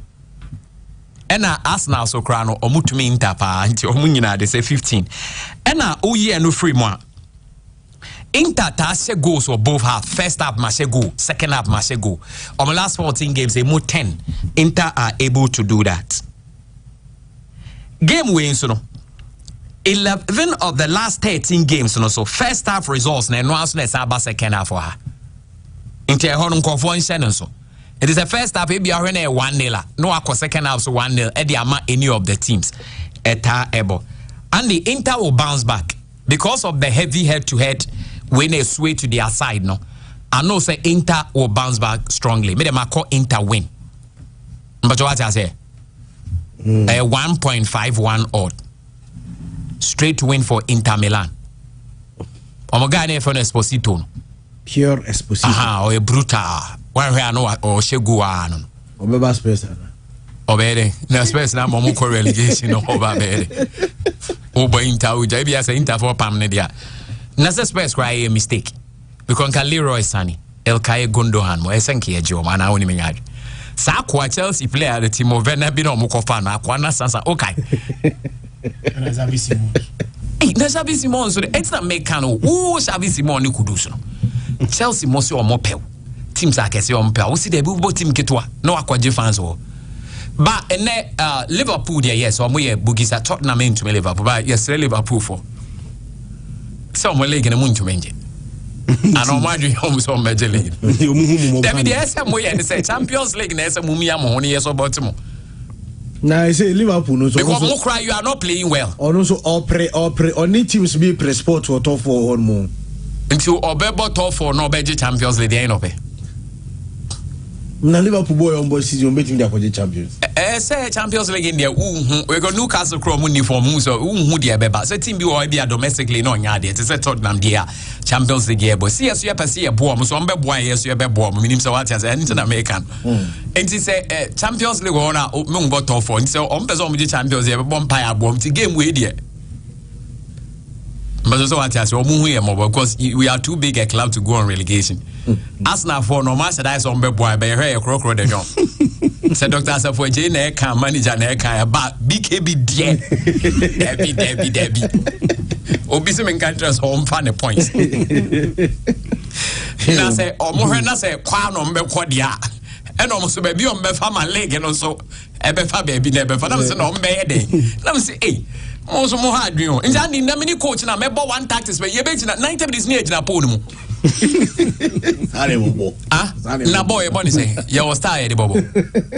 Ena Arsenal so kra no omutumi Inter pa nti omunyina de say 15. Ena oye no free mo. Inter ta se goals for both half. First half ma se goal, second half ma se goal. On the last 14 games they mo 10. Inter are able to do that. Game wins no 11 of the last 13 games no so first half results na no aso na saba second half for her. Inter honum confusion so. It is the first half, maybe I 1-0. No, I second half, so 1-0. Eddie ama any of the teams. Eta ebo. And the Inter will bounce back because of the heavy head-to-head when they sway to their side. No, I know say Inter will bounce back strongly. Maybe I call Inter win. But what I say? A 1.51 odd. Straight win for Inter Milan. Omogane for Esposito. Pure Esposito. Aha, or a brutal. One way I know or Sheguan. Obeba space. Obede. Na space na momo ko relegation no obede. Oba Inter uja bi asa Inter for pam ne dia. Na space cry a mistake. Because can Leroy Sani, El Kai Gundogan mo esenke ejo ma na woni menyade. Sa kwa Chelsea player the team of Werner bi no mo ko fa na kwa na sansa okay. Na Xavi Simons. Eh, na Xavi Simons so it's not make can o Xavi Simons ni kudu so. Chelsea mo se o mo pew. Teams are kese on pe. We see the bo team ketwa. No akwaje fans o. But Liverpool there yes, or we bugisa Tottenham into Liverpool. But yes, Liverpool for. So mo league na mu into menje. And on my dream home so major league. David the SM we and say Champions League na SM mu ya mo ho yes about mo. Now I say Liverpool no so. Because mo cry you are not playing well. Or no so all only teams be pre sport or top 4 on mo. Until Obebo top 4 no be Champions League no be. Na Liverpool boy on boy season meeting their champions. Say Champions League in there. We got Newcastle Chrome uniform. So who there beba. So team be or be domestically no nya there. It's a Tottenham there. Champions League but see as you per see a boom. So mbe boy yes you be boom. Minim so what as anything American. And it say Champions League owner me go top 4. So on person me Champions League bomb pie boom. Ti game we there. But so what as because we are too big a club to go on relegation. Arsenal for no match that is on be boy be here crocro de John. Say Dr. Asafo J na can manager na can about BKB there. Debbie. Obi se men contrast home fan the points. Na say omo na say kwa no mbe kwadia. And almost baby on be fa my leg and also e be fa baby na be fa na say no mbe he dey. Na say eh also mo hard you. In that na mini coach na me one tactics but ye be na 90 minutes near na pole mu. Na boy bonny say you was tired bobo.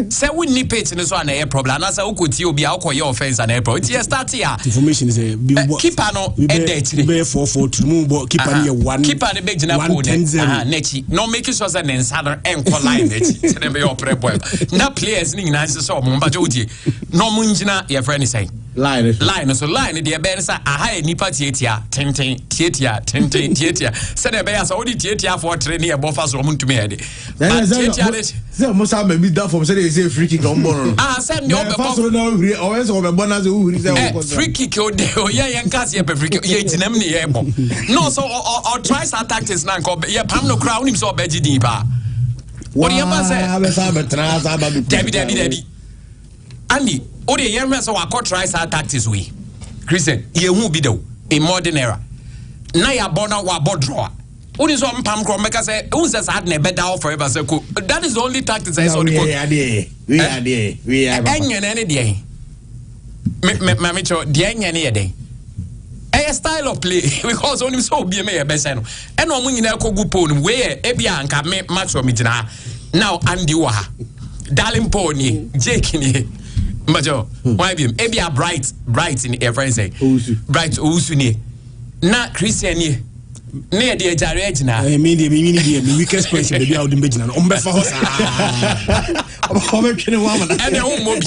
Say we ni pitch ni so na air problem na say ukoti obi a ukoye offense na air problem. It start here. Information is keeper no edit. Be 4-4 mu bo keeper ni 1. Keeper ni big na pole. Nechi. No make sure say nsada enko line nechi. Say dem be your pre boy. Na players ni na so mo mba jodi. No munjina your friend say. Line so line the ben say aha nipa tietia tenten say the be so odi tietia for training e bofa so mo ntumi head say mo sa me da from say they say free kick on ball say no be so no huri o so be bona say huri say free kick o de o ye yankas ye be free kick ye tinam ni ye bo no so or try some tactics na ko ye pam no crowd him so be gidi ba what you say Debbie Andy Odi yemwe so wakọ try sa tactics we. Christian, ye hu bi do in modern era. Na ya bona wa draw. Odi so mpam kro meka say who says had na better off forever say ko. That is the only tactics I saw the coach. We are enye na ne de. Me cho de enye ne ye de. a style of play because only so be me best no and no mun nyina ko gu pole we e bia anka me match o me gyina now Andy wa darling Paul ni Jake ni majo why be e bia bright in a friend say bright Ousu ni na Christian ni ne de jare gyina me weakest point be bia o de gyina no ombefa ho sa and the home mobi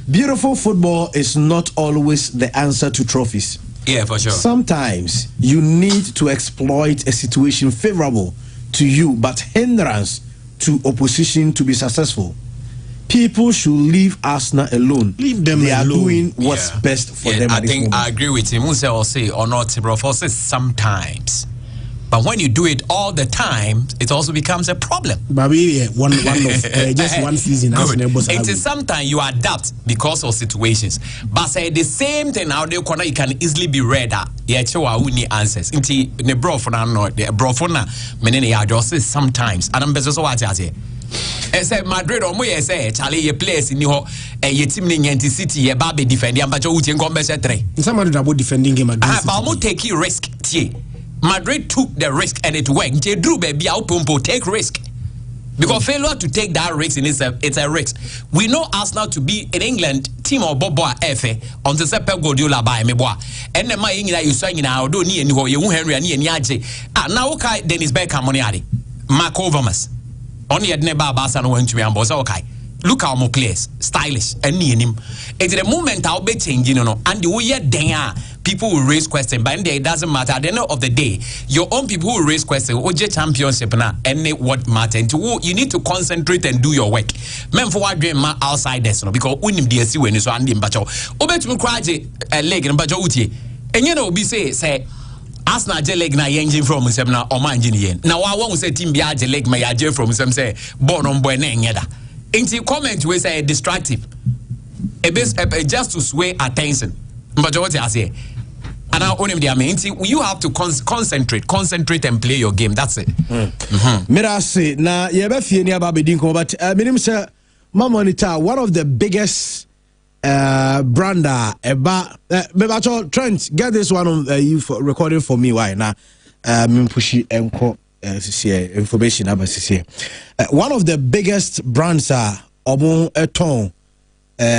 beautiful football is not always the answer to trophies. Yeah, for sure. Sometimes you need to exploit a situation favorable to you but hindrance to opposition to be successful. People should leave Arsenal alone. Leave them alone. They are doing what's best for them. I think I agree with him. Say or not, bro. For sometimes. But when you do it all the time, it also becomes a problem. But we one of just one season. It is sometimes you adapt because of situations. But say the same thing now, you can easily be read. Yeah, we need answers. Inti ne brofona no, the brofona menene ya just sometimes. And I'm better so what I say. I say Madrid or mo say Charlie ye place in your ye team in City ye babe defending but you can come better three. Somebody about defending him against. But I'm take risk. Madrid took the risk and it worked. They drew baby out pumpo take risk. Because failure to take that risk in itself, it's a risk. We know Arsenal to be in England team or Bobo FA on the Pep Guardiola by me boy. And the my England you saying now don't need any you Henry and Yaje. Ah now okay Dennis Beckham on yadi. Mark Overmars. Only had never Barcelona went to me and boss okay. Look how more players, stylish, and near him. It's the moment I'll be changing, you know, and the way there, people will raise questions, but it doesn't matter. At the end of the day, your own people will raise questions. What's your championship now? And what matter? You need to concentrate and do your work. Men for what dream outsiders, no, because when you see when you so and but you obet me cry a leg and but you and you know, be say. Arsenal leg na engine from him now or my engineer. Now I won't say team be leg my from him say born on boy nengeda. Into comment we say distractive. A bit just to sway attention. But what I say, and I only you have to concentrate and play your game. That's it. Mira say na yebefie ni ababedinko but minim say Mamonita one of the biggest brander eba Trent get this one on you for recording for me why na me pushi enko information about one of the biggest brands are omo eton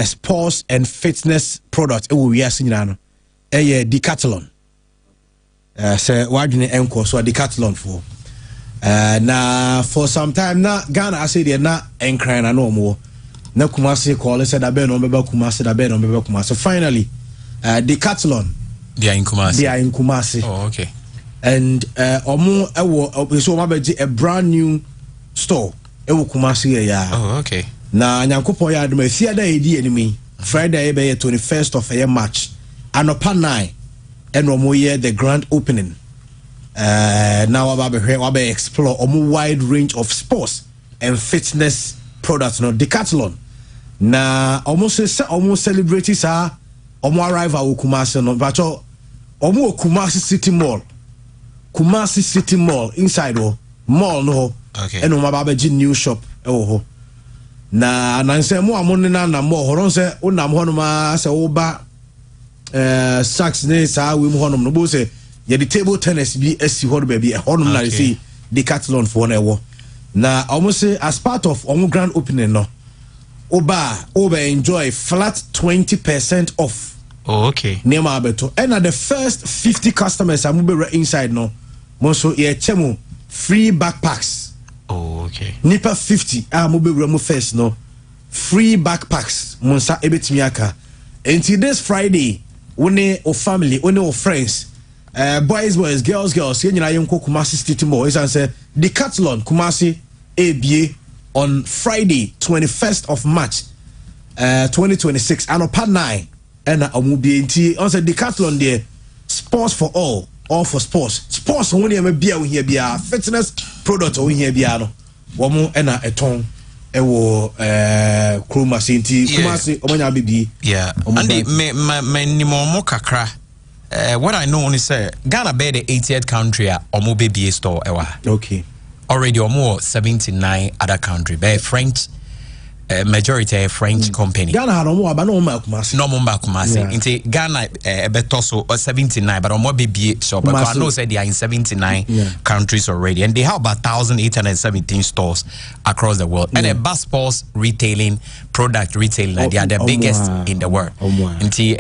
sports and fitness products e we are seeing now Decathlon say wadwene enko so Decathlon for na for some time na Ghana I say they na enkran na no more na Kumasi call said abe no beba Kumasi finally Decathlon they are in Kumasi. Oh okay. And omo so mabeji a brand new store ewo Kumasi ya. Oh okay. Na nyankopon ya adoma fia da edi enemy Friday be 21st of March anopa 9 and omo ye the grand opening. Now wabe explore omo wide range of sports and fitness products no Decathlon. Na almost celebrate sa omo arrive at Kumasi no bacho omo Kumasi City Mall inside mall no okay. And omo babeji new shop ho na nanse mo amone na mall horon se onam ho no ma se wo ba sacks ne sa we mo honom no bo se ye the table tennis bi asi ho ba bi e honom na see Decathlon for na wo na almost as part of omo grand opening no Oba enjoy flat 20% off. Oh, okay. Nema abeto. And at the first 50 customers I'm be inside no. Monso ye chemo free backpacks. Oh, okay. Nipa 50 I'm be remo first no. Free backpacks. Monsa ebetimi aka. Until this Friday, one or family, one or friends, boys, girls, ye nyina yenko Kumasi City Mall. Is answer Decathlon Kumasi ABA on Friday 21st of March 2026 and upon 9 and amubi nti on say Decathlon there sports for all for sports only am bia we here bia fitness product we here bia no womo na eton ewo Kumasi nti Kumasi omanya bibi yeah and me ni mo kakra what I know only say Ghana be the 80th country omo baby store ewa okay. Already or more 79 other countries. By French, majority a French company. Ghana had no Kumasi. No Mumba Kumasi. Into Ghana betoso or 79, but on more BB shop. Because I know said they are in 79 countries already, and they have about 1,817 stores across the world. And a bus sports retailing product retailing, they are the biggest in the world. Into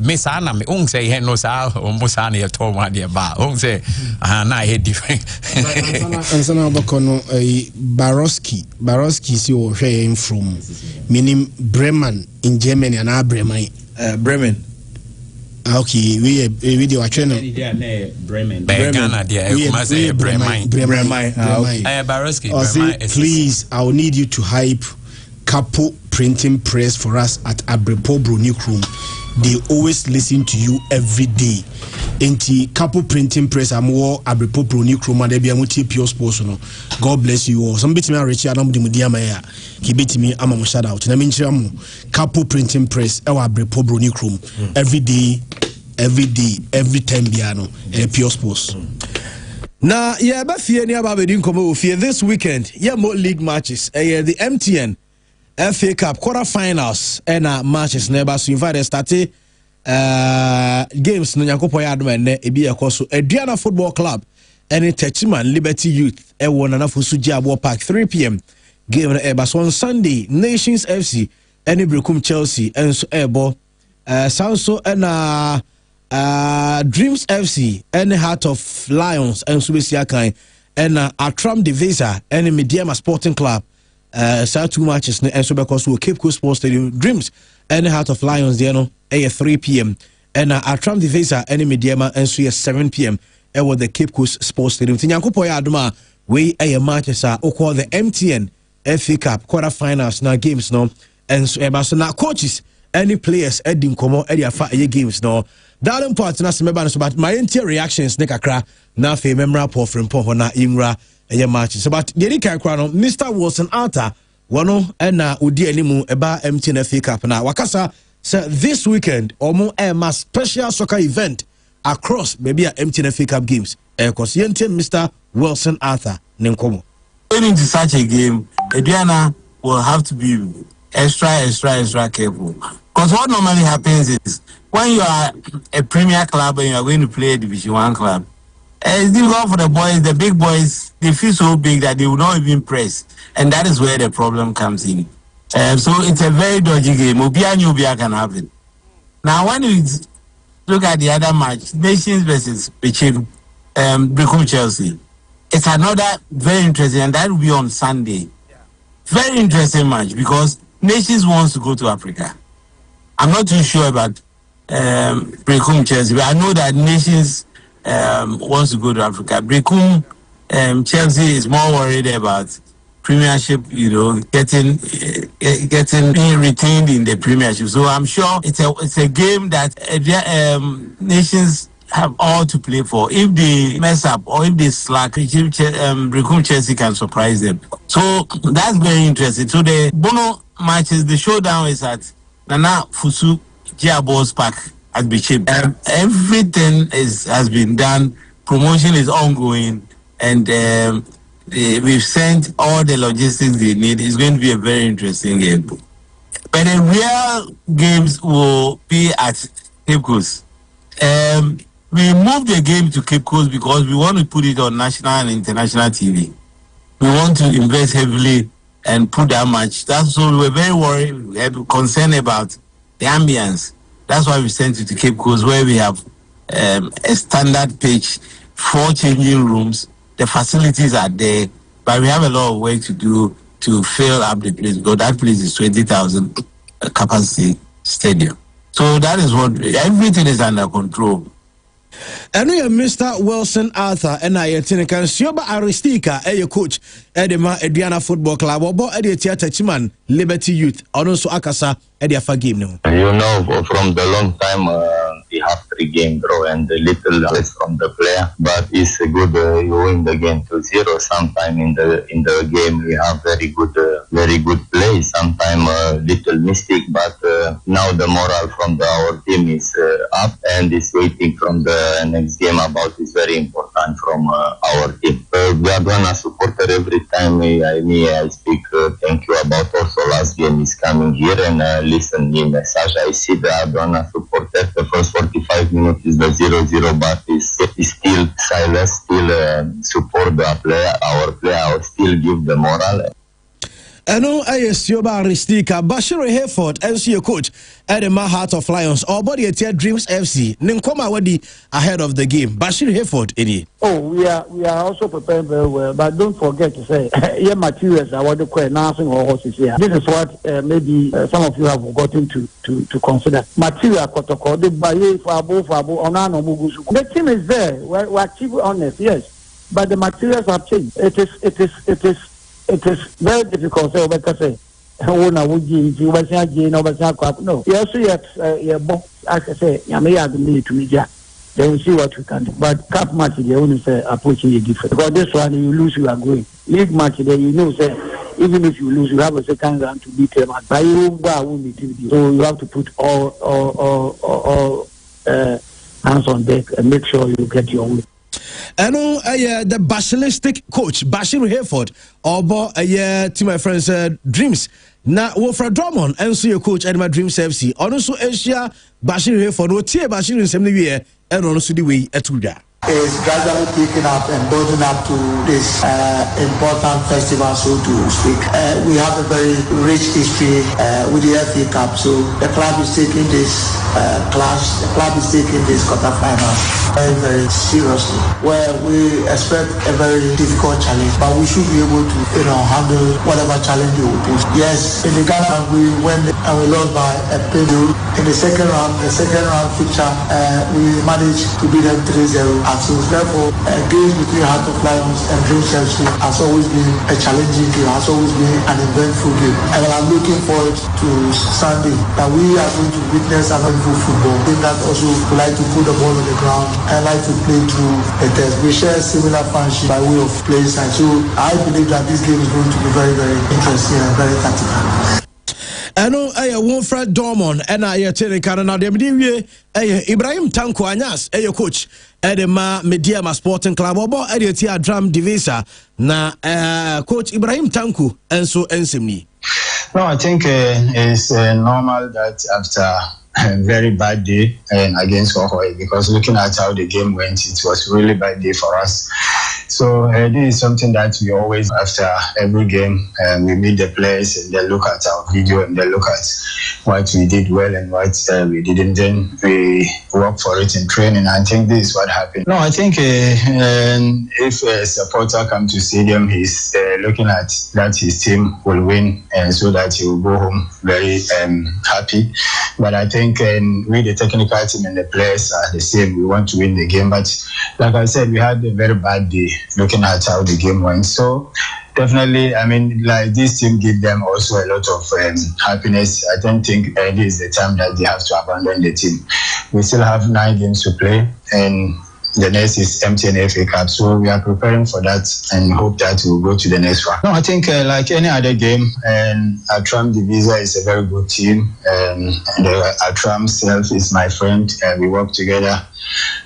Miss Anna, me say he knows how almost any at all one year bar. Say na he different. And so now Baroski see where him from. Meaning Bremen in Germany and Bremen. Bremen. Okay, we video a channel. Bremen. Ghana, Bremen. Baroski. Please, I will need you to hype Capo Printing Press for us at Abrepo Brunic Room. They always listen to you every day. Enti Capo Printing Press amwo Abrepo Brunic Room and they be amuti pure sports no. God bless you all. Some bit me Richie Adam di mudiama ya. Ki bit me ama mo shout out. Na minchira mo Capo Printing Press e wa Abrepo Brunic Room every day, every time biano pure sports. Na yeah, ba fie ni aba be din komo fie this weekend. Yeah, more league matches. The MTN FA Cup quarterfinals and matches never so invited started games no Nyankopon ya adom ene ebi ekoso Aduana Football Club and Techiman Liberty Youth e won na fosu Giabo Park 3 p.m. game na eba so on Sunday Nations FC and Brekum Chelsea and so ebo Sanso and Dreams FC and Heart of Lions and Subesiakan and Atram Divisa and Mediama Sporting Club. So 2 matches and so because we Cape Coast Sports Stadium Dreams and Heart of Lions there no 3 p.m. and Atram Divisa and Mediama and so 7 p.m. with the Cape Coast Sports Stadium. Tinyankopo ya aduma we matches are call the MTN FA Cup quarterfinals now games no and so now coaches any players edding komo edi afa games no darling part na semeba so but my entire reactions ne kakra na fe memra po from po na imra matches so but the kan kra no Mr. Wilson Arthur wono na odi animu eba MTN FA Cup na wakasa so this weekend omo ma special soccer event across maybe a MTN FA Cup games cause Mr. Wilson Arthur nenkomo going into such a game Aduana will have to be extra careful because what normally happens is when you are a premier club and you are going to play a Division 1 club, it's difficult for the boys, the big boys, they feel so big that they will not even press. And that is where the problem comes in. So it's a very dodgy game. Obia can happen. Now, when you look at the other match, Nations versus Brekum Chelsea, it's another very interesting, and that will be on Sunday. Very interesting match because Nations wants to go to Africa. I'm not too sure about Brekum Chelsea, but I know that Nations wants to go to Africa. Brekum Chelsea is more worried about Premiership, getting being retained in the Premiership. So I'm sure it's a game that Nations have all to play for. If they mess up or if they slack, Brekum Chelsea can surprise them. So that's very interesting. So the Bono matches, the showdown is at Nana Fusu Giabos Park at Bichip. Everything has been done. Promotion is ongoing, and we've sent all the logistics they need. It's going to be a very interesting game. But the real games will be at Cape Coast. We moved the game to Cape Coast because we want to put it on national and international TV. We want to invest heavily and put that match. That's so we were very worried, we had concern about the ambience. That's why we sent it to Cape Coast, where we have a standard pitch, 4 changing rooms. The facilities are there, but we have a lot of work to do to fill up the place because that place is 20,000 capacity stadium. So that is what everything is under control. And we have Mr. Wilson Arthur and I can Sioba Aristika, a coach at the Aduana Football Club or at the Theatre Chiman, Liberty Youth, and also Akasa at the Afa game. You know, from the long time, the have 3-game draw and a little less from the player. But it's a good you win the game 2-0. Sometime in the game we have very good play. Sometimes little mistake, but now the morale from our team is up and is waiting from the next game about is very important from our team. We are gonna support her every time I speak. Thank you about also last game is coming here and listen me message. I see the Adwana supporter. The first 45 minutes is the 0-0, but is still silent, still support the player, our player, still give the moral. Eno Ayesioba Aristika Bashir Hayford NCO coach at the Heart of Lions or body at Dreams FC Ninkoma Wadi ahead of the game. Bashir Hayford any. Oh, we are also preparing very well, but don't forget to say here materials are what the nursing or horses here. This is what maybe some of you have forgotten to consider. Material protocol the baye for onano mugusu. The team is there. We're actually honest, yes, but the materials have changed. It is very difficult to say because no. Yes, as I say, you may have the need to media. Then we see what we can do. But cup match, they only say approaching it different. Because this one, you lose, you are going. League match, then you know, say even if you lose, you have a second round to beat them. But you won't beat you. So you have to put all hands on deck and make sure you get your win. I know the Bashilistic coach Bashir Hayford or to my friends Dreams. Now Wilfred Drummond and so your coach at my Dreams FC. Also Asia Bashir Hayford will tear Bashir in 70 years and also the way at Tuda. Is gradually picking up and building up to this important festival, so to speak. We have a very rich history with the FA Cup, so the club is taking this clash, the club is taking this quarterfinals very, very seriously. Where we expect a very difficult challenge, but we should be able to, handle whatever challenge they will pose. Yes, in the Ghana we went and we lost by a penalty. In the second round fixture, we managed to beat them 3-0. So therefore, games between Heart of Lions and Dreams FC has always been a challenging game, has always been an eventful game. And I'm looking forward to Sunday that we are going to witness an eventful football. I think that also we like to put the ball on the ground and like to play through the test. We share similar friendship by way of play side. So I believe that this game is going to be very, very interesting and very tactical. I know Wilfred Drummond and I tell Canada Ibrahim Tanko Anyas coach at the Media Sporting Club or at Drum Divisa na coach Ibrahim Tanko and so Ensimi. No, I think it's normal that after a very bad day against Ohoi, because looking at how the game went, it was really bad day for us. So this is something that we always, after every game, we meet the players and they look at our video and they look at what we did well and what we didn't. Then we work for it in training. I think this is what happened. No, I think if a supporter comes to stadium, he's looking at that his team will win, and so that he will go home very happy. But I think we, the technical team and the players, are the same. We want to win the game. But like I said, we had a very bad day looking at how the game went. So definitely, I mean, like this team give them also a lot of happiness. I don't think this is the time that they have to abandon the team. We still have 9 games to play, and the next is MTN FA Cup. So we are preparing for that and hope that we'll go to the next one. No, I think like any other game, and Atram Divisa is a very good team. And Atram self is my friend. We work together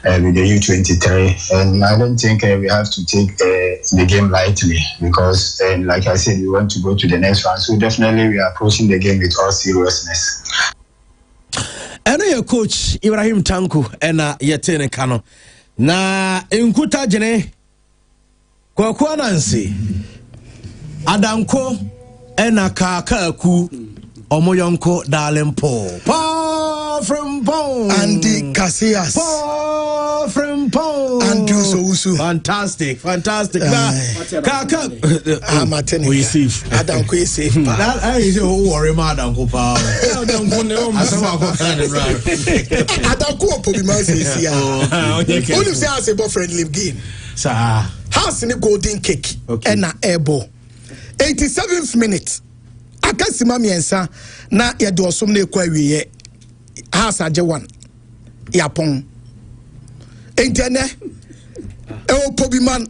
with the U23. And I don't think we have to take the game lightly because, like I said, we want to go to the next one. So definitely we are approaching the game with all seriousness. I know your coach, Ibrahim Tanko, and Yetene Kano. Na inkuta jene kwa kwa nansi adanko ena kakaku omoyonko dalempo pa from Pong Andy Casillas pa from Pong Andy Sousu. Fantastic kaka we safe adanko is safe pa that I don't worry adanko pa adanko ne o masama ko kan adanko opo man say ya only say as a friendly game sir house in the golden cake and na airball 87th minute akasima miensa na ye do osom na ekwa wiye house age 1 yapon entene e Pobi man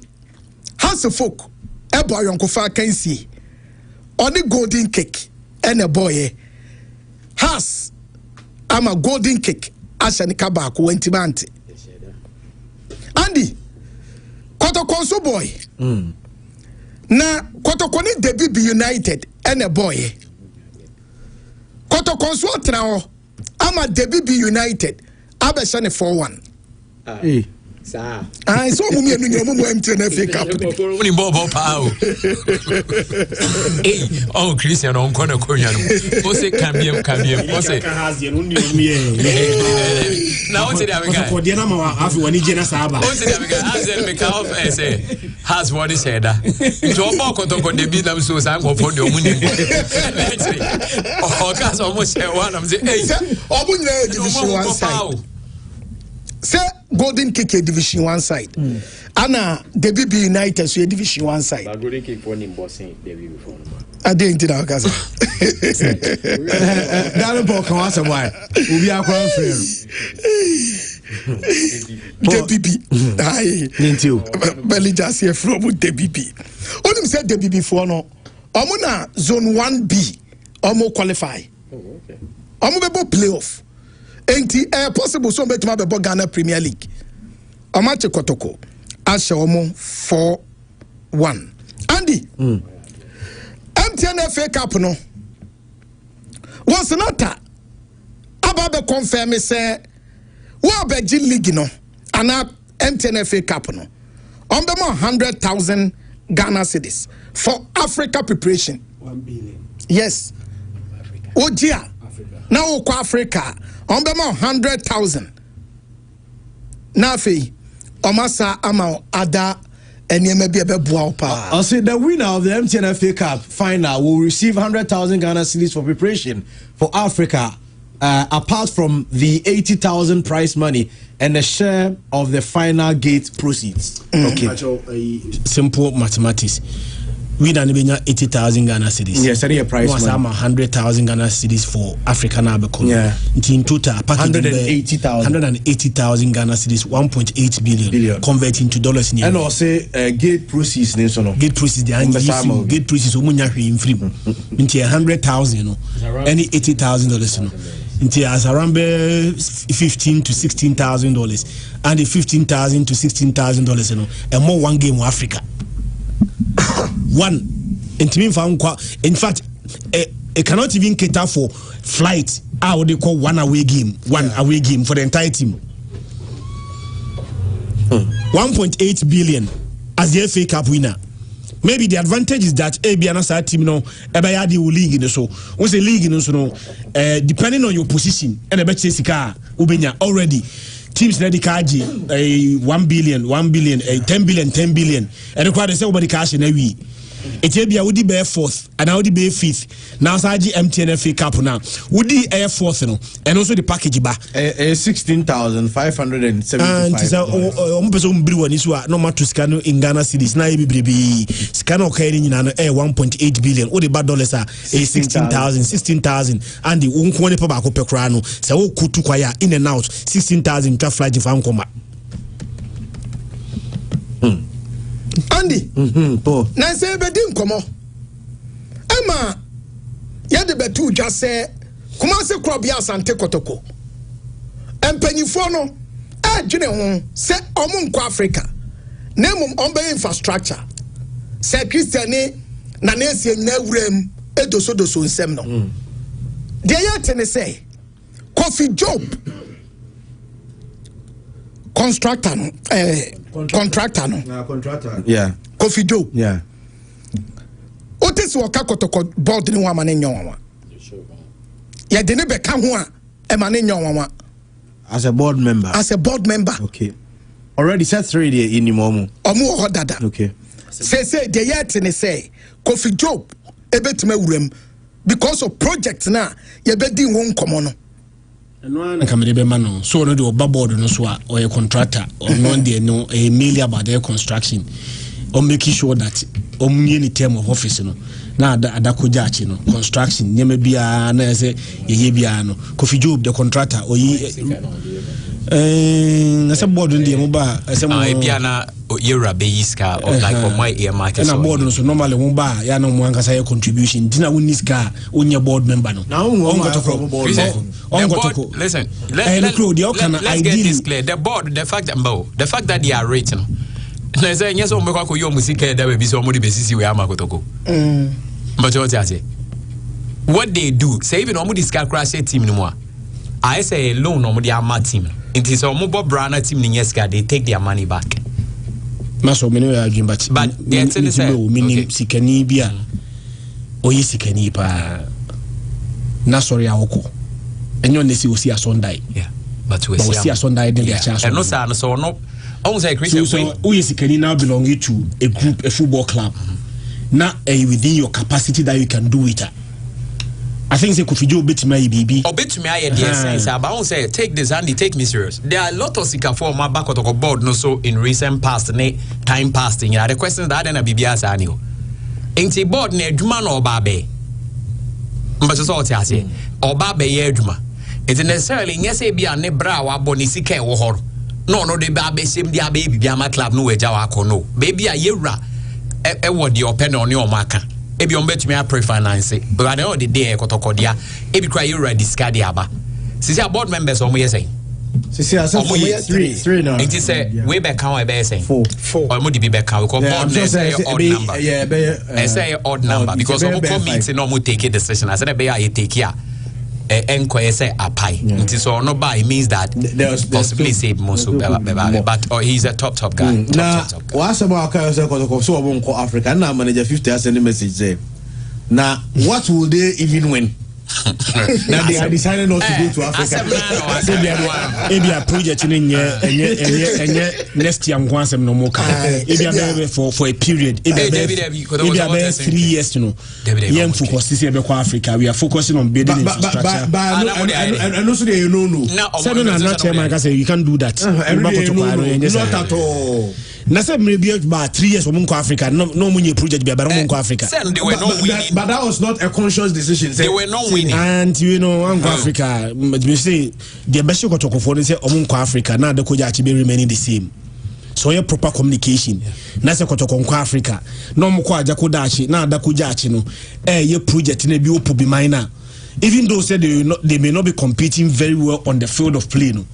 has a folk e boy yonko fa kansi oni golden cake and a boy has I'm a golden cake asani kabako wentibanti Andy Kotokonso boy na Kotokoni Debi be United and a boy Kotokonso trao ama Debi be United abesane 4-1 Sir. So mumi enu MTN FA Cup. Oni bobo pao. Oh Christian on kono konya no. O se cambiem. O se na o se dia mega. Ko dia na ma afi wani je na saba. O se dia mega. Azel me ka of say has what he said. Nto obo kotoko de bi na so san go for de omuni. O ka so mo say one am say obu nyina division 1 side. Say Golden Cake Division 1 side. Anna Debi United so Division 1 side. But Golden Cake for him bossing Debi before. I didn't know guys. Darren Paul kan wasa why. Obi akwa frere. Debi. Aye. Nintio. Belly just here from Debi. Onim say Debi for no. Omo na zone 1B. Omo qualify. Oh, okay. Omo bebo playoff. Enti possible so betima be Ghana Premier League. Amache Kotoko ashe omo 4-1. Andy. MTN FA Cup no. Was not aba be confirm say wa be G League no ana MTN FA Cup no. On be 100,000 Ghana cedis for Africa preparation. 1 billion. Yes. Ojia. Now ko Africa. On be 100,000. Nafi, Omasa Amao Ada and Yemebe Buapa. I'll say the winner of the MTN FA Cup final will receive 100,000 Ghana cedis for preparation for Africa, apart from the 80,000 prize money and a share of the final gate proceeds. Okay. Simple mathematics. We done 80,000 Ghana cedis. Yes, any price. Was 100,000 Ghana cedis for African Abacon. Yeah. In total, 180,000 Ghana cedis, 1.8 billion. Converting to dollars. And also gate proceeds. Gate proceeds. The gate proceeds. In free. Into 100,000. You know, any $80,000. You know. Into as around $15,000 to $16,000, and the $15,000 to $16,000. You know, and more one game for Africa. One, in fact, it cannot even cater for flight. What they call one away game for the entire team. 1.8 billion as the FA Cup winner. Maybe the advantage is that ABN team no ebayadi will league in the so. Once the league in the so depending on your position and the sika ubenya already. Teams ready kaji 1 billion, 10 billion, 10 billion. And the crowd say over the cash in a week. It will be a woody bear fourth and I would be fifth. Now Saji MTN FA Cup now. Woody air fourth no and also the package ba 16,575. And person brew is no matter to scan in Ghana cities. Now be scan okay in 1.8 billion. All the bad dollars are 16,000 and the unkwani pa per crano. So kutu kwaya in and out 16,000 to flight if I'm come. Andy, na say bedin komo. Emma, ya de betu just say, kuma se krobia asante kotoko. Empanyifo no, dwene ho se omo nko Africa. Na mum ombe infrastructure. Se Christiane na na esi nyina wurem edoso nsem no. De ya tene say, Coffee Job contractor no contractor no yeah Coffee Joe yeah otis waka kotoko board ni wa mane nyon ya de ne be ka ho a e mane nyon as a board member okay already set 3 there in omu dada okay say de yet ne say Coffee Joe ebetuma wurem because of project na ye be di ho nkomo no and come the man so no do board no so or a contractor or no there no a million about their construction or making sure that any term of office no na adako jachi no construction nyeme bia na say ye bia no Kofi Job the contractor oyi na say board ndi mo ba say mo bia na yera be yiska of like for my ear market na board no so normally mo ba ya na mo anka say contribution dina woni ska onye board member no na on board listen let's get this clear the board the fact that they are rating na say yes o mekwa ko yo musika da be so mo di besisi we amakotoko but what they do say even omo discard crash team no more I say loan omo di ama team it is omo bob brana team ni yeska they take their money back maso me no ya but they say minim sikani bia oyi sikani pa na sorry awoko enyo nesi osi asondai but we see asondai dey chance and no say so no almost like Christian so oyi sikani now belonging to a group a football club now within your capacity that you can do it. I think say Kofi Joe bet me baby. Or bet me I sense about say take this Andy take me serious. There are a lot of sika for my back of board no so in recent past time past you know the questions that na bibia sa ni o. Enti board na adwuma na oba be. Mba so what you say. Oba be ye adwuma. It necessarily yes e bia ne bra wa boni sika e wo hor. No de ba be sem dia be bibia ma club no we ja wa kono. Baby a yewra what the open on your marker. Ebi on bet me a pre-finance, but at the end of the day, kotokodia. Ebi cry you ready discard the aba. Sisi board members omo yesay. Sisi asa three now. It is say way back how be saying 4. Or mo di be back how board say odd number. Yeah, say odd number because omo committee no mo take a decision. I said be a take here. Enquire say a pie. It is so no buy it means that possibly say Mosu but he's a top guy. Now, what's about so Africa? Now manager 50 has sent a message say. Now, what will they even win? Now they are deciding not to go to Africa. Maybe a project in next year no more. Maybe for a period. Maybe 3 years, you know. Young focus this year Africa. We are focusing on building infrastructure. And also they no. Seven and not chairman say you can't do that. Not at all. Na say maybe about 3 years from Africa. No money project be about Africa. But that was not a conscious decision. They were not winning. And you know, Africa, we say the best you got to for say Africa. Now the coach be remaining the same. So your proper communication. Na say koto Africa. No mo kwa jako dachi. Na da kujachi no. Your project ne bi opo be minor. Even though say they may not be competing very well on the field of play no.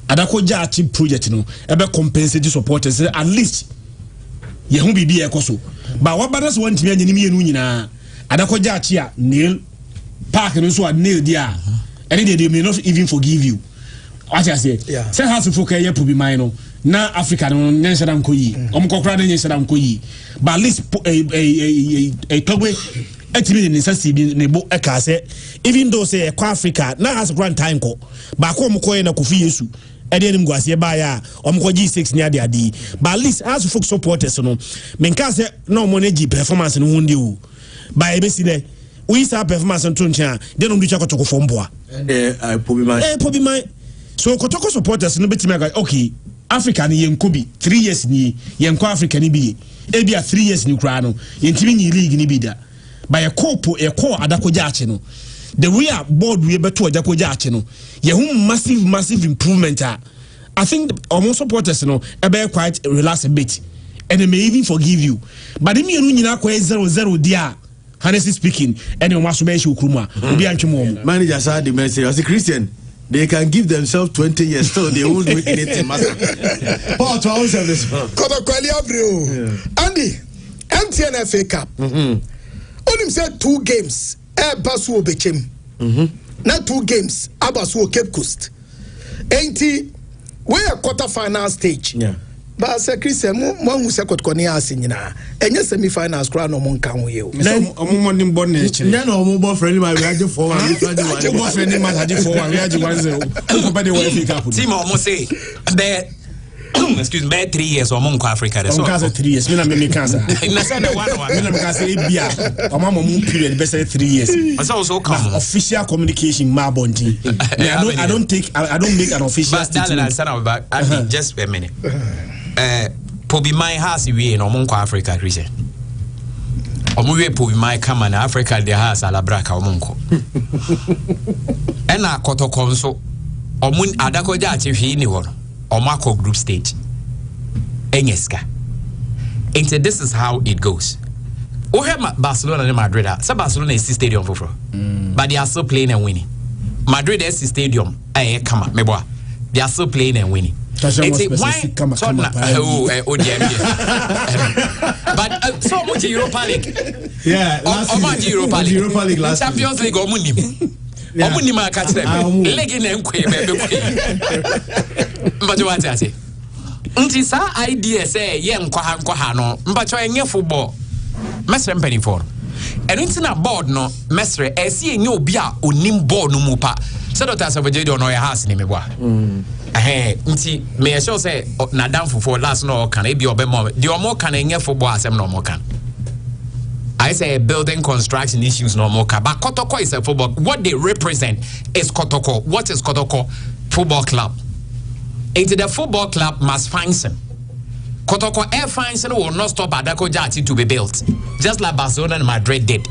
Adako jachi project no. Ebe compensate supporters at least. Ye hu bibi ekoso. But what brothers want me anyim yenu nyina. Adako jachi a nail park no so a nail dia. And they may not even forgive you. What I say? Say has to focus here to be minor. Na Africa no nyensa dam koyi. Omkokra na nyensa dam koyi. But at least a togwe etimi ni sasi bi ne bo eka say even though say kwa Africa na has grand time ko ba ko omko na Kofi Yesu e de nim guase ba ya omko G6 ni ade but at least as folk supporters no menka say no mo na G performance no hundi o ba e be si de we sa performance to ncha de no ducha kotoko fomboa pobi man so kotoko supporters no betimi ga okay Africa ni yenkobi 3 years ni yenko Africa ni bi e bia 3 years ni kura no yentimi ni league ni bi da by a couple adako jachi no the way a board we beto adako jachi no ye hum massive improvement. I think almost supporters no ebe quite relax a bit and they may even forgive you but if you nyina kwa 0-0 dia honestly speaking any maso be shi okruma obi antwemo manager said the message as a Christian they can give themselves 20 years still they won't do anything master Paul to ourselves this Kotokwali Abreu Andy MTN FA Cup Onim said 2 games basu obechem na 2 games abasu Cape Coast enti we a quarter final stage ba say Christian mo hu se kotkoni ase nyina enye semi finals kra no mo nka ho ye o omo nim bon na echi na no omo bo friend my we age 4-1 we bo friend ma age 4-1 we age 1-0 ko ba de we FA Cup team omo say be excuse me 3 years or monk Africa that's all 3 years me na me cancer na say the one me na me can say bia o ma mo period be say 3 years that's also come official communication ma bonti I don't make an official but statement but Andy just a minute Pobi my house we no monk Africa Christian Omuwe po my come and Africa the has alabraka omunko. Ena kotoko nso omun adakoja achifi ni wono. Omako group stage. Enyeska. And this is how it goes. Barcelona and Madrid. So Barcelona is the stadium for but they are still playing and winning. Madrid is the stadium. Come on, meboa. They are still playing and winning. But so much Europa League. Yeah, Europa League last Champions League or Munim. Omunima catch them. Legging and but what I say? Untisa idea say yen kwa no mbacho enye football mesre mpani for eno ntina board no mesre esi enye obi a onim ball no mu pa se Dr. Savage do no ya house ni meboa nti me sure say na down for last no kan e bi obemo the omo kan enye football asem no omo kan I say building construction issues no more but Kotoko is a football. What they represent is Kotoko. What is Kotoko? Football club. Into the football club must function. Kotoko air function will not stop Adako Jati to be built. Just like Barcelona and Madrid did.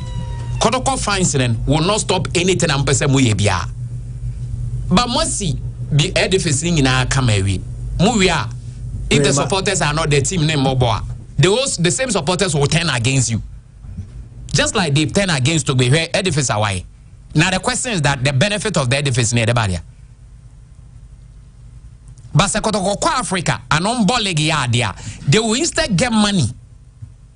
Kotoko functioning will not stop anything and person we be. But Mosi be edificing in our Kamewi. Muya. If the supporters are not the team name Moboa, the same supporters will turn against you. Just like they turn against to be where edifice away. Now the question is that the benefit of the edifice near the barrier. But Sekotoko Africa and on Bolegi there, they will instead get money.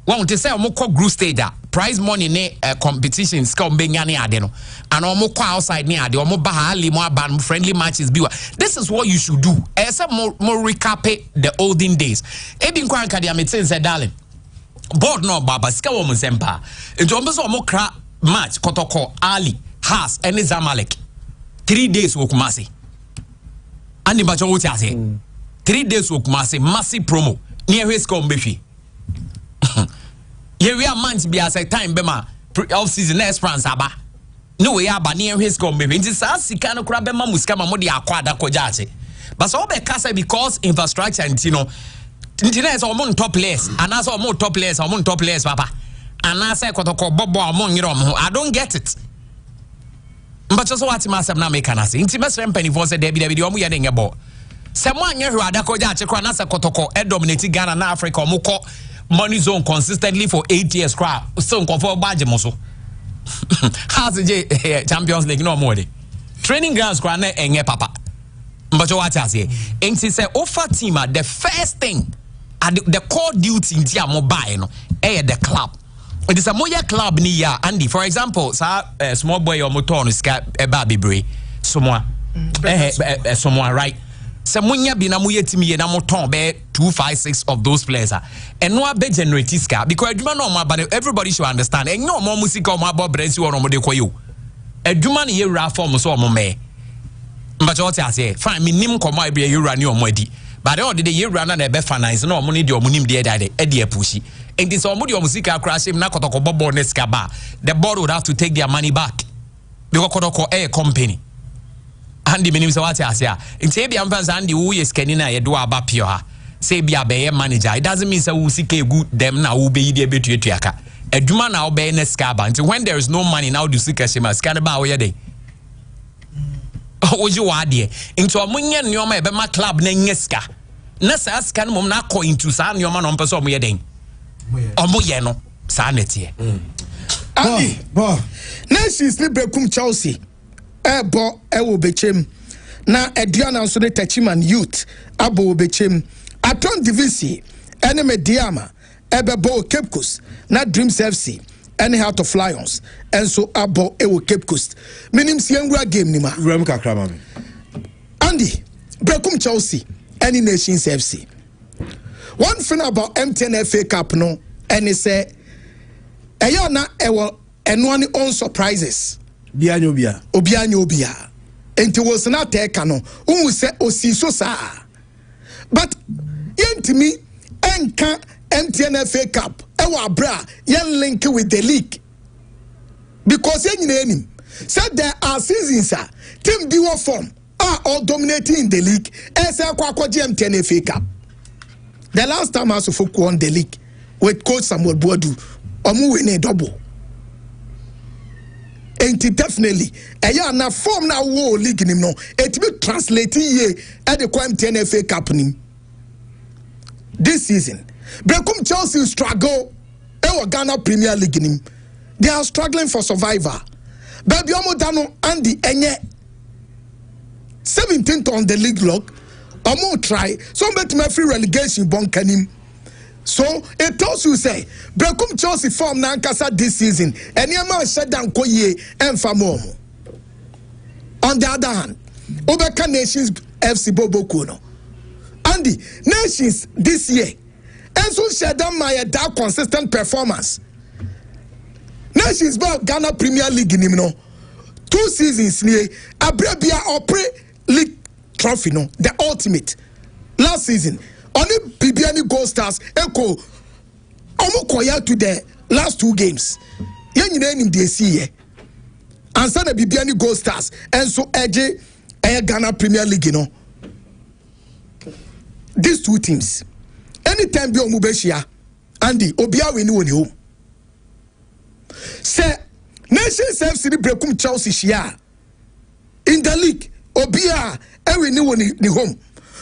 Well, to say Omoko group stage prize money ne competition scum being any adeno and Omoko outside near the Omobaha more ban friendly matches be. This is what you should do. As a more recap the olden days. Ebin Kwanka the Amitsin said, darling. Board no baba ska wo msempa. Nti ombe so omokra match Kotoko Ali Has and Zamalek. 3 days wo Kumasi. Ani ba cho wuti ase. 3 days wo Kumasi massive promo. Near hwe ska ombehwi. Ye we a month be as a time be ma off season next France aba. No we aba near hwe ska ombehwi. Nti sa sika no kura be ma musika ma mo de akwada koja ase. But so be kasa because infrastructure ntino Internet on top players, and as on top players, papa. And I say, Bobo among your I don't get it. But just what must have not make an assay. Intimacy and penny for the Debbie we are in a ball. Someone here who had a Koja Kranasa Kotoko, a dominating Ghana and Africa, Moko, money zone consistently for 8 years. Crowd, so comfort Bajamoso. How's the Champions League no more? Training grounds, Grana and papa. But what I say, and she said, offer team the first thing. The core duty in tia mobile the club. It is a moya club ni ya Andy. For example, small boy or motor on baby bray. Someone right. Samunya bina muye timi na moton be 256 of those players. And no be generate ska because eduma no ma but everybody should understand. And no more music or ma bo bresi or no de koyo. Eduma ni ye ra form so mo me. But what I say, fine, me nim komo e be you run your modi. But all the year run and be finance no money the omunim de e pushy. And this omudi omusika crash him na kotoko bobo neska ba. The board would have to take their money back. Because kotoko a company. And the minimum what I say. In say be amfans and the who is kenina ye do aba pure ha. Say be a be manager. It doesn't mean say who sike good them na who be dey betu etuaka. Eduma na obe neska ba. Until when there is no money now do sika shema scan ba oye dey. Oji wade into omunye nneoma ebe ma club na nyeska na sa scan mom na ko into sa nneoma no mpese omuye den omuye no sa netie Andy bo Nations ni bekum Chelsea bo wo bechem na Eduana nso ne Tachiman Youth abo bechem Aton Divisi ene Mediama ebe bo Cape Coast na Dreams FC any Heart of Lions and so abo ewo Cape Coast minim siengura game ni ma Ram kakra ma me Andy Brekum Chelsea any Nations FC. One thing about MTN FA Cup no and say na ewo enwani on surprises bianyo bia enti was na take no unwu se osiso saa but yentimi enka MTN FA Cup ewa abra yen link with the league because yen enim said there are seasons team be what form are all dominating the league as akwa MTN FA Cup. The last time I saw won the league with coach Samuel Boadu omu win double. And definitely, na form na wo league nim no. It be translating ye at the MTN FA Cup nim. This season, Brekum Chelsea struggle. Ewa Ghana Premier League nim. They are struggling for survivor. Baby Omodano Andy Enye 17th on the league log. Omo try. Some bet me free relegation bonkanim. So it tells you say Brekum Chelsea form na ankasa this season. Enyama shed down koye enfamo. On the other hand, Obeka Nations FC Bobo Kuno. Andy Nations this year. And so shed down my that consistent performance. Nations about Ghana Premier League in 2 seasons near Abrebia Opera League trophy the ultimate. Last season only Bibiani Gold Stars echo Omokoya to the last 2 games. Yen in the see and so the Bibiani Gold Stars and so AJ Ghana Premier League these 2 teams anytime be Omubeshia Andy Obia we know home. Say Nations FC Brekum Chelsea share in the league Obia every new one the home.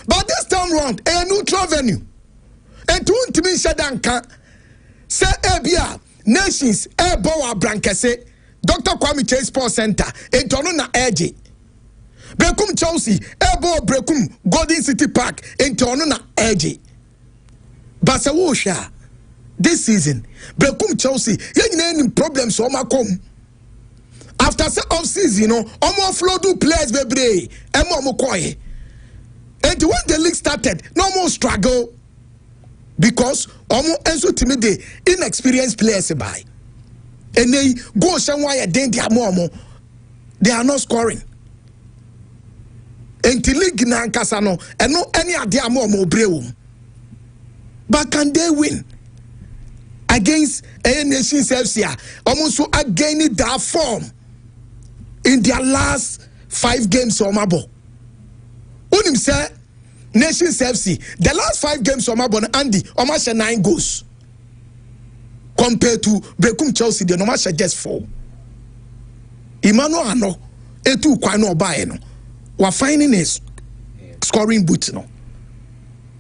But this time round a neutral venue. And to me Shadanka say Ebia Nations Bowa Brankese Dr. Kwame Chase Sports Center and Tonona Edge. Brekum Chelsea Ebo Brekum Golden City Park and Tonona Edge. Basawosha this season Brekum Chelsea any problems so come after off season almost flow do players bebre and when the league started no more struggle because almost enso timide inexperienced players by and they go somewhere then they are not scoring and the league na nkasa no and no any idea more brewum but can they win against a Nations FC almost so again that form in their last 5 games or mabo. Unim say Nations FC the last 5 games or mabo Andy almost 9 goals compared to Brekum Chelsea the almost just 4. Emmanuel ano etu kwano obae no we finding is scoring boots no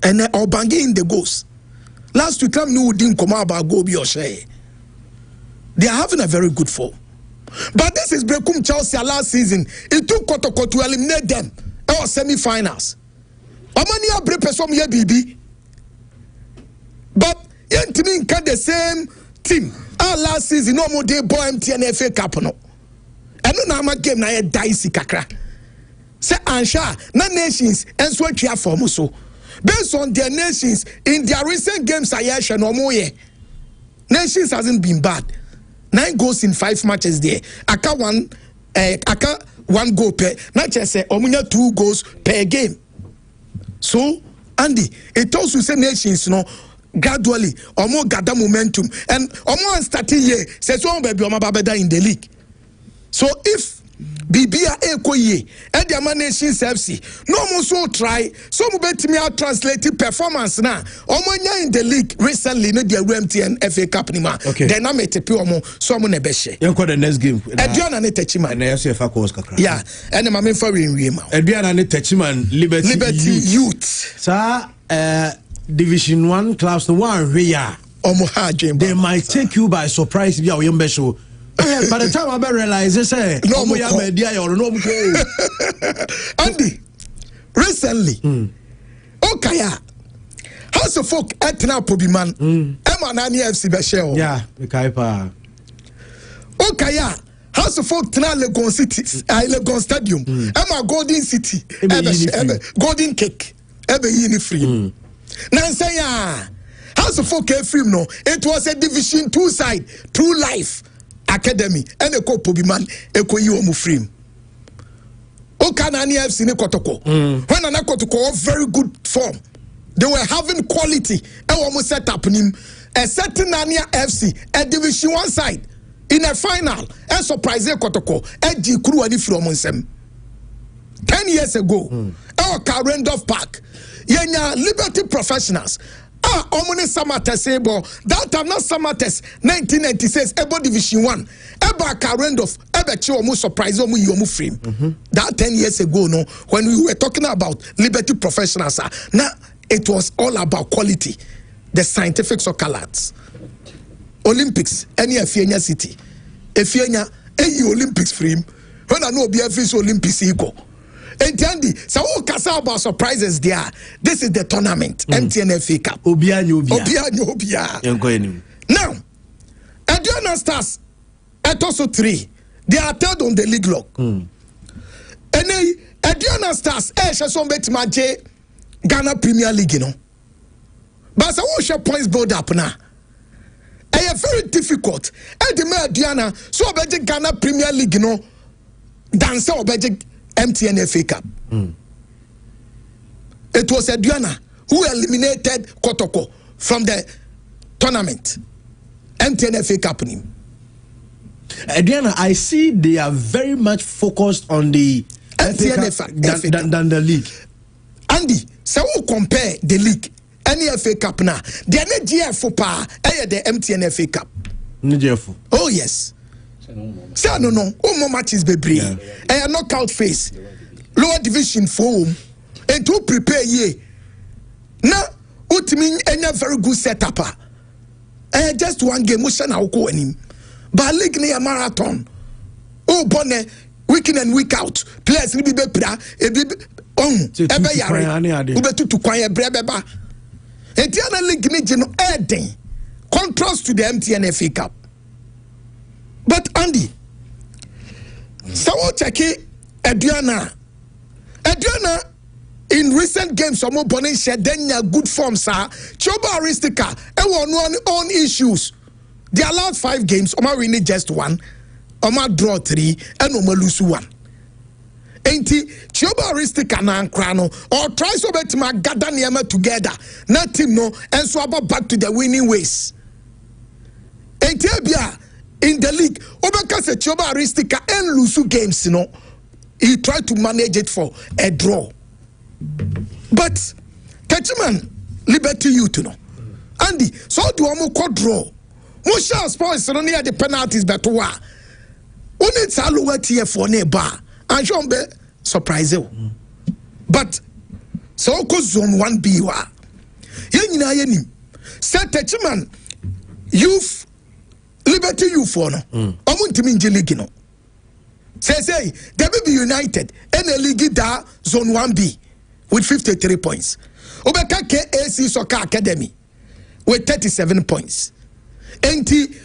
and Obangi in the goals. Last week, no didn't come about Gobi or Shay. They are having a very good form. But this is Brekum Chelsea last season. It took Kotoko to eliminate them. Our semi-finals. Amania Brepesom ye BB. But Yentimin can the same team. Our last season, no more day boy MTN FA Cup no. And no nama game na ye dicey kakra. Say Ansha, na Nations and so chia form so. Based on their Nations in their recent games, Nations hasn't been bad. 9 goals in 5 matches there. Aka 1 goal per. Not just say omunya 2 goals per game. So Andy, it also say Nations gradually omo gather momentum and omo starting year says one baby omo babeda in the league. So if Bibia Ekoye and the Nations FC no more so try some bet me out translated performance now omonya in the league recently no the MTN FA Cup ni ma then am etepe omo so omo na behye yenko the next game Adriana ne Techiman na yeso FA Cup kakra yeah and ma memfa we ma Adriana ne Techiman Liberty Youth sa Division 1 clubs no one hwe ya omo ha adwen they might take you by surprise bia we yembe show. By the time I realize they say no more media or no Andy recently Okaya House of Folk etna Pobiman Emma Nani FC Beshel yeah Mikaipa Okaya House of Folk tna Legon City Legon Stadium Emma Golden City Golden Cake ebe yini free Nansaya House of Folk free no it was a Division 2 side True Life Academy and a co Pobiman eko yi omu frame. Okanani FC ne Kotoko. When an Kotoko very good form. They were having quality. E almost set up him a certain Nania FC a Division 1 side in a final. And surprise Kotoko e di kuru ani from onsem. 10 years ago. Our Randolph Park. Yenya Liberty Professionals. Omone Samates ebo. That time not Samates 1996 ebo Division 1. Eba kind of ebe omu surprise omu yomu frame. That 10 years ago no when we were talking about Liberty professionals now it was all about quality. The scientific soccer lads. Olympics any Efienya city. Efienya Olympics frame. When I know BFS Olympics equal. And Andy, so who can about surprises there? This is the tournament, MTN FA Cup. Obia. Now, Adriana Stars at also 3. They are third on the league log. And Adriana Stars, Shasson Betmaje, Ghana Premier League, you know. But so what's your points build up now? It's very difficult. And the Adriana, so about Ghana Premier League, you know, dance about MTN FA Cup. It was Adriana who eliminated Kotoko from the tournament. MTN FA Cup. Adriana, I see they are very much focused on the MTN FA Cup than the league. Andy, so who compare the league any FA Cup now? The GF the MTN FA Cup. Oh yes. Say no. More matches be brave. A knockout phase, lower division form, and to prepare ye. Now, what mean any very good setup? Just one game, we shall now go in. But league near marathon. Oh, bonnet, week in and week out. Players will be better. Ebe yare. Ube to quiet breba. And the other league needs no adding contrast to the MTN FA Cup. But Andy, so what check Adriana in recent games, some more bonnet said then good form, sir. Choba Aristica, one own issues. They allowed 5 games, Oma win just 1, Oma draw 3, and Oma lose 1. Ain't he? Choba Aristica na Krano, or try so better to gather Niama together. Nothing no, and swap back to the winning ways. Ain't he? In the league, Obaka said Choba Aristica and Lusu games, you know. He tried to manage it for a draw. But Ketchman, Liberty Youth, you know. Andy, so do I draw? Musha spoils near the penalties, but what? Only it's all what here for neighbor. And John be surprise you. But so goes zone 1B wa. Yen said Ketchman, youth. Liberty you for no. Omuntimi league no. Say they will be united in a league da zone 1B with 53 points. Obeka KAC Soccer Academy with 37 points. Enti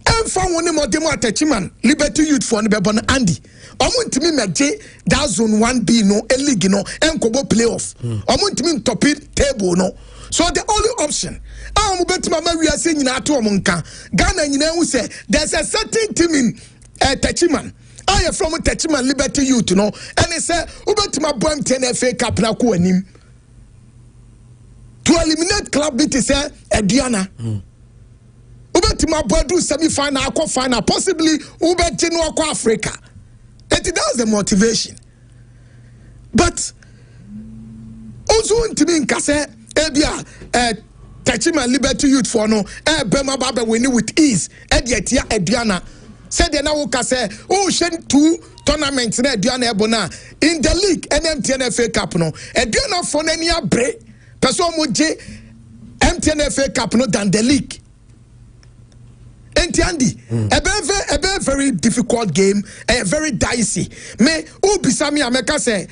emfa woni modemo attachment Liberty Youth for no be bon Andy. Omuntimi meje da zone 1B no a league no enkobo playoff. Omuntimi top it table no. So the only option, we are saying Ghana say there's a certain team in Techiman. I am from Techiman Liberty Youth, you know, and they say Ubetima MTN FA Cup na ku anim. To eliminate club beat is Adriana. Ubetima do semi-final, quarter-final, possibly Ubetino Africa. And that's the motivation. But also in Kase Ebia, Tachima Liberty Youth for no, Bema Baba winning with ease. Ediatia Adriana said the Nauka say, oh, send 2 tournaments in Adriana Ebona in the league, MTN FA Cup no. Adriana for any break, Person Muji, MTN FA Cup no than the league. Andy, a very difficult game, a very dicey. Me, Bisami Ameka say,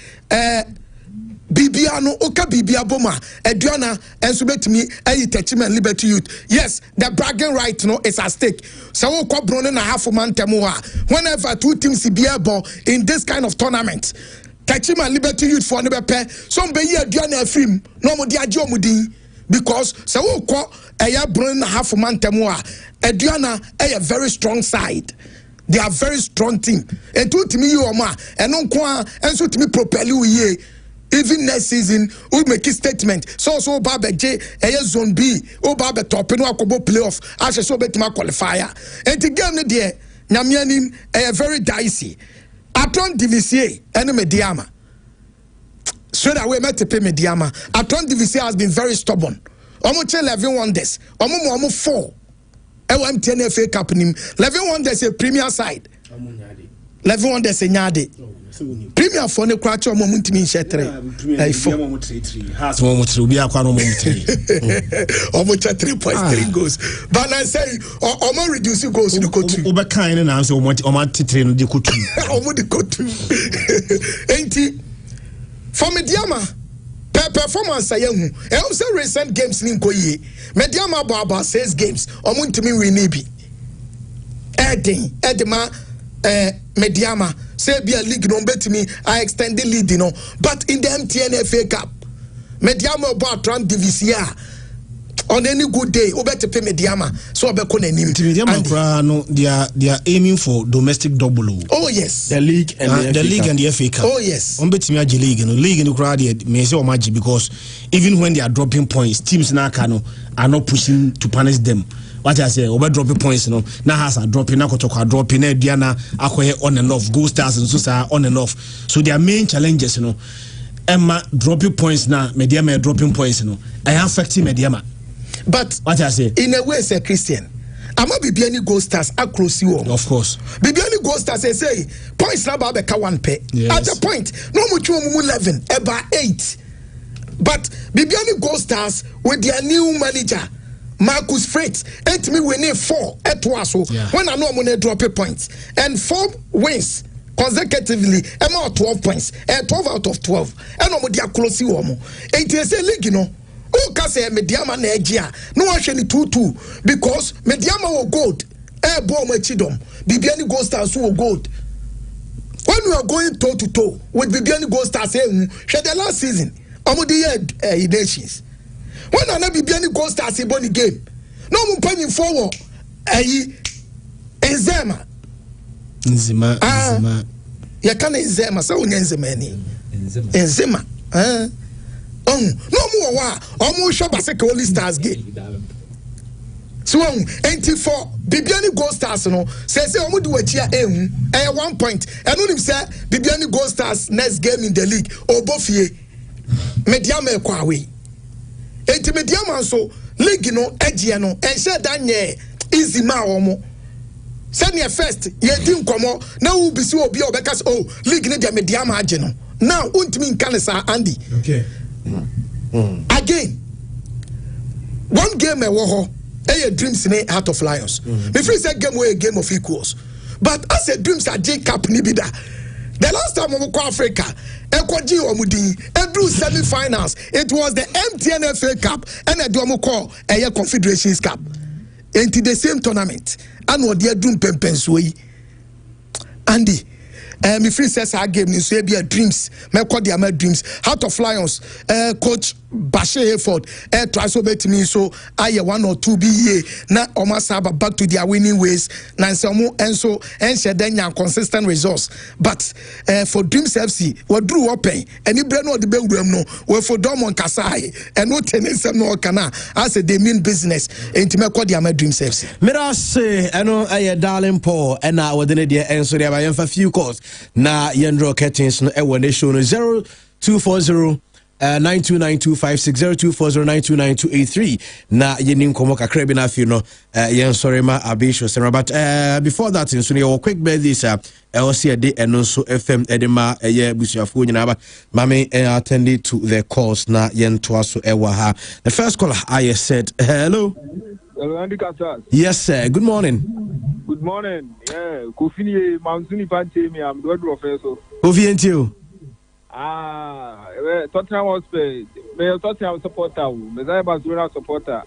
Bibiano, Oka Bibia Boma, Adriana, and submit me, Techiman Liberty Youth. Yes, the bragging right no is at stake. So, Bronen and half a man Temoa. Whenever 2 teams be able in this kind of tournament, Techiman Liberty Youth for never pay, some be Adriana film, no more Diajo Mudi, because so Bronen and half a man Temoa, Adriana, a very strong side. They are very strong team. And 2 to me, you are ma, and no qua, and so to me, propel you ye. Even next season, we make a statement. So Baba J, zone B, Baba top, and Wakobo playoff, as a so bet my qualifier. And to get there, Namianin, a very dicey. Atron DVCA, and Mediama. Straight away, met to pay Mediama. Atron DVCA has been very stubborn. Omo che 11 wonders. Omo 4. MTN FA Cup nim. 11 wonders a premier side. 11 wonders a nyade. Premier for ne kwacho omo ntimi nhye 3. Hey 4. Has mo obi akwa no mo 3. Omo che 3.3 goals. But I say omo reduce goals to go 2. Oba kan na so omo 3 no de ko 2. Omo de go 2. Enti for Mediama performance ayehu. E am say recent games ni nkoyi. Mediama about 6 games. Omo ntimi win bi. Edema Mediama say be a league no betimi I extend the lead but in the MTN FA Cup Mediama about Trump DVCA on any good day obete pay Mediama so obeko nanim Mediama no they are aiming for domestic double. Oh yes, the league and the FA Cup. Oh yes, on betimi agi league no crowd me say o magi because even when they are dropping points teams na are not pushing to punish them. What I say, over dropping points, now has a dropping, now dropping, Diana, acquire on and off, Gold Stars and Susa on and off. So their main challenges, Emma dropping points now, Mediama dropping points, I am affecting Mediama. But what I say, in a way, say Christian, I'm not be any Gold Stars across you. Of course, be any Gold Stars, they say points now about 1 pay. Yes. At the point, no much 11, about 8. But be any Gold Stars with their new manager. Marcus Freight, 8 me winning 4 at Waso. When I know I'm gonna drop a points and 4 wins consecutively, I'm out 12 points, 12 out of 12. And I'm dia close you omo. It is a league, Who can say Mediama Nigeria? No one should 2-2 because Mediama will gold. Ball Machidom, Bibiani Gold Stars will gold. When we are going toe to toe with Bibiani Gold Stars, the last season, I'm the nations. When I be any Gold Stars in Bonnie game, no one penny forward. Enzema. You can't Enzema, so Enzema. No more. Almost shop as a Gold Stars game. So, 84 Bibiani Gold Stars, says, I do a cheer 1 point. And when him say Bibiani Gold Stars next game in the league, or both ye Mediama Kwawe. Enti Mediama so league edge and say that easy ma omo send your first ye din komo now will be so obi because league ne dia Mediama age no now untimi nkan sa Andy okay again one game e wo ho dreams in Heart of Lions me free say game wey a game of equals but as a dreams are J Cup ni bida. The last time we go Africa, Ekoji Omudi, drew semi-finals. It was the MTN FA Cup and a Duomo call a Confederations Cup. Into the same tournament. And what they do Pempensui. Andy, me free says our game in Swabia dreams. Me call their dreams. Heart of Lions, coach Bashir Hayford, try so bet me so I 1 or 2 be na Omasaba back to their winning ways. Nansamu and so and then consistent results. But for Dreams FC, what drew open and you brand the Belgium no, well for Dortmund Kasai and no tennis no kana as they mean business into me call their Dreams FC. Mira say I know I darling Paul and now within the answer there by for few calls. Na yendro curtains no when they show no 0240 929256 0240929283 na yenim komo kakra bi na afi no yen sorry ma abisho sera but before that in so your quick birthdays LC de eno so FM edema eye busuafo nyina ba mame attended to the calls na yen to aso ewa ha. The first caller I said hello. Hello, Andy Kassas. Yes sir, good morning. Good morning. Yeah, Kofini Mansuni Pante me am do professor. Kofi entio. Tottenham Hotspur, me Tottenham supporter, me Barcelona supporter.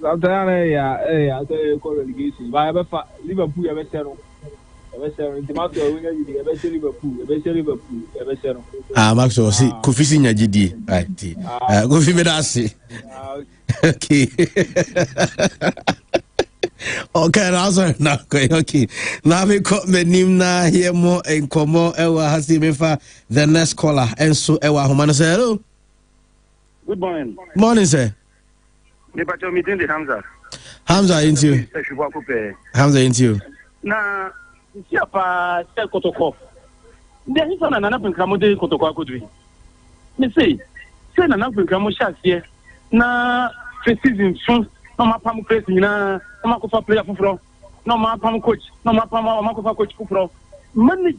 Sometimes I say call relegation. But Liverpool Everton. Maxwell, see, Kofi Sinya GD. Right. Kofi Medasi. Okay. Okay, that's now okay. Now we got the name na here more and Komo Ewa Hasimefa, the next caller, and so Ewa Humana say hello. Good morning. Morning, sir. Nepacho meeting the Hamza into you. Hamza into you. Na siapa sel kotoko. There is another program de kotoko akudwi. Me say na program shasie na season soon. No ma pam crazy na ma ko fa player fufro. No ma pam coach, no ma pam ma ko fa coach fufro.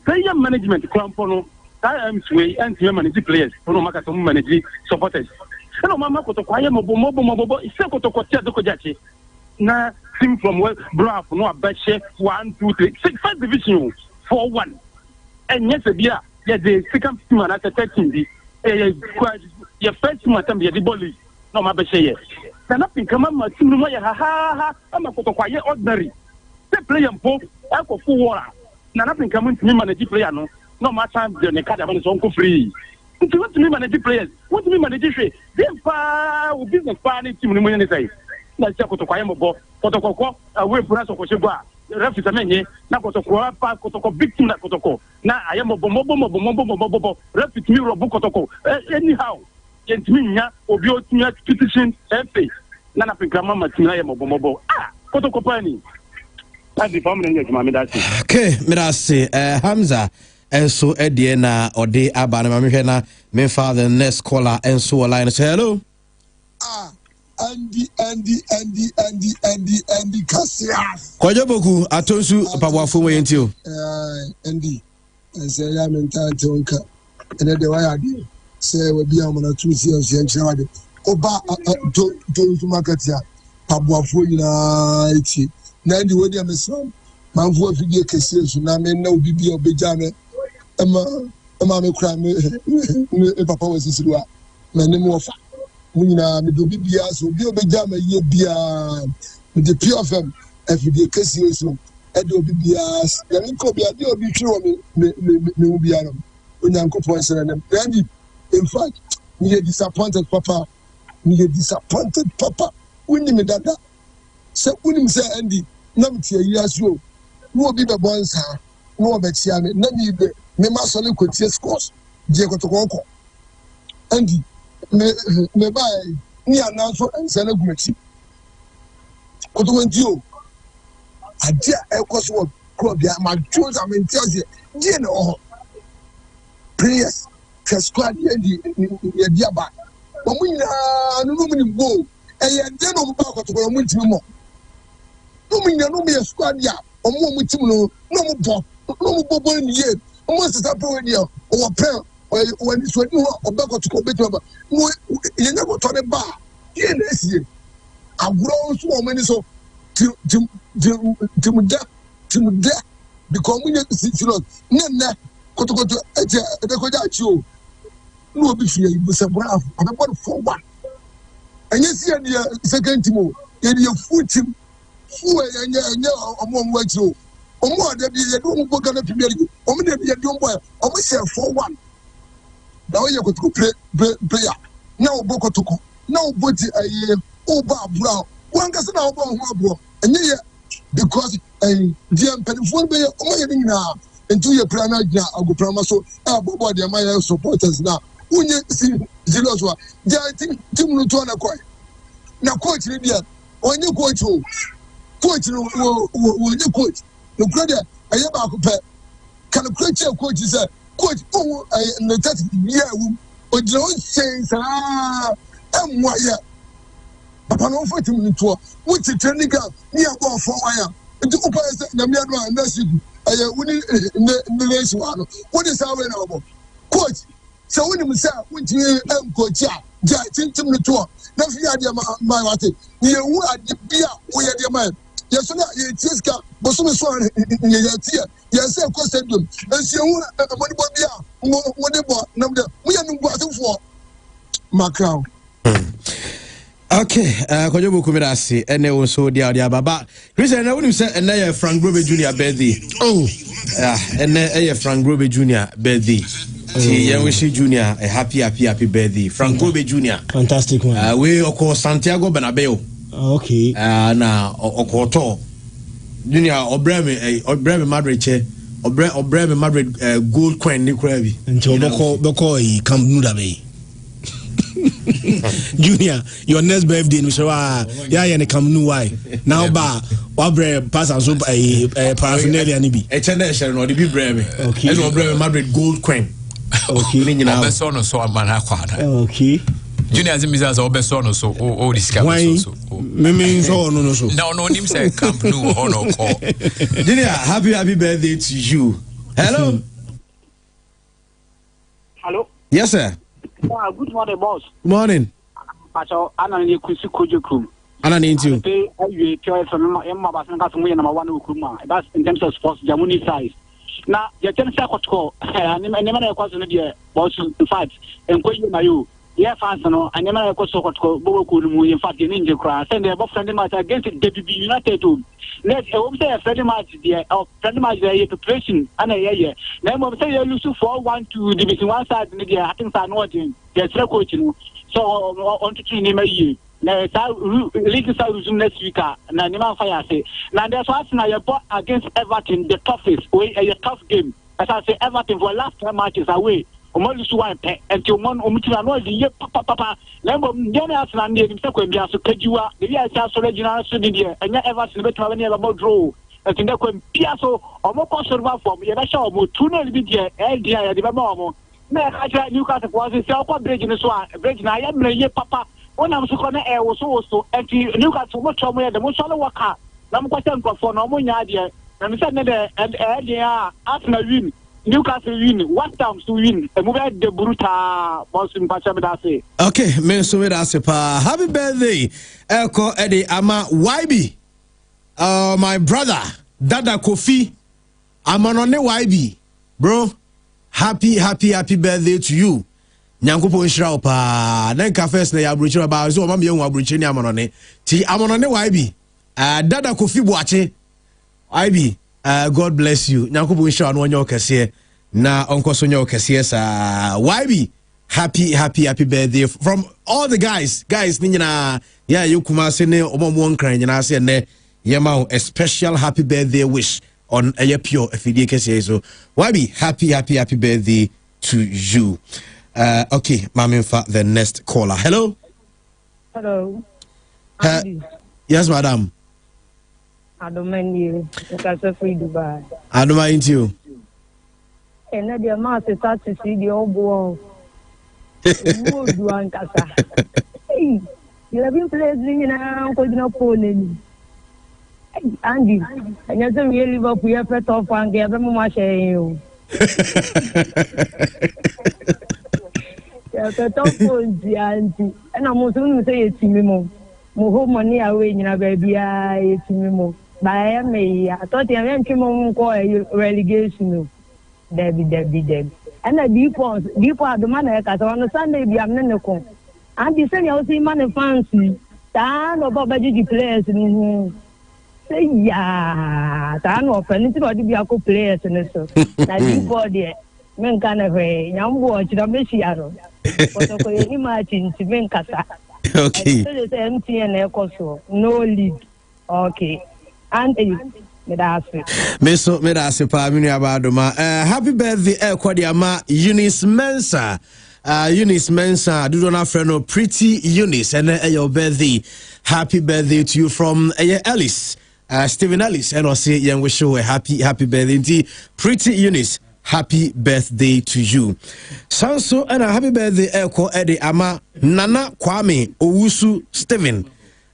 Player management krampo that way and manage players. No ma ka so manage supporters. No ma ko to kwaye mobo ise ko to kwatia do ko jachi. Na team from well bro no abache 1 2 3 6 5 division 4-1. And yes bia the second team and at 13 the your first team at the ball no ma abache yes. Na pin kama ma team no ya ha ama ko to kwaye ordinary. The player mpo e ko fu wora. Na pin kama team manage player no ma time the ne kada ban so ko free. Nti what me manage players, what me manage share. Dem pa o business pa ni team ni mo ne say. Na se ko to kwaye mo bo kotoko away pura so ko shegwa refi tamenye na kotoko pa kotoko victim na kotoko na ayemo bomo refi timi robu kotoko anyhow yentimi nya obi otunya petition FA na Africa mama timi ayemo bomo kotoko pani adi family nge mama dati okay mirasi Hamza enso edie na ode aba na mamhwe na me father next caller enso line say hello Andy Cassias. Kwajoboku atonsu pabwafo mo yentio. Andy. Say ya mental tonka. And the way I did. Say we be amona 2 years yenchawade. Oba to market ya. Pabwafo na iti. Na ndi we dey meso. Manfo afidie kese so na me na obi bi obejame. Ema me kra me papa wasisiruwa. Na ne mo ofa. Munina me do bibia so bi obejama ye bia me de pure fam everyday kesi so e do bibia ya nko bia de obi twi me bia no onyankopon sere nem ready in fact me disappointed papa wini me dada se wini se Andy na me tie yi aso no obi be bonsa no obetia me na me ma so le kotie scores je kotoko Andy me buy ni announce ensele gumeti kotontio adia ekos wo krobia ma choose am entiaze die na ho prayers squad ye dia ba omunyina no muni go eye de no ba kotoko mo ntimi mo no munyina no me squad ya omo mo tim no mo bo ni ye omo sesa pro ni o wo pre when it's when you are back to compete no you never turn it back here next year I grow so many so to because we need to see you no kotokoto e ko ja chi o no obi fie you say bravo I'm about 4-1 and you see the second team o the full team full enya omo wachi o omo de bi ye do mo Ghana Premier League omo de bi ye do boy omo say 4-1 now you go to player now bokotoko now body oba brown one person now oba and yeah because DM penful be o ye nyina into your plan na go plan so bobo de my supporters now unye zealous wa ja team no to na coach ni dia onye coach no onye coach no brother aye ba ko pe can coach say coach no that year o don't say papa no for team to which training ground ni about 4-1 nti ko pa na me ado na sigu woni ne race wa no what is how we now coach so woni mu say wonti coach a ja team to na fi ade ma wate ni ewu ade bia wo ye de ma yes na ye tiska bo so me so ye tia yes e ko stadium ensi ewu money bo bia mo de bo na de mo ye nu bo asofo macrown. Okay, Kojobo Kumirasi, and they also the Baba. Reason I wouldn't say, and they Frank Grobe Jr. birthday. Oh, and they Frank Grobe Jr. birthday. Yawishi Jr. a happy birthday. Frank Grobe Jr. Fantastic one. We call Santiago Bernabeu. Okay. Now Okoto Jr. Obreme Madrid Obreme Madrid gold coin Nikrabi. Until Boko come Nudabe. Junior, your next birthday, yeah, come new why now, Wabre pass us up a paraphernalia. A channel or the big brave, okay, Madrid gold coin. Okay, so I'm okay. Junior Zimisa is always on so oh discover so. Mimi so no so. No him say Camp Nou or no call. Junior, happy birthday to you. Hello. Hello. Yes, sir. Good morning, boss. Morning. Pacho, Anna ni kusi kujukum. Anna need you. You tell from Emma Basanga to number 1 Ukuma. That's in terms of sports, Jamuni size. Now, you can say what call. I never question the boss in fact, and question by you. Yeah, fans, no, I never question what call Boku, in fact, in India class, and they're both friendly match against the United. Let's say a friendly match there, or friendly match there, preparation, and a year. Then we'll say you lose 4-1 to Division 1 side, and the things are not in. There's no coaching. So, on to train him a year. Now, League South resume next week. Now, Nima Fire say. Now, there's what's now you bought against Everton, the toughest way, a tough game. As I say, Everton for last 10 matches away. Omolu one pet until one Omutu and all the year, Papa. Lembo, Jonas and the second year, so Kajua, the year South Regional Sudan, and yet Everton better have any other draw. And in the Piasso, or more conservative form, Yabasha, Mutuna, Lydia, LDI, the Bamo. I Newcastle was a self bridge in the Swan, bridge, and I am a Papa. When I'm so corner air was also and Newcastle much somewhere the most solid worker. I'm quite for no more idea. And said and Arsenal win, Newcastle win, what times to win, and move at the Bruta was in Pachamedase. Okay, Menso Asepa. Happy birthday, Elko Eddie Ama YB. My brother, Dada Kofi. I'm on the YB. Bro, happy birthday to you. Nyankopo nshira pa na nka first na ya abrochira ba so mama yenwu abrochira ni amonone ti amonone YB Dada Kofi Boache YB God bless you Nyankopo nshira no onye okese na onkoso onye okese sa YB happy birthday from all the guys ni nyina ya yokuma se ne omomo nkran nyina se ne yema a special happy birthday wish on a pure FD kese so YB happy birthday to you. Okay, Maminfa, the next caller. Hello. Hello. Yes, madam. I don't mind you. Newcastle free Dubai. I don't mind you. And then the master start to see the old boy. Mood one casa. Hey, 11 players ringing around with no pony. Andy, and you're the real Liverpool, you're first off and give them much you. And I'm also say it to me more. More money away in a baby. I to me more. But I thought I am to call relegation. Debbie. And a deep part the man because on Sunday be a menacon. And the same I see man fancy. Tan or Baba players say yeah. Tan or anybody be a co players and so. That deep body. Men can have a young watch the Messiaro. Imagine to men casa. Okay. MTN FA Cup, no league. Okay. And Medase pa mini abadoma. Happy birthday Kwadiama Eunice Mensah. Eunice Mensah, do not friend pretty Eunice and your birthday. Happy birthday to you from Ellis. Stephen Ellis and also young wish you a happy birthday. Pretty Eunice. Happy birthday to you. Sanso and a happy birthday Elko Eddie Ama Nana Kwame Owusu Steven.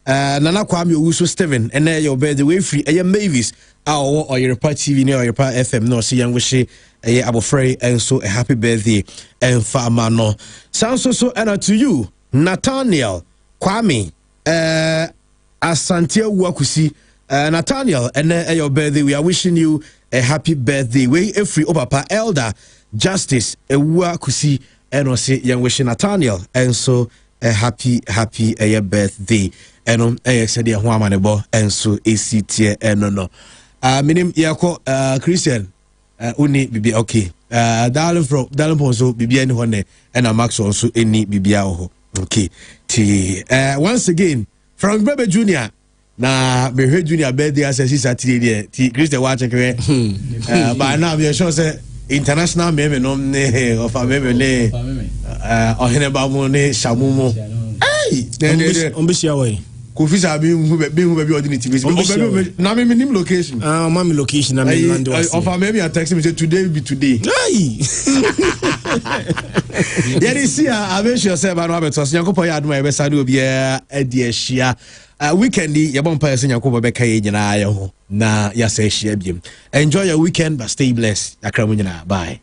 Nana Kwame Owusu Steven and your birthday way free Mavis or your TV or your FM no see young wish Abofrey and so a happy birthday and Famano. Sanso so and to you Nathaniel Kwame Asante Wakusi Nathaniel and your birthday we are wishing you a happy birthday. We every Papa Elder Justice Ewa Kusi and also young wishing Nathaniel and so a happy birthday. And said the Huamanebo and so ACT and no. Minim Yako Christian Uni Bibi okay. Darling Ponso Bibi and Hone and a Max also any Bibiao. Okay. Once again from Bebe Junior. Na me heard junior birthday as a Saturday there. Christian watch but now we are sure say international meme no of a meme ne Oheneba mo ne Shamumo. Hey, Ombisia way. Kofi sa be who be ordinary TV. Na me nim location. Mami location na me land was. Of maybe I text me say today be today. Aye. Yeri see I make sure say ba no abeto so Yankopon ya aduma e be sade obi e di ahia. Weekend ye bon pa say Yankopon be ka ye nyina ya ho na ya say ahia biem. Enjoy your weekend but stay blessed. Akra mu nyina. Bye.